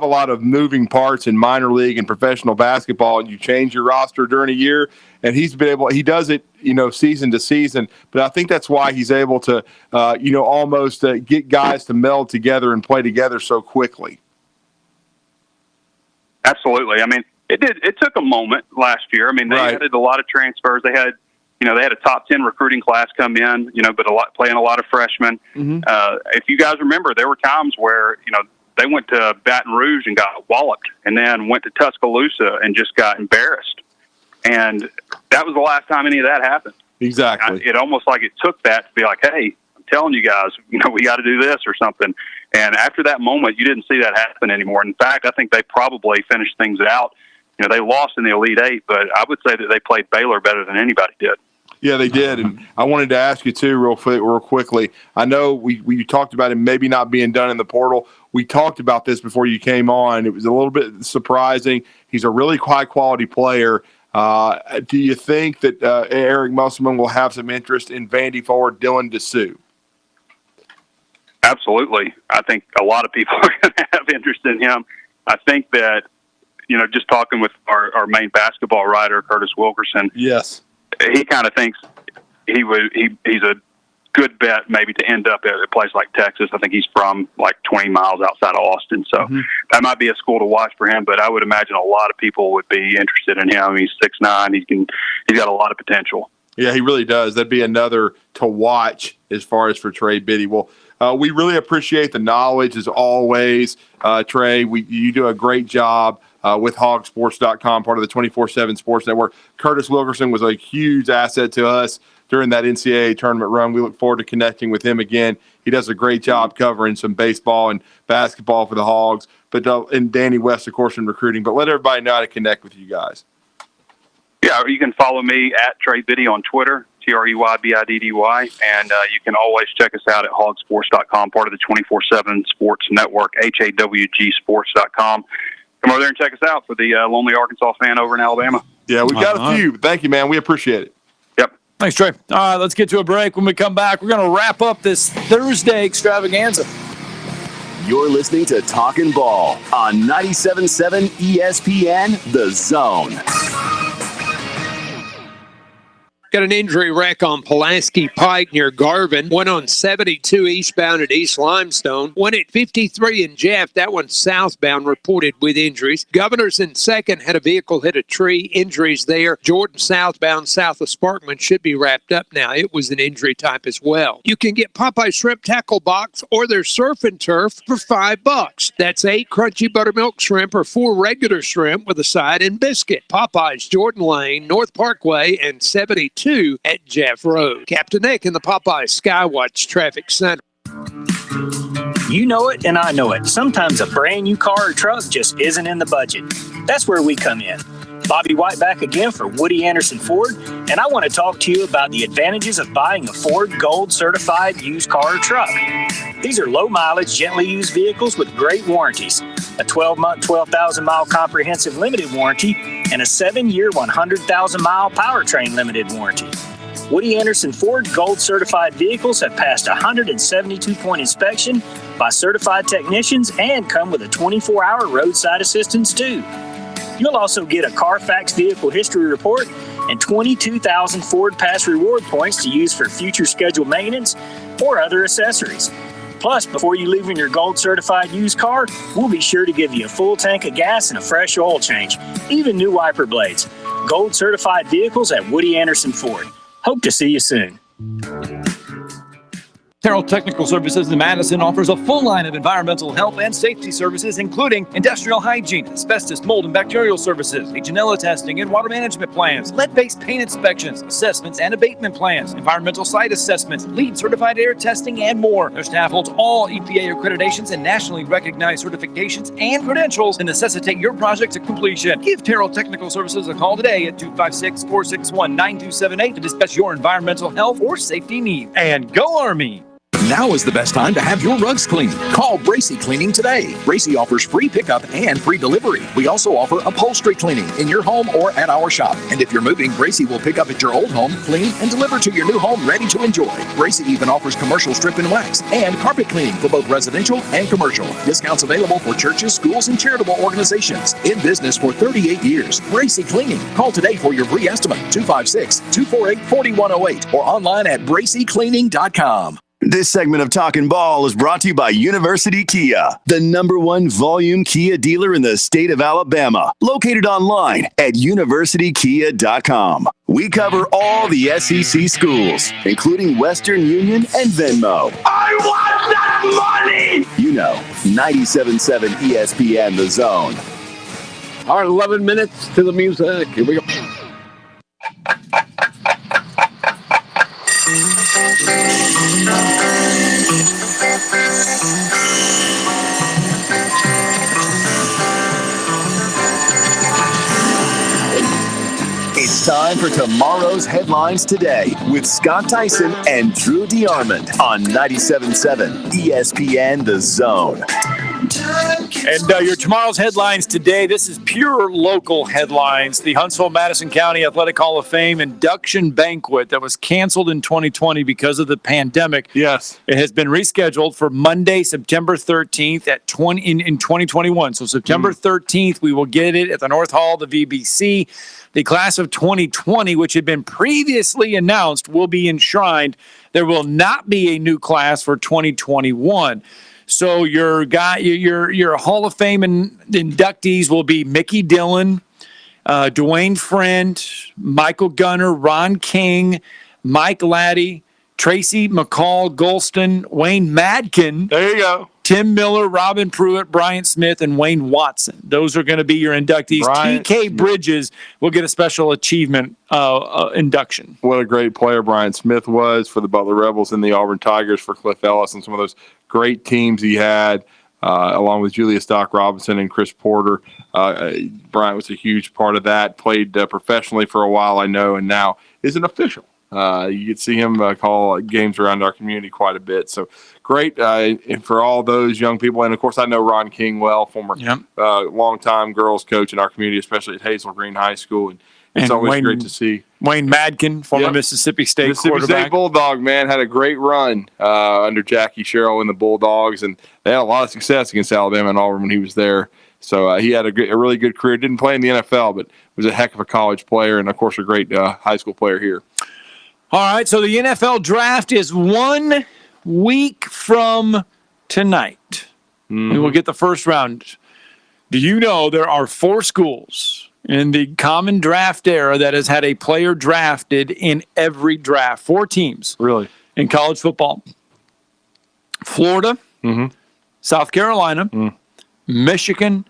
lot of moving parts in minor league and professional basketball, and you change your roster during a year, and he does it, season to season. But I think that's why he's able to, almost get guys to meld together and play together so quickly.
Absolutely. I mean, it took a moment last year. I mean, they added a lot of transfers. They had a top 10 recruiting class come in, but playing a lot of freshmen.
Mm-hmm.
If you guys remember, there were times where, they went to Baton Rouge and got walloped, and then went to Tuscaloosa and just got embarrassed. And that was the last time any of that happened.
Exactly.
It almost like it took that to be like, hey, I'm telling you guys, we got to do this or something. And after that moment, you didn't see that happen anymore. In fact, I think they probably finished things out. They lost in the Elite Eight, but I would say that they played Baylor better than anybody did.
Yeah, they did. And I wanted to ask you, too, real quickly. I know we talked about him maybe not being done in the portal. We talked about this before you came on. It was a little bit surprising. He's a really high-quality player. Do you think that Eric Musselman will have some interest in Vandy forward Dylan Dessou?
Absolutely. I think a lot of people are going to have interest in him. I think that, just talking with our main basketball writer, Curtis Wilkerson.
Yes.
He kind of thinks he's a good bet maybe to end up at a place like Texas. I think he's from like 20 miles outside of Austin. So that might be a school to watch for him, but I would imagine a lot of people would be interested in him. He's 6'9". He's got a lot of potential.
Yeah, he really does. That'd be another to watch as far as for Trey Biddy. Well, we really appreciate the knowledge as always, Trey. You do a great job with hogsports.com, part of the 24/7 Sports Network. Curtis Wilkerson was a huge asset to us during that NCAA tournament run. We look forward to connecting with him again. He does a great job covering some baseball and basketball for the Hogs, and Danny West, of course, in recruiting. But let everybody know how to connect with you guys.
Yeah, you can follow me at Trey Biddy on Twitter, TreyBiddy, and you can always check us out at hogsports.com, part of the 24/7 Sports Network, HAWGsports.com. Come over there and check us out for the lonely Arkansas fan over in Alabama.
Yeah, we've got a few. Thank you, man. We appreciate it.
Yep.
Thanks, Trey. All right, let's get to a break. When we come back, we're going to wrap up this Thursday extravaganza.
You're listening to Talkin Ball on 97.7 ESPN, The Zone.
Got an injury wreck on Pulaski Pike near Garvin. One on 72 eastbound at East Limestone. One at 53 in Jeff. That one southbound reported with injuries. Governors in second had a vehicle hit a tree. Injuries there. Jordan southbound south of Sparkman should be wrapped up now. It was an injury type as well. You can get Popeye Shrimp Tackle Box or their Surf and Turf for $5. That's 8 crunchy buttermilk shrimp or 4 regular shrimp with a side and biscuit. Popeye's, Jordan Lane, North Parkway, and 72 at Jeff Road. Captain Nick in the Popeye Skywatch Traffic Center.
You know it, and I know it. Sometimes a brand new car or truck just isn't in the budget. That's where we come in. Bobby White back again for Woody Anderson Ford, and I want to talk to you about the advantages of buying a Ford Gold certified used car or truck. These are low-mileage, gently used vehicles with great warranties, a 12-month, 12,000-mile comprehensive limited warranty, and a 7-year, 100,000-mile powertrain limited warranty. Woody Anderson Ford Gold certified vehicles have passed a 172-point inspection by certified technicians and come with a 24-hour roadside assistance too. You'll also get a Carfax vehicle history report and 22,000 Ford Pass reward points to use for future scheduled maintenance or other accessories. Plus, before you leave in your Gold certified used car, we'll be sure to give you a full tank of gas and a fresh oil change, even new wiper blades. Gold certified vehicles at Woody Anderson Ford. Hope to see you soon.
Terrell Technical Services in Madison offers a full line of environmental health and safety services, including industrial hygiene, asbestos, mold, and bacterial services, Legionella testing and water management plans, lead-based paint inspections, assessments and abatement plans, environmental site assessments, LEED certified air testing, and more. Their staff holds all EPA accreditations and nationally recognized certifications and credentials to necessitate your project to completion. Give Terrell Technical Services a call today at 256-461-9278 to discuss your environmental health or safety needs. And go Army!
Now is the best time to have your rugs cleaned. Call Bracy Cleaning today. Bracy offers free pickup and free delivery. We also offer upholstery cleaning in your home or at our shop. And if you're moving, Bracy will pick up at your old home, clean, and deliver to your new home ready to enjoy. Bracy even offers commercial strip and wax and carpet cleaning for both residential and commercial. Discounts available for churches, schools, and charitable organizations. In business for 38 years. Bracy Cleaning. Call today for your free estimate. 256-248-4108 or online at bracycleaning.com.
This segment of Talkin Ball is brought to you by University Kia, the #1 volume Kia dealer in the state of Alabama, located online at universitykia.com. We cover all the SEC schools, including Western Union and Venmo.
I want that money!
You know, 97.7 ESPN The Zone.
All right, 11 minutes to the music. Here we go.
It's time for tomorrow's headlines today with Scott Tyson and Drew DeArmond on 97.7 ESPN The Zone.
And your tomorrow's headlines today, this is pure local headlines. The Huntsville-Madison County Athletic Hall of Fame induction banquet that was canceled in 2020 because of the pandemic.
Yes.
It has been rescheduled for Monday, September 13th in 2021. So September 13th, we will get it at the North Hall, the VBC. The class of 2020, which had been previously announced, will be enshrined. There will not be a new class for 2021. So your Hall of Fame inductees will be Mickey Dillon, Dwayne Friend, Michael Gunner, Ron King, Mike Laddie, Tracy McCall Golston, Wayne Madkin.
There you go.
Tim Miller, Robin Pruitt, Bryant Smith, and Wayne Watson. Those are going to be your inductees. TK Bridges will get a special achievement induction.
What a great player Bryant Smith was for the Butler Rebels and the Auburn Tigers for Cliff Ellis and some of those great teams he had, along with Julius Doc Robinson and Chris Porter. Bryant was a huge part of that, played professionally for a while, I know, and now is an official. You could see him call games around our community quite a bit. So great for all those young people. And, of course, I know Ron King well, former longtime girls coach in our community, especially at Hazel Green High School. And it's always great to see.
Wayne Madkin, former Mississippi State quarterback.
State Bulldog, man, had a great run under Jackie Sherrill and the Bulldogs. And they had a lot of success against Alabama and Auburn when he was there. So he had a really good career. Didn't play in the NFL, but was a heck of a college player and, of course, a great high school player here.
All right, so the NFL draft is 1 week from tonight. We will get the first round. Do you know there are 4 schools in the common draft era that has had a player drafted in every draft? 4 teams.
Really?
In college football. Florida, South Carolina, Michigan,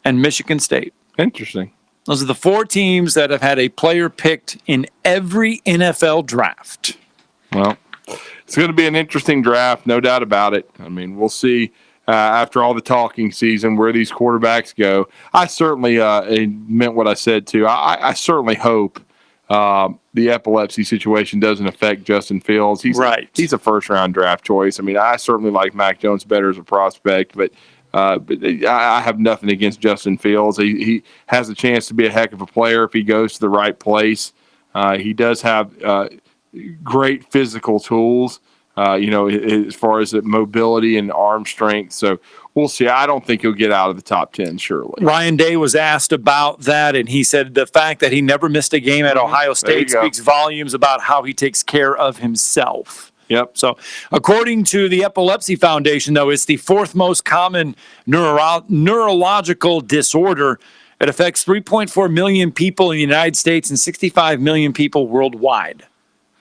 and Michigan State.
Interesting.
Those are the 4 teams that have had a player picked in every NFL draft.
Well, it's going to be an interesting draft, no doubt about it. I mean, we'll see. after all the talking season where these quarterbacks go. I certainly meant what I said, too. I certainly hope the epilepsy situation doesn't affect Justin Fields. He's a first-round draft choice. I mean, I certainly like Mac Jones better as a prospect, but I have nothing against Justin Fields. He has a chance to be a heck of a player if he goes to the right place. He does have great physical tools, as far as mobility and arm strength. So we'll see. I don't think he'll get out of the top 10, surely.
Ryan Day was asked about that, and he said the fact that he never missed a game at Ohio State speaks volumes about how he takes care of himself.
Yep.
So according to the Epilepsy Foundation, though, it's the fourth most common neurological disorder. It affects 3.4 million people in the United States and 65 million people worldwide.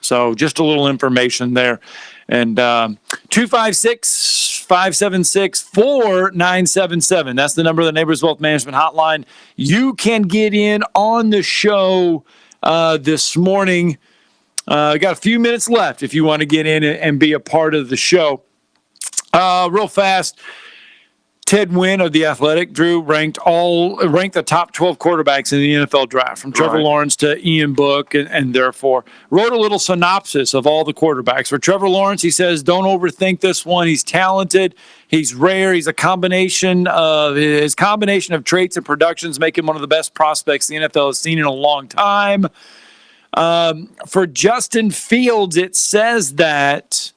So just a little information there. And 256-576-4977. That's the number of the Neighbors Wealth Management Hotline. You can get in on the show this morning. Got a few minutes left if you want to get in and be a part of the show. Real fast, Ted Wynn of The Athletic, Drew, ranked the top 12 quarterbacks in the NFL draft, from Trevor Lawrence to Ian Book, and therefore wrote a little synopsis of all the quarterbacks. For Trevor Lawrence, he says, don't overthink this one. He's talented. He's rare. He's his combination of traits and productions make him one of the best prospects the NFL has seen in a long time. For Justin Fields, it says that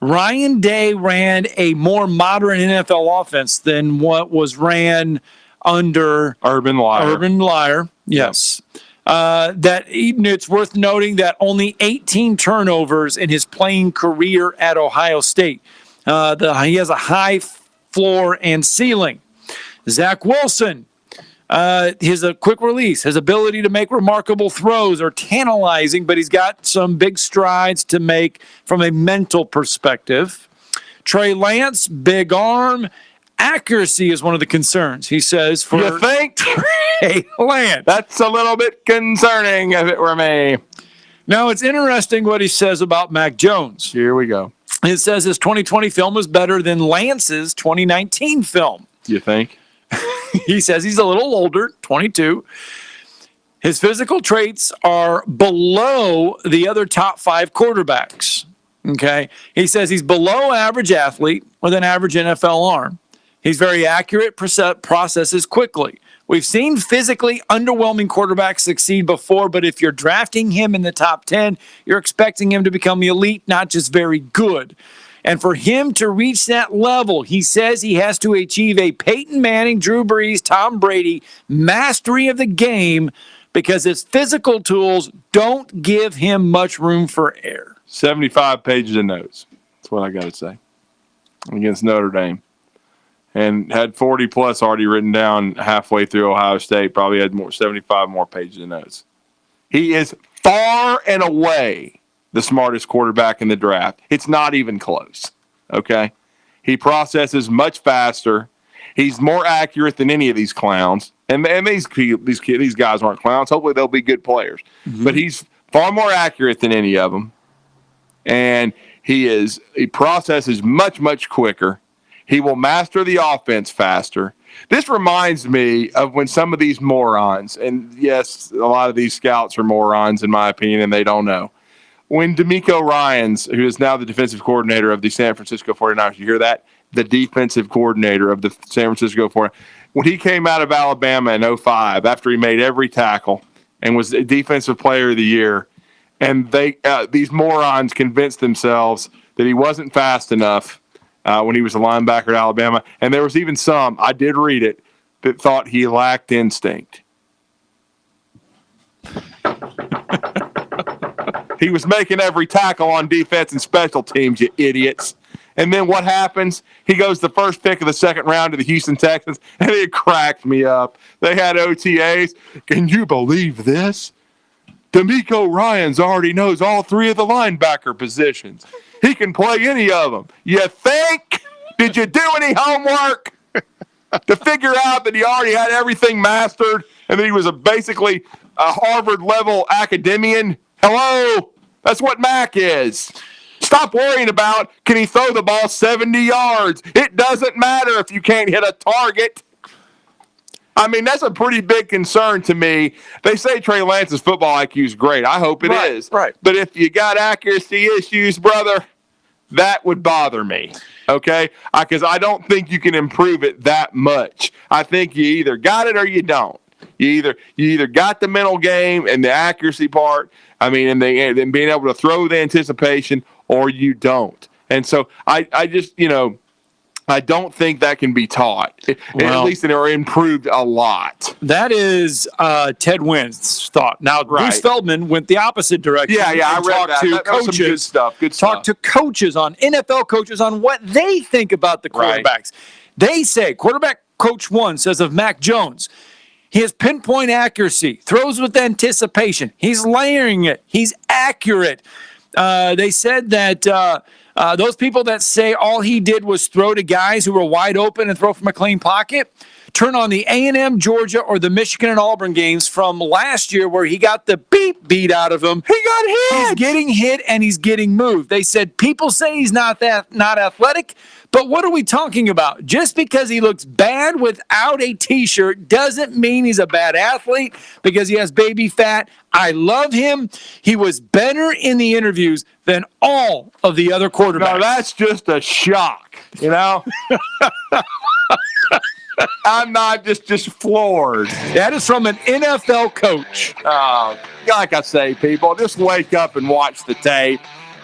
Ryan Day ran a more modern NFL offense than what was ran under
Urban Meyer.
Yes. That it's worth noting that only 18 turnovers in his playing career at Ohio State. He has a high floor and ceiling. Zach Wilson. His quick release, his ability to make remarkable throws are tantalizing, but he's got some big strides to make from a mental perspective. Trey Lance, big arm. Accuracy is one of the concerns, he says. For
you think?
Trey Lance.
That's a little bit concerning if it were me.
Now, it's interesting what he says about Mac Jones.
Here we go.
It says his 2020 film was better than Lance's 2019 film.
You think?
He says he's a little older, 22. His physical traits are below the other top 5 quarterbacks. Okay. He says he's below average athlete with an average NFL arm. He's very accurate, processes quickly. We've seen physically underwhelming quarterbacks succeed before, but if you're drafting him in the top 10, you're expecting him to become elite, not just very good. And for him to reach that level, he says he has to achieve a Peyton Manning, Drew Brees, Tom Brady mastery of the game, because his physical tools don't give him much room for error.
75 pages of notes. That's what I got to say. Against Notre Dame. And had 40 plus already written down halfway through Ohio State. Probably had 75 more pages of notes. He is far and away the smartest quarterback in the draft. It's not even close, okay? He processes much faster. He's more accurate than any of these clowns. And these guys aren't clowns. Hopefully they'll be good players. Mm-hmm. But he's far more accurate than any of them. And he processes much, much quicker. He will master the offense faster. This reminds me of when some of these morons, and yes, a lot of these scouts are morons in my opinion, and they don't know. When DeMeco Ryans, who is now the defensive coordinator of the San Francisco 49ers, you hear that? The defensive coordinator of the San Francisco 49ers. When he came out of Alabama in 2005, after he made every tackle and was the defensive player of the year, and these morons convinced themselves that he wasn't fast enough when he was a linebacker at Alabama. And there was even some, I did read it, that thought he lacked instinct. He was making every tackle on defense and special teams, you idiots. And then what happens? He goes the first pick of the second round to the Houston Texans, and it cracked me up. They had OTAs. Can you believe this? DeMeco Ryans already knows all 3 of the linebacker positions. He can play any of them. You think? Did you do any homework to figure out that he already had everything mastered and that he was basically a Harvard-level academician? Hello? That's what Mac is. Stop worrying about, can he throw the ball 70 yards? It doesn't matter if you can't hit a target. I mean, that's a pretty big concern to me. They say Trey Lance's football IQ is great. I hope it is.
Right.
But if you got accuracy issues, brother, that would bother me. Okay? Because I don't think you can improve it that much. I think you either got it or you don't. You either got the mental game and the accuracy part, and then being able to throw the anticipation, or you don't. And so I just, I don't think that can be taught, at least or improved a lot.
That is Ted Wynn's thought. Now, Bruce Feldman went the opposite direction.
Yeah, I read that. That was some good stuff.
Talked to coaches NFL coaches on what they think about the quarterbacks. Right. They say, quarterback coach 1 says of Mac Jones, he has pinpoint accuracy, throws with anticipation. He's layering it. He's accurate. They said that those people that say all he did was throw to guys who were wide open and throw from a clean pocket, turn on the A&M, Georgia, or the Michigan and Auburn games from last year where he got the beat out of him.
He got hit.
He's getting hit and he's getting moved. They said people say he's not athletic, but what are we talking about? Just because he looks bad without a T-shirt doesn't mean he's a bad athlete because he has baby fat. I love him. He was better in the interviews than all of the other quarterbacks.
No, that's just a shock, I'm not just floored.
That is from an NFL coach.
Like I say, people, just wake up and watch the tape.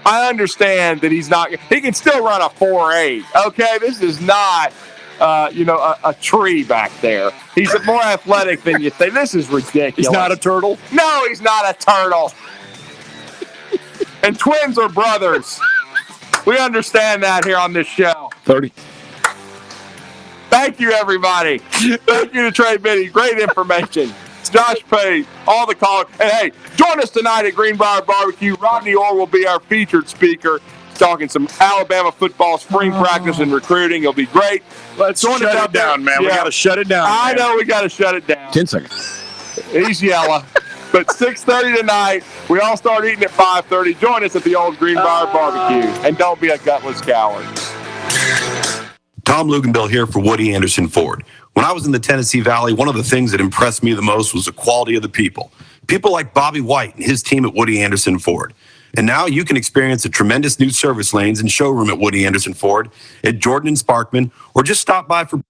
I understand that he can still run a 4.8. Okay, this is not, a tree back there. He's more athletic than you think. This is ridiculous.
He's not a turtle?
No, he's not a turtle. And twins are brothers. We understand that here on this show.
30.
Thank you, everybody. Thank you to Trey Biddy. Great information. Josh Pate, all the callers. And hey, join us tonight at Greenbrier Barbecue. Rodney Orr will be our featured speaker, talking some Alabama football, spring practice, and recruiting. It'll be great.
Let's shut it down, man. Yeah. We got to shut it down.
I know we got to shut it down.
10 seconds.
He's yellow. But 6:30 tonight, we all start eating at 5:30. Join us at the old Greenbrier Barbecue. And don't be a gutless coward.
Tom Luganbill here for Woody Anderson Ford. When I was in the Tennessee Valley, one of the things that impressed me the most was the quality of the people. People like Bobby White and his team at Woody Anderson Ford. And now you can experience the tremendous new service lanes and showroom at Woody Anderson Ford at Jordan and Sparkman, or just stop by for